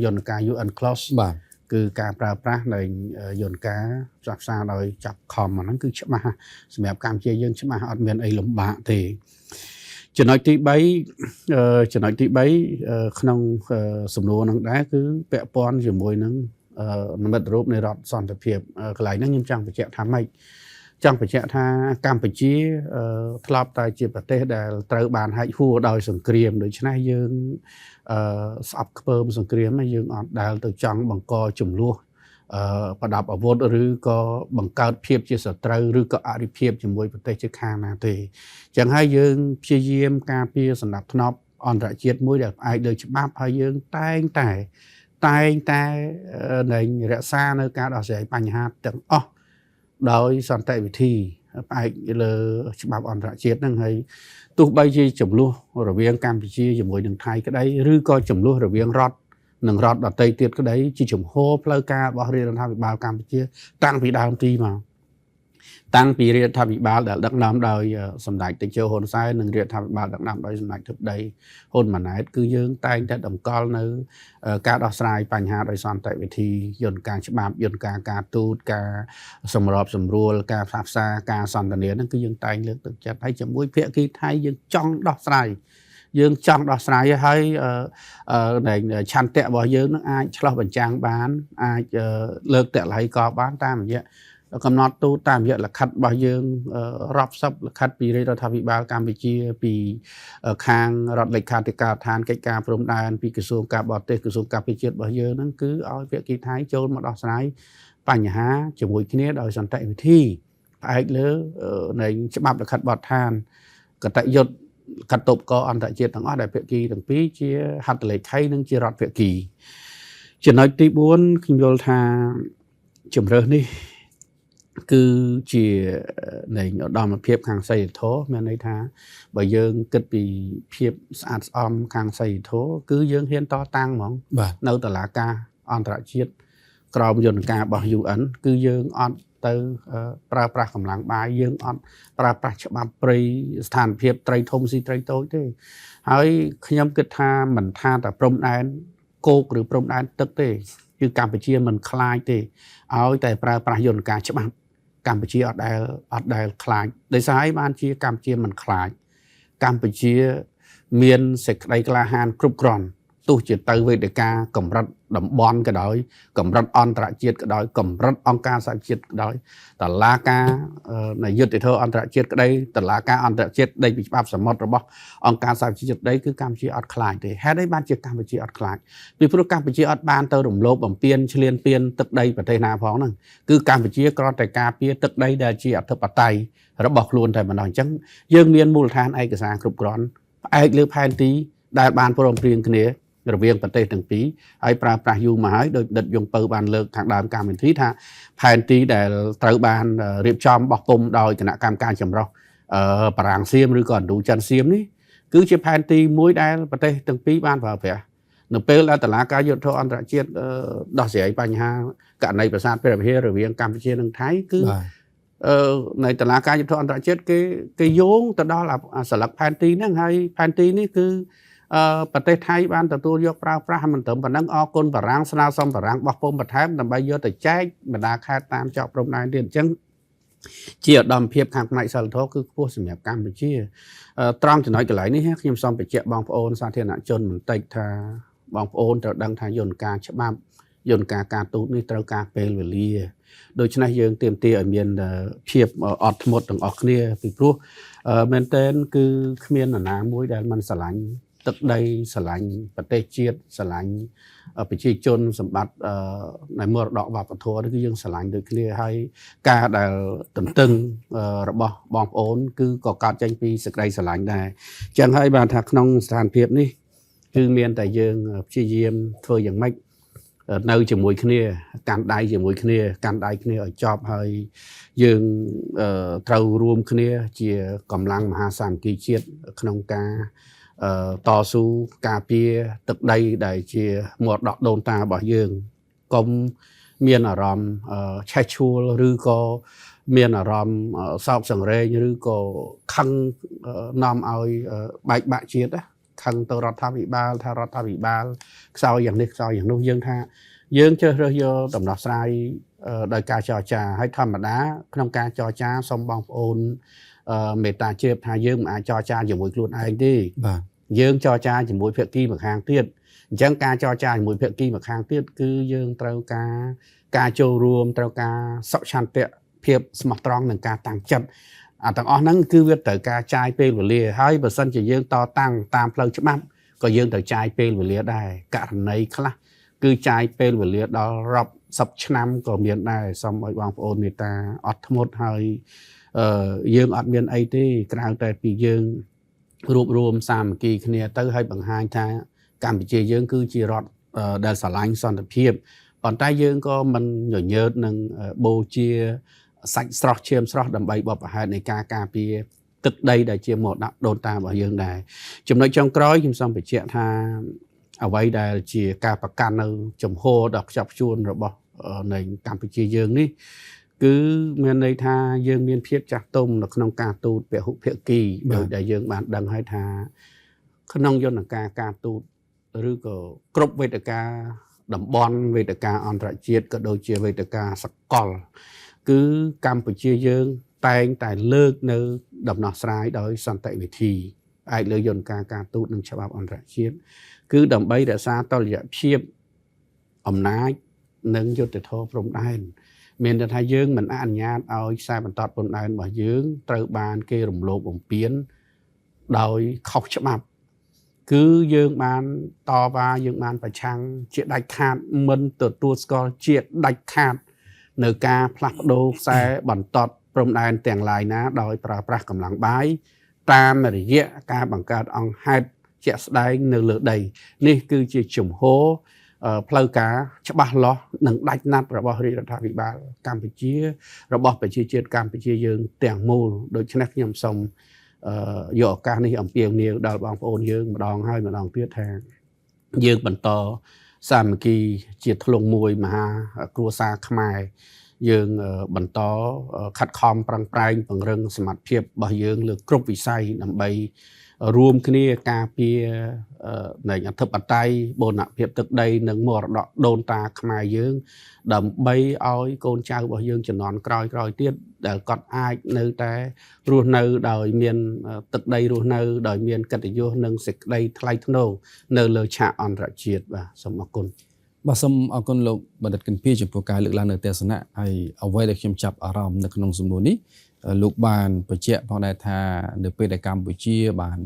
យន្តការ UN Clause បាទ គឺការប្រើប្រាស់នៃយន្តការផ្សះផ្សាដោយចាប់ខំហ្នឹងគឺច្បាស់សម្រាប់កម្ពុជាយើងច្បាស់អត់មានអីលំបាកទេចំណុចទី3ក្នុងសំណួរហ្នឹងដែរគឺពាក់ព័ន្ធជាមួយនឹងនិមិត្តរូបនៃរដ្ឋសន្តិភាពកន្លែងហ្នឹងខ្ញុំចង់បញ្ជាក់ថាម៉េចចង់បញ្ជាក់ថាកម្ពុជាធ្លាប់តែជាប្រទេសដែលត្រូវបានហែកហួរដោយសង្គ្រាមដូច្នេះយើងស្អប់ខ្ពើមសង្គ្រាមយើងអត់ដែលទៅចង់បង្កចំនួនប្រដាប់អាវុធឬក៏បង្កើតភាពជាសត្រូវឬក៏អរិភាពជាមួយប្រទេសជិតខាងណាទេអញ្ចឹងហើយយើងព្យាយាមការពារសម្រាប់ធ្នាប់អន្តរជាតិមួយដែលផ្អែកលើច្បាប់ហើយយើងតែងតែនៃរក្សានៅការដោះស្រាយបញ្ហាទាំងអស់ដោយសន្តិវិធីផ្អែកលើច្បាប់អន្តរជាតិហ្នឹងហើយទោះបីជាចំនួនរវាងកម្ពុជាជាមួយនឹងថៃក្តីឬក៏ចំនួនរវាងរដ្ឋនិងរដ្ឋដទៃទៀតក្តីជាជំហរផ្លូវការរបស់រដ្ឋាភិបាលកម្ពុជាតាំងពីដើមទីមកតាំងពីរដ្ឋាភិបាលដែលដឹកនាំដោយសម្ដេចតេជោហ៊ុនសែននិងរដ្ឋាភិបាលដឹកនាំដោយសម្ដេចធិបតីហ៊ុនម៉ាណែតគឺយើងតែងតែតម្កល់នៅការដោះស្រាយបញ្ហាដោយសន្តិវិធីយន្តការច្បាប់យន្តការទូតការសម្របសម្រួលការផ្សះផ្សាការសន្ទនាហ្នឹងគឺយើងតែងលើកទឹកចិត្តហើយជាមួយភាគីថៃយើងចង់ដោះស្រាយហើយឆន្ទៈរបស់យើងនឹងអាចឆ្លោះបញ្ចាំងបានអាចលើកតល័យកបានតាមរយៈកំណត់ទូតតាមរយៈលិខិតរបស់យើងរាប់សិបលិខិតពីរដ្ឋាភិបាលកម្ពុជាពីខាងរដ្ឋលេខាធិការដ្ឋានកិច្ចការព្រំដែនពីក្រសួងការបរទេសក្រសួងការពារជាតិរបស់យើងហ្នឹងគឺឲ្យភាគីថៃចូលមកដោះស្រាយបញ្ហាជាមួយគ្នាដោយសន្តិវិធីផ្អែកលើនៃច្បាប់លិខិតបទដ្ឋានកតយុត្តកាត់តបកអន្តរជាតិទាំងអស់ដែលភាគីទាំងពីរជាហត្ថលេខីនិងជារដ្ឋភាគីចំណុចទី4ខ្ញុំយល់ថាជំរើសនេះគឺជានៃឧត្តមភាពខាងសីលធម៌មានន័យថាបើយើងគិតពីភាពស្អាតស្អំខាងសីលធម៌គឺយើងហ៊ានតតាំងហ្មងនៅតុលាការអន្តរជាតិក្រមយន្តការរបស់ UN គឺយើងអត់ទៅប្រើប្រាស់កម្លាំងបាយយើងអត់ប្រើប្រាស់ច្បាប់ព្រៃស្ថានភាពត្រីធំស៊ីត្រីតូចទេហើយខ្ញុំគិតថាមិនថាតែព្រំដែនគោកឬព្រំដែនទឹកទេគឺកម្ពុជាមិនខ្លាចទេឲ្យតែប្រើប្រាស់យន្តការច្បាប់កម្ពុជាអត់ដែលខ្លាចដោយសារឯបានជាកម្ពុជាមិនខ្លាចកម្ពុជាមានសេចក្តីក្លាហានគ្រប់គ្រាន់ទោះជាទៅវេទិកាកម្រិតតំបន់ក៏ដោយកម្រិតអន្តរជាតិក៏ដោយកម្រិតអង្គការសហជាតិក៏ដោយតឡាការនៃយុត្តិធម៌អន្តរជាតិក្តីតឡាការអន្តរជាតិដីពីច្បាប់សមុទ្ររបស់អង្គការសហជាតិក្តីគឺកម្ពុជាអត់ខ្លាចទេហេតុអីបានជាកម្ពុជាអត់ខ្លាចពីព្រោះកម្ពុជាអត់បានទៅរំលោភបំពានឈ្លានពានទឹកដីប្រទេសណាផងហ្នឹងគឺកម្ពុជាគ្រាន់តែការពារទឹកដីដែលជាអធិបតេយ្យរបស់ខ្លួនតែម្ដងអញ្ចឹងយើងមានមូលដ្ឋានឯកសារគ្រប់គ្រាន់ផ្អែកលើផែនទីដែលបានព្រមព្រៀងគ្នារវាងប្រទេសទាំងពីរហើយប្រើប្រាស់យូរមកហើយដោយដិតយងពៅបានលើកខាងដើមកម្មវិធីថាផែនទីដែលត្រូវបានរៀបចំបោះពុម្ពដោយគណៈកម្មការចម្រុះបារាំងសៀមឬក៏ឥណ្ឌូចិនសៀមនេះគឺជាផែនទីមួយដែលប្រទេសទាំងពីរបានប្រើប្រាស់នៅពេលដែលតុលាការយុត្តិធម៌អន្តរជាតិដោះស្រាយបញ្ហាករណីប្រាសាទព្រះវិហាររវាងកម្ពុជានិងថៃគឺในតុលាការយុត្តិធម៌អន្តរជាតិគេយោងទៅដល់សិលឹកផែនទីហ្នឹងហើយផែនទីនេះគឺប្រទេសថៃបានទទួលយកប្រើប្រាស់មិនត្រឹមប៉ុណ្ណឹងអរគុណបារាំងស្នើសុំបារាំងបោះពុម្ពបន្ថែមដើម្បីយកទៅចែកបណ្ដាខេត្តតាមច្រកព្រំដែនទៀតអញ្ចឹងជាឧត្តមភាពខាងផ្នែកសិលធម៌គឺខ្ពស់សម្រាប់កម្ពុជាត្រង់ចំណុចកន្លែងនេះខ្ញុំសូមបញ្ជាក់បងប្អូនសាធារណជនបន្តិចថាបងប្អូនត្រូវដឹងថាយន្តការច្បាប់យន្តការទូតនេះត្រូវការពេលវេលាដូច្នេះយើងទាមទារឲ្យមានភាពអត់ធ្មត់ទាំងអស់គ្នាពីព្រោះមែនទែនគឺគ្មាននរណាមួយដែលមិនស្រឡាញ់ទឹកដីស្រឡាញ់ប្រទេសជាតិស្រឡាញ់ប្រជាជនសម្បត្តិនៃមរតកវប្បធម៌នេះគឺយើងស្រឡាញ់ដូចគ្នាហើយការដែលទន្ទឹងរបស់បងប្អូនគឺក៏កើតចេញពីសេចក្តីស្រឡាញ់ដែរអញ្ចឹងហើយបានថាក្នុងស្ថានភាពនេះគឺមានតែយើងព្យាយាមធ្វើយ៉ាងម៉េចនៅជាមួយគ្នាកាន់ដៃជាមួយគ្នាកាន់ដៃគ្នាឲ្យចប់ហើយយើងត្រូវរួមគ្នាជាកម្លាំងមហាសាមគ្គីជាតិក្នុងការតស៊ូការពារទឹកដីដែលជាមរតកដូនតារបស់យើងកុំមានអារម្មណ៍ឆេះឆួលឬក៏មានអារម្មណ៍សោកសង្រេងឬក៏ខឹងនាំឲ្យបែកបាក់ជាតិ ខឹងទៅរដ្ឋាភិបាលថារដ្ឋាភិបាលខ្សោយយ៉ាងនេះខ្សោយយ៉ាងនោះយើងថាយើងជ្រើសរើសយកដំណោះស្រាយដោយការចរចាហើយធម្មតាក្នុងការចរចាសូមបងប្អូនមេត្តាជ្រាបថាយើងមិនអាចចរចាជាមួយខ្លួនឯងទេបាទយើងចរចាជាមួយភាគីម្ខាងទៀតអញ្ចឹងការចរចាជាមួយភាគីម្ខាងទៀតគឺយើងត្រូវការចូលរួមត្រូវការសុខឆន្ទៈភាពស្មោះត្រង់និងការតាំងចិត្តទាំងអស់ហ្នឹងគឺវាត្រូវការចាយពេលវេលាហើយបើសិនជាយើងតតាំងតាមផ្លូវច្បាប់ក៏យើងត្រូវចាយពេលវេលាដែរករណីខ្លះគឺចាយពេលវេលាដល់រាប់សិបឆ្នាំក៏មានដែរសូមឲ្យបងប្អូនមេត្តាអត់ធ្មត់ហើយយើងអត់មានអីទេក្រៅតែពីយើងរួបរวมសាមគ្គីគ្នាទៅហើយបង្ហាញថាកម្ពុជាយើងគឺជារដ្ឋដែលស្រឡាញ់សន្តិភាពប៉ុន្តែយើងក៏មិនញញើតនឹងបូជាសាច់ស្រស់ឈាមស្រស់ដើម្បីបបផែននៃការការពារទឹកដីដែលជាមរតកដូនតារបស់យើងដែរចំណុចចុងក្រោយខ្ញុំសូមបញ្ជាក់ថាអ្វីដែលជាការប្រកាន់នៅចំហដ៏ខ្ជាប់ខ្ជួនរបស់នៃកម្ពុជាយើងនេះគឺមានន័យថាយើងមានភាពចាស់ទុំនៅក្នុងការទូតពហុភាគីដោយដែលយើងបានដឹងហើយថាក្នុងយន្តការការទូតឬក៏គ្រប់វេទិកាតំបន់វេទិកាអន្តរជាតិក៏ដូចជាវេទិកាសកលគឺកម្ពុជាយើងតែងតែលើកនៅដំណោះស្រាយដោយសន្តិវិធីផ្អែកលើយន្តការការទូតនិងច្បាប់អន្តរជាតិគឺដើម្បីរក្សាតុល្យភាពអំណាចនិងយុត្តិធម៌ព្រំដែនមានន័យថាយើងមិនអនុញ្ញាតឲ្យខ្សែបន្ទាត់ព្រំដែនរបស់យើងត្រូវបានគេរំលោភបំពានដោយខុសច្បាប់គឺយើងបានតវ៉ាយើងបានប្រឆាំងជាដាច់ខាតមិនទទួលស្គាល់ជាដាច់ខាតនៅការផ្លាស់ប្ដូរខ្សែបន្ទាត់ព្រំដែនទាំងឡាយណាដោយប្រើប្រាស់កម្លាំងបាយតាមរយៈការបង្កើតអង្គហេតុជាក់ស្ដែងនៅលើដីនេះគឺជាជំហរផ្លូវការច្បាស់លាស់និងដាច់ណាត់របស់រាជរដ្ឋាភិបាលកម្ពុជារបស់ប្រជាជាតិកម្ពុជាយើងទាំងមូលដូច្នេះខ្ញុំសូមយកឱកាសនេះអំពាវនាវដល់បងប្អូនយើងម្ដងហើយម្ដងទៀតថាយើងបន្តសាមគ្គីជាធ្លុងមួយមហាគ្រួសារខ្មែរយើងបន្តខិតខំប្រឹងប្រែងពង្រឹងសមត្ថភាពរបស់យើងលើគ្រប់វិស័យដើម្បីរួមគ្នាការពារនៃអធិបតេយ្យបូរណភាពទឹកដីនិងមរតកដូនតាខ្មែរយើងដើម្បីឲ្យកូនចៅរបស់យើងជំនាន់ក្រោយទៀតដែលគាត់អាចនៅតែរស់នៅដោយមានទឹកដីរស់នៅដោយមានកិត្តិយសនិងសេចក្តីថ្លៃថ្នូរនៅលើឆាកអន្តរជាតិបាទសូមអរគុណបាទសូមអរគុណលោកបណ្ឌិតគិនភីចំពោះការលើកឡើងនៅទស្សនៈហើយអ្វីដែលខ្ញុំចាប់អារម្មណ៍នៅក្នុងសំណួរនេះលោកបានបញ្ជាក់ផងដែរថានៅពេលដែលកម្ពុជាបាន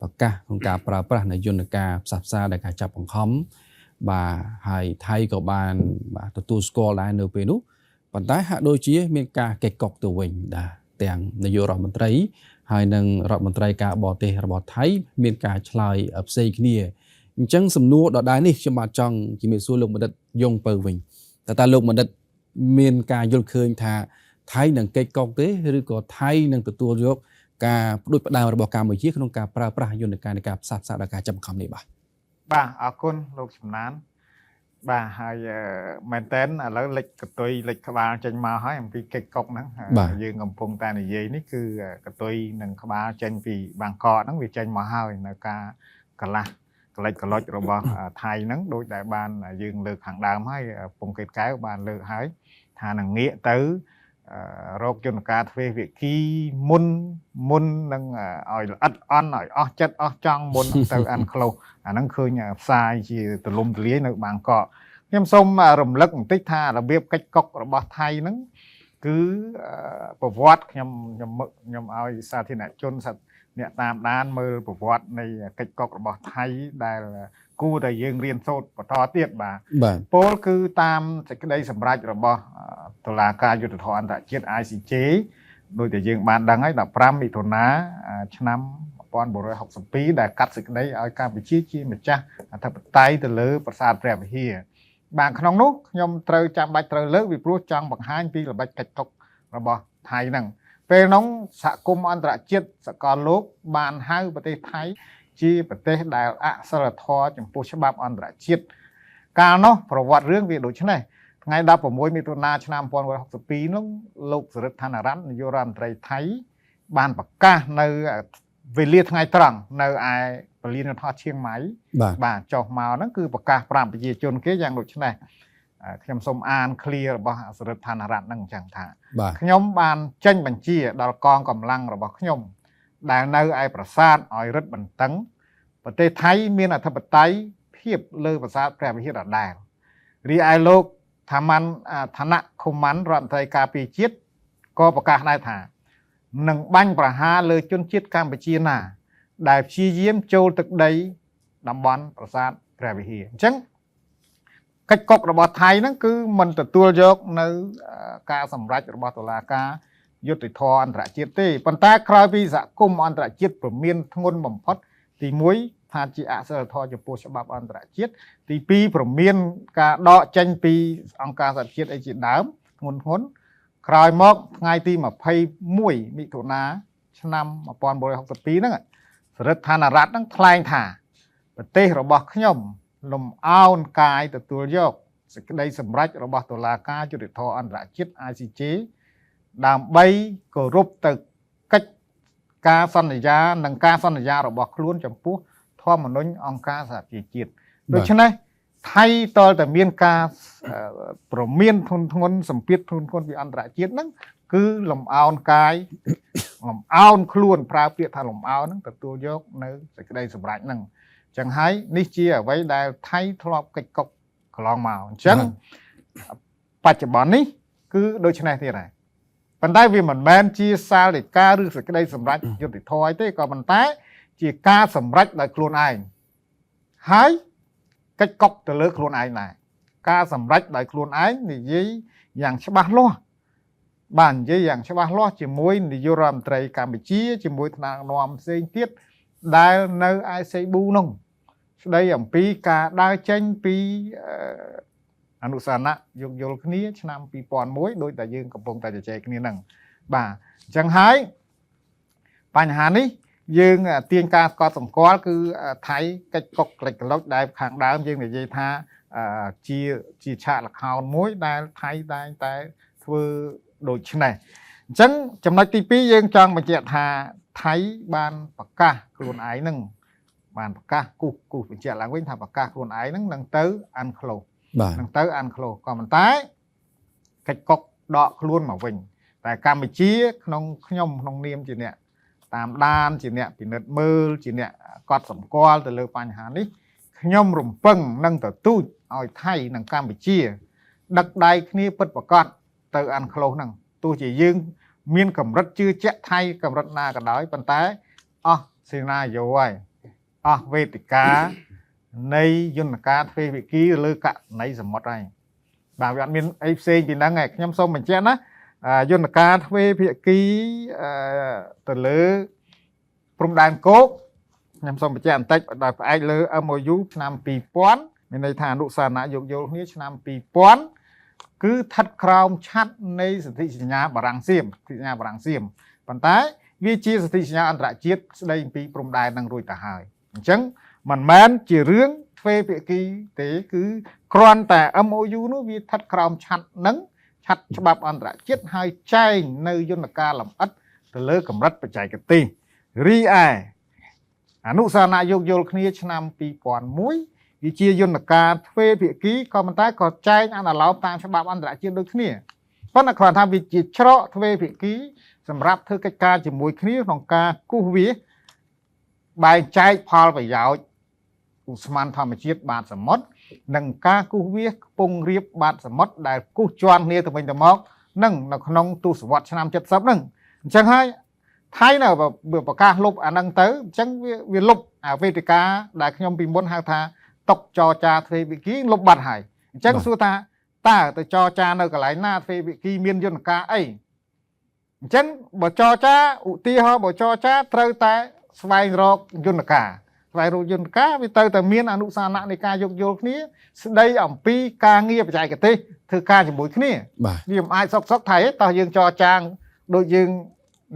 ប្រកាសក្នុងការប្រើប្រាស់នៃយន្តការផ្សះផ្សាដោយការចាប់បង្ខំបាទហើយថៃក៏បានបាទទទួលស្គាល់ដែរនៅពេលនោះប៉ុន្តែហាក់ដូចជាមានការកេះកុកទៅវិញដែរទាំងនាយករដ្ឋមន្ត្រីហើយនិងរដ្ឋមន្ត្រីការបរទេសរបស់ថៃមានការឆ្លើយផ្សេងគ្នាអញ្ចឹងសំណួរដដែលនេះខ្ញុំបាទចង់ជំរាបសួរលោកបណ្ឌិតយងពៅវិញតើលោកបណ្ឌិតមានការយល់ឃើញថាថៃនឹងកេះកុកទេឬក៏ថៃនឹងទទួលយកការផ្ដួចផ្ដើមរបស់កម្ពុជាក្នុងការប្រើប្រាស់យន្តការនៃការផ្សះផ្សាដោយការចាប់បង្ខំនេះបាទអរគុណលោកចំណានបាទហើយមែនតើឥឡូវលេចកតុយលេចក្បាលចេញមកហើយអំពីកិច្ចកុកហ្នឹងយើងកំពុងតែនិយាយនេះគឺកតុយនិងក្បាលចេញពីបាងកកហ្នឹងវាចេញមកហើយនៅការកលាស់កលិចកលុចរបស់ថៃហ្នឹងដូចដែលបានយើងលើកខាងដើមហើយពងកេតកែវបានលើកហើយថានឹងងាកទៅរោគយន្តការទ្វេភាគីមុននឹងឲ្យល្អិតអន់ឲ្យអស់ចិត្តអស់ចង់មុនទៅអានក្លូសអាហ្នឹងឃើញផ្សាយជាទលំទលាយនៅបាងកកខ្ញុំសូមរំលឹកបន្តិចថារបៀបកិច្ចកុករបស់ថៃហ្នឹងគឺប្រវត្តិខ្ញុំឲ្យសាធារណជនអ្នកតាមដានមើលប្រវត្តិនៃកិច្ចកុករបស់ថៃដែលគួរតែយើងរៀនសូត្របន្តទៀតបាទពលគឺតាមសេចក្តីសម្រេចរបស់តុលាការយុត្តិធម៌អន្តរជាតិ ICJ ដោយតែយើងបានដឹងហើយ15មិថុនាឆ្នាំ1962ដែលកាត់សេចក្តីឲ្យកម្ពុជាជាម្ចាស់អធិបតេយ្យទៅលើប្រាសាទព្រះវិហារបាទក្នុងនោះខ្ញុំត្រូវចាំបាច់ត្រូវលើកពីព្រោះចង់បង្ហាញពីល្បិចកិច្ចកុករបស់ថៃហ្នឹងពេលនោះសហគមន៍អន្តរជាតិសកលលោកបានហៅប្រទេសថៃជាប្រទេសដែលអសិលធម៌ចំពោះច្បាប់អន្តរជាតិកាលនោះប្រវត្តិរឿងវាដូចនេះថ្ងៃ16មិថុនាឆ្នាំ1962នោះលោកសរិទ្ធ ឋានរ័ត្ននាយករដ្ឋមន្ត្រីថៃបានប្រកាសនៅវេលាថ្ងៃត្រង់នៅឯ បលីនថតឈៀងម៉ៃ បាទ បាទចុះមកហ្នឹងគឺប្រកាសប្រាប់ប្រជាជនគេយ៉ាងដូចនេះខ្ញុំសូមអាន clear របស់អសរដ្ឋានរដ្ឋហ្នឹងអញ្ចឹងថា បាទ ខ្ញុំបានចេញបញ្ជាដល់កងកម្លាំងរបស់ខ្ញុំដែលនៅឯប្រាសាទឲ្យរឹតបន្តឹងប្រទេសថៃមានអធិបតេយ្យភាពលើប្រាសាទព្រះវិហារដដែលរីឯលោកឋានៈខុមមិនរដ្ឋមន្ត្រីការពារជាតិក៏ប្រកាសដែរថានឹងបាញ់ប្រហារលើជនជាតិកម្ពុជាណាដែលព្យាយាមចូលទឹកដីតំបន់ប្រាសាទព្រះវិហារអញ្ចឹងកិច្ចកុករបស់ថៃហ្នឹងគឺមិនទទួលយកនៅការសម្រេចរបស់តុលាការយុត្តិធម៌អន្តរជាតិទេប៉ុន្តែក្រោយពីសហគមន៍អន្តរជាតិព្រមានធ្ងន់បំផុតទី1ថាជាអសិលធម៌ចំពោះច្បាប់អន្តរជាតិទី2ព្រមានការដកចេញពីអង្គការសហជាតិអីជាដើមធ្ងន់ក្រោយមកថ្ងៃទី21មិថុនាឆ្នាំ1962ហ្នឹងសរដ្ឋានរដ្ឋហ្នឹងថ្លែងថាប្រទេសរបស់ខ្ញុំលំអោនកាយទទួលយកសេចក្តីសម្រេចរបស់តុលាការយុត្តិធម៌អន្តរជាតិ ICJ ដើម្បីគោរពទៅកិច្ចការសន្យានិងការសន្យារបស់ខ្លួនចំពោះធម្មនុញ្ញអង្គការសហប្រជាជាតិដូច្នេះថៃតលតែមានការប្រមានធ្ងន់សម្ពាធធ្ងន់ពីអន្តរជាតិហ្នឹងគឺលំអោនកាយលំអោនខ្លួនប្រើពាក្យថាលំអោនហ្នឹងទទួលយកនៅសេចក្តីសម្រេចហ្នឹងចឹងហើយនេះជាអ្វីដែលថៃធ្លាប់កិច្ចកុកកន្លងមកអញ្ចឹងបច្ចុប្បន្ននេះគឺដូចនេះទៀតហើយប៉ុន្តែវាមិនមែនជាសាលដីកាឬសេចក្តីសម្រេចយុត្តិធម៌ទេក៏ប៉ុន្តែជាការសម្រេចដោយខ្លួនឯងហើយកិច្ចកុកទៅលើខ្លួនឯងដែរការសម្រេចដោយខ្លួនឯងនិយាយយ៉ាងច្បាស់លាស់បាននិយាយយ៉ាងច្បាស់លាស់ជាមួយនាយករដ្ឋមន្ត្រីកម្ពុជាជាមួយថ្នាក់ដឹកនាំផ្សេងទៀតដែលនៅឯសេប៊ូនោះស្ដីអំពីការដើរចេញពីអនុសាសនៈយោគយល់គ្នាឆ្នាំ2001ដោយតែយើងកំពុងតែជជែកគ្នាហ្នឹងបាទអញ្ចឹងហើយបញ្ហានេះយើងទាញការកត់សម្គាល់គឺថៃកិច្ចកុកក្លេចក្លុចដែលខាងដើមយើងនិយាយថាជាឆាកល្ខោនមួយដែលថៃតែធ្វើដូចនេះអញ្ចឹងចំណុចទី2យើងចង់បញ្ជាក់ថាថៃបានប្រកាសខ្លួនឯងហ្នឹងបានប្រកាសគូសបញ្ជាក់ឡើងវិញថាប្រកាសខ្លួនឯងហ្នឹងនឹងទៅអានក្លូ បាទ នឹងទៅអានក្លូក៏ប៉ុន្តែកិច្ចកុកដកខ្លួនមកវិញតែកម្ពុជាក្នុងខ្ញុំក្នុងនាមជាអ្នកតាមដានជាអ្នកពិនិត្យមើលជាអ្នកកត់សម្គាល់ទៅលើបញ្ហានេះខ្ញុំរំពឹងនឹងទទូចឲ្យថៃនិងកម្ពុជាដឹកដៃគ្នាពិតប្រាកដទៅអានក្លូហ្នឹងទោះជាយើងមានកម្រិតជឿជាក់ថៃកម្រិតណាក៏ដោយប៉ុន្តែអស់សេណារីយ៉ូហើយអស់វេទិកានៃយន្តការទ្វេភាគីលើករណីសមុទ្រហើយបាទវាអត់មានអីផ្សេងពីហ្នឹងឯងខ្ញុំសូមបញ្ជាក់ណាយន្តការទ្វេភាគីទៅលើព្រំដែនគោកខ្ញុំសូមបញ្ជាក់បន្តិចដោយផ្អែកលើ MOU ឆ្នាំ2000មានន័យថាអនុសាសនៈយោគយល់គ្នាឆ្នាំ2000គឺស្ថិតក្រោមឆ័ត្រនៃសន្ធិសញ្ញាបារាំងសៀមប៉ុន្តែវាជាសន្ធិសញ្ញាអន្តរជាតិស្ដីអំពីព្រំដែននឹងរួចទៅហើយអញ្ចឹងមិនមែនជារឿងទ្វេភាគីទេគឺគ្រាន់តែ MOU នោះវាស្ថិតក្រោមឆ័ត្រនឹងឆ័ត្រច្បាប់អន្តរជាតិហើយចែងនៅយន្តការលម្អិតទៅលើកម្រិតបច្ចេកទេសរីឯអនុសាសនៈយោគយល់គ្នាឆ្នាំ2001វាជាយន្តការទ្វេភាគីក៏ប៉ុន្តែក៏ចែងអនុលោមតាមច្បាប់អន្តរជាតិដូចគ្នាប៉ុន្តែគ្រាន់ថាវាជាច្រកទ្វេភាគីសម្រាប់ធ្វើកិច្ចការជាមួយគ្នាក្នុងការគូសវាបែងចែកផលប្រយោជន៍ឧស្ម័នធម្មជាតិបាតសមុទ្រនិងការគូសវាខ្ពង់រាបបាតសមុទ្រដែលគូសជាន់គ្នាទៅវិញទៅមកនឹងនៅក្នុងទសវត្សរ៍ឆ្នាំ70ហ្នឹងអញ្ចឹងហើយថៃនៅប្រកាសលុបអាហ្នឹងទៅអញ្ចឹងវាលុបអាវេទិកាដែលខ្ញុំពីមុនហៅថាតុកចរចាទ្វេភាគីលុបបាត់ហើយអញ្ចឹងសួរថាតើទៅចរចានៅកន្លែងណាទ្វេភាគីមានយន្តការអីអញ្ចឹងបើចរចាឧទាហរណ៍បើចរចាត្រូវតែស្វែងរកយន្តការវាទៅតែមានអនុសាសនៈនៃការយោគយល់គ្នាស្ដីអំពីការងារបច្ចេកទេសធ្វើការជាមួយគ្នាវាមិនអាចសុកថៃទេតោះយើងចរចាដូចយើង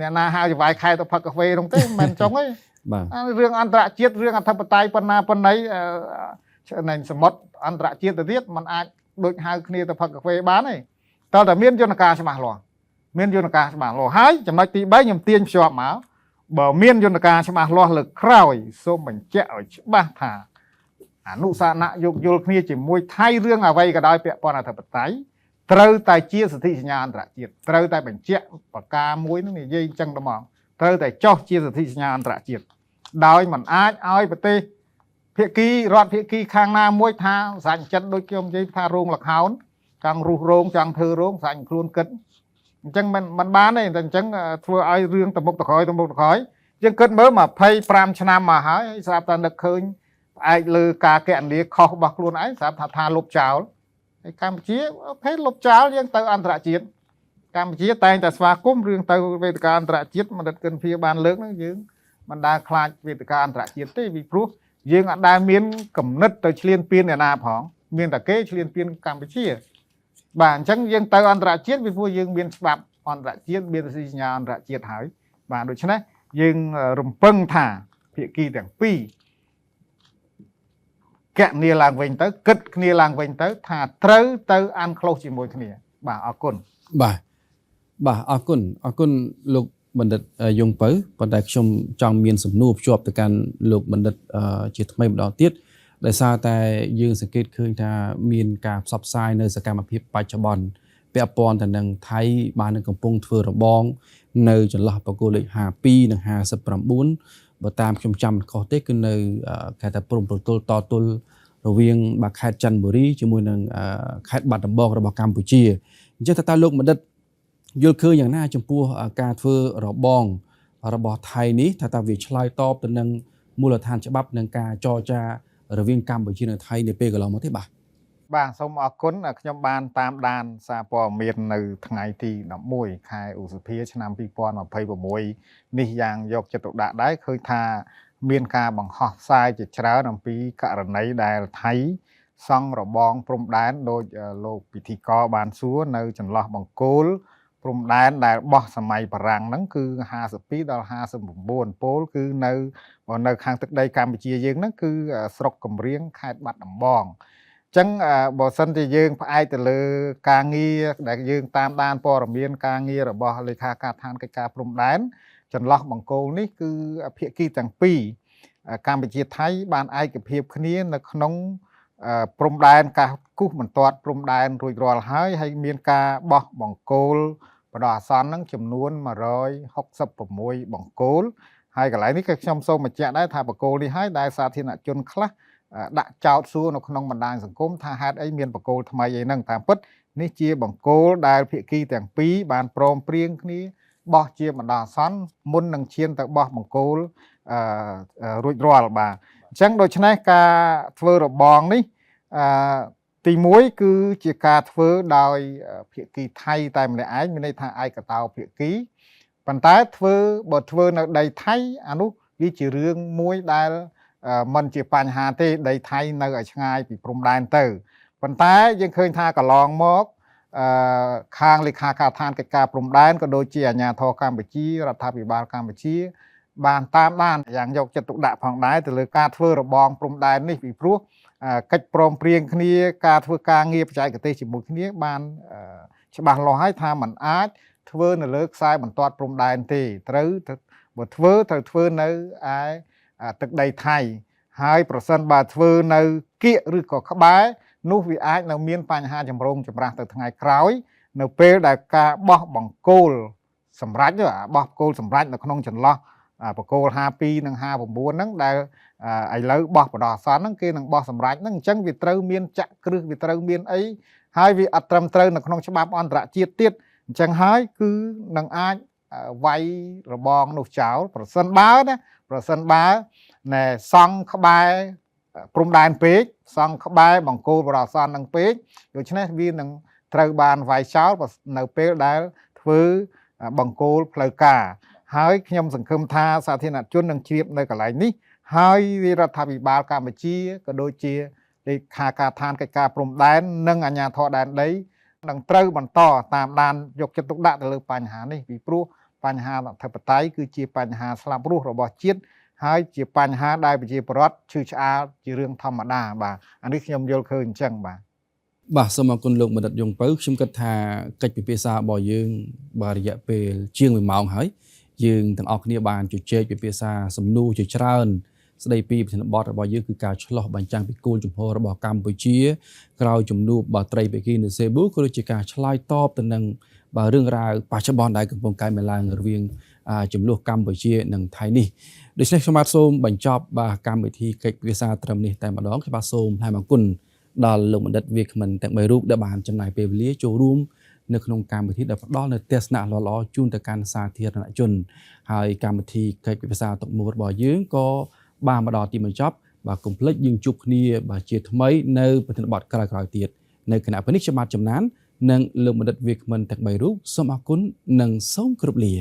អ្នកណាហៅចវាយខែទៅផឹកកាហ្វេនោះទេមិនមែនចុងទេរឿងអន្តរជាតិរឿងអធិបតេយ្យប៉ុណ្ណីនៃសមុទ្រអន្តរជាតិទៅទៀតมันអាចដូចហៅគ្នាទៅផឹកកាហ្វេបានទេតើតែមានយន្តការច្បាស់លាស់ហើយចំណុចទី3ខ្ញុំទាញភ្ជាប់មក បើមានយន្តការច្បាស់លាស់លើក្រោយសូមបញ្ជាក់ឲ្យច្បាស់ថាអនុសាសនៈយោគយល់គ្នាជាមួយថៃរឿងអ្វីក៏ដោយពាក់ព័ន្ធអធិបតេយ្យត្រូវតែជាសន្ធិសញ្ញាអន្តរជាតិត្រូវតែបញ្ជាក់ប្រការមួយនឹងនិយាយអញ្ចឹងតែហ្មងត្រូវតែចោះជាសន្ធិសញ្ញាអន្តរជាតិដោយមិនអាចឲ្យប្រទេសភាគីរដ្ឋភាគីខាងណាមួយថាសាច់ចិត្តដូចខ្ញុំនិយាយថារោងលខោនចង់រុះរោងចង់ធ្វើរោងសាច់ខ្លួនគិតអញ្ចឹងមិនបានទេតែអញ្ចឹងធ្វើឲ្យរឿងទៅមុខទៅក្រោយយើងគិតមើល25ឆ្នាំមកហើយស្រាប់តែនឹកឃើញផ្អែកលើការកណនីខុសរបស់ខ្លួនឯងស្រាប់ថាលុបចោលហើយកម្ពុជាភេទលុបចោលយើងទៅអន្តរជាតិកម្ពុជាតែងតែស្វាគមន៍រឿងទៅវេទិកាអន្តរជាតិមនិតកិនភាបានលើកហ្នឹងយើងមិនដែលខ្លាចវេទិកាអន្តរជាតិទេពីព្រោះយើងអត់ដែលមានគំនិតទៅឈ្លានពានអ្នកណាផងមានតែគេឈ្លានពានកម្ពុជាបាទអញ្ចឹងយើងទៅអន្តរជាតិពីព្រោះយើងមានច្បាប់អន្តរជាតិមានសញ្ញាអន្តរជាតិហើយបាទដូច្នេះយើងរំពឹងថាភាគីទាំងពីរកគ្នាឡើងវិញទៅគិតគ្នាឡើងវិញទៅថាត្រូវទៅអាន close ជាមួយគ្នាបាទអរគុណបាទអរគុណលោកបណ្ឌិតយងពៅប៉ុន្តែខ្ញុំចង់មានសំណួរភ្ជាប់ទៅកាន់លោកបណ្ឌិតជាថ្មីម្ដងទៀតដោយសារតែយើងសង្កេតឃើញថាមានការផ្សព្វផ្សាយនៅសកម្មភាពបច្ចុប្បន្នពាក់ព័ន្ធទៅនឹងថៃបាននឹងកំពុងធ្វើរបងនៅចន្លោះបកគោលេខ52និង59បើតាមខ្ញុំចាំមិនខុសទេគឺនៅគេថាព្រំប្រទល់តទល់រវាងបាខេត្តច័ន្ទបុរីជាមួយនឹងខេត្តបាត់ដំបងរបស់កម្ពុជាអញ្ចឹងតើលោកបណ្ឌិតយល់ឃើញយ៉ាងណាចំពោះការធ្វើរបងរបស់ថៃនេះថាវាឆ្លើយតបទៅនឹងមូលដ្ឋានច្បាប់និងការចរចារវាងកម្ពុជានិងថៃនាពេលកន្លងមកទេបាទសូមអរគុណខ្ញុំបានតាមដានសារព័ត៌មាននៅថ្ងៃទី11ខែឧសភាឆ្នាំ2026នេះយ៉ាងយកចិត្តទុកដាក់ដែរឃើញថាមានការបង្ហោះផ្សាយជាច្រើនអំពីករណីដែលថៃសង់របងព្រំដែនដោយលោកពិធីករបានសួរនៅចន្លោះបង្គោលព្រំដែនដែលបោះសម័យបារាំងហ្នឹងគឺ52ដល់59ពលគឺនៅខាងទឹកដីកម្ពុជាយើងហ្នឹងគឺស្រុកកំរៀងខេត្តបាត់ដំបងអញ្ចឹងបើសិនជាយើងផ្អែកទៅលើការងារដែលយើងតាមដានព័ត៌មានការងាររបស់លេខាការដ្ឋានកិច្ចការព្រំដែនចន្លោះបង្គោលនេះគឺភាគីទាំងពីរកម្ពុជាថៃបានឯកភាពគ្នានៅក្នុងព្រំដែនកាសគូសបន្ទាត់ព្រំដែនរួចរាល់ហើយមានការបោះបង្គោលបដិអាសន្នហ្នឹងចំនួន166បង្គោលហើយកន្លែងនេះក៏ខ្ញុំសូមបញ្ជាក់ដែរថាបង្គោលនេះហើយដែលសាធារណជនខ្លះដាក់ចោទសួរនៅក្នុងបណ្ដាញសង្គមថាហេតុអីមានបង្គោលថ្មីអីហ្នឹងតាមពិតនេះជាបង្គោលដែលភាគីទាំងពីរបានព្រមព្រៀងគ្នាបោះជាបណ្ដោះអាសន្នមុននឹងឈានទៅបោះបង្គោលរួចរាល់បាទអញ្ចឹងដូច្នេះការធ្វើរបងនេះទី1គឺជាការធ្វើដោយភាគីថៃតែម្នាក់ឯងមានន័យថាឯកតោភាគីប៉ុន្តែបើធ្វើនៅដីថៃអានោះវាជារឿងមួយដែលមិនជាបញ្ហាទេដីថៃនៅឲ្យឆ្ងាយពីព្រំដែនទៅប៉ុន្តែយើងឃើញថាកន្លងមកខាងលេខាការដ្ឋានកិច្ចការព្រំដែនក៏ដូចជាអាជ្ញាធរកម្ពុជារដ្ឋាភិបាលកម្ពុជាបានតាមដានយ៉ាងយកចិត្តទុកដាក់ផងដែរទៅលើការធ្វើរបងព្រំដែននេះពីព្រោះកិច្ចព្រមព្រៀងគ្នាការធ្វើការងារបច្ចេកទេសជាមួយគ្នាបានច្បាស់លាស់ហើយថាมันអាចធ្វើនៅលើខ្សែបន្ទាត់ព្រំដែនទេត្រូវធ្វើនៅឯទឹកដីថៃហើយប្រសិនបើធ្វើនៅគៀកឬក៏ក្បែរនោះវាអាចនៅមានបញ្ហាចម្រូងចម្រាសទៅថ្ងៃក្រោយនៅពេលដែលការបោះបង្គោលសម្រាប់បោះបង្គោលសម្រាប់នៅក្នុងចន្លោះបង្គោល52និង59ហ្នឹងដែលឥឡូវបោះបដោះអាសន្នហ្នឹងគេនឹងបោះសម្រាប់ហ្នឹងអញ្ចឹងវាត្រូវមានចាក់គ្រឹះវាត្រូវមានអីហើយវាអត់ត្រឹមត្រូវនៅក្នុងច្បាប់អន្តរជាតិទៀតអញ្ចឹងហើយគឺនឹងអាចវាយរបងនោះចោលប្រសិនបើណែសង់ក្បែរព្រំដែនពេកសង់ក្បែរបង្គោលបដោះអាសន្ននឹងពេកដូច្នេះវានឹងត្រូវបានវាយចោលនៅពេលដែលធ្វើបង្គោលផ្លូវការហើយខ្ញុំសង្ឃឹមថាសាធារណជននឹងជ្រាបនៅកន្លែងនេះហើយរដ្ឋាភិបាលកម្ពុជាក៏ដូចជាលេខាការដ្ឋានកិច្ចការព្រំដែននិងអាជ្ញាធរដែនដីនឹងត្រូវបន្តតាមដានយកចិត្តទុកដាក់ទៅលើបញ្ហានេះពីព្រោះបញ្ហាអធិបតេយ្យគឺជាបញ្ហាស្លាប់រស់របស់ជាតិហើយជាបញ្ហាដែលប្រជាពលរដ្ឋឈឺឆ្អាលជារឿងធម្មតាបាទអានេះខ្ញុំយល់ឃើញអញ្ចឹងបាទសូមអរគុណលោកបណ្ឌិតយងពៅខ្ញុំគិតថាកិច្ចពិភាក្សារបស់យើងបាទរយៈពេលជាង1ម៉ោងហើយ យើងទាំងអស់គ្នាបានជជែកពីភាសាសំណួរជាច្រើនស្ដីពីប្រធានបទរបស់យើងគឺការឆ្លោះបញ្ចាំងពីគោលជំហររបស់កម្ពុជាក្រោយជំនួបបាត្រីបេគីនៅសេប៊ូក៏ដូចជាការឆ្លើយតបទៅនឹងរឿងរ៉ាវបច្ចុប្បន្នដែលកំពុងកើតមានឡើងរវាងចំនួនកម្ពុជានិងថៃនេះដូច្នេះខ្ញុំបាទសូមបញ្ចប់កម្មវិធីកិច្ចពិភាក្សាត្រឹមនេះតែម្ដងខ្ញុំបាទសូមថ្លែងអរគុណដល់លោកបណ្ឌិតវាគ្មិនទាំង3រូបដែលបានចំណាយពេលវេលាចូលរួមនៅក្នុងកម្មវិធីដែលផ្ដល់នូវទស្សនៈល្អៗជូនទៅកាន់សាធារណជនហើយកម្មវិធីកិច្ចពិភាក្សាតុមូលរបស់យើងក៏បានមកដល់ទីបញ្ចប់បាទកុំភ្លេចយើងជួបគ្នាបាទជាថ្មីនៅប្រធានបទក្រោយៗទៀតនៅគណៈពេលនេះខ្ញុំបាទចំណាននិងលោកបណ្ឌិតវាគ្មិនទាំង3រូបសូមអរគុណនិងសូមគោរពលា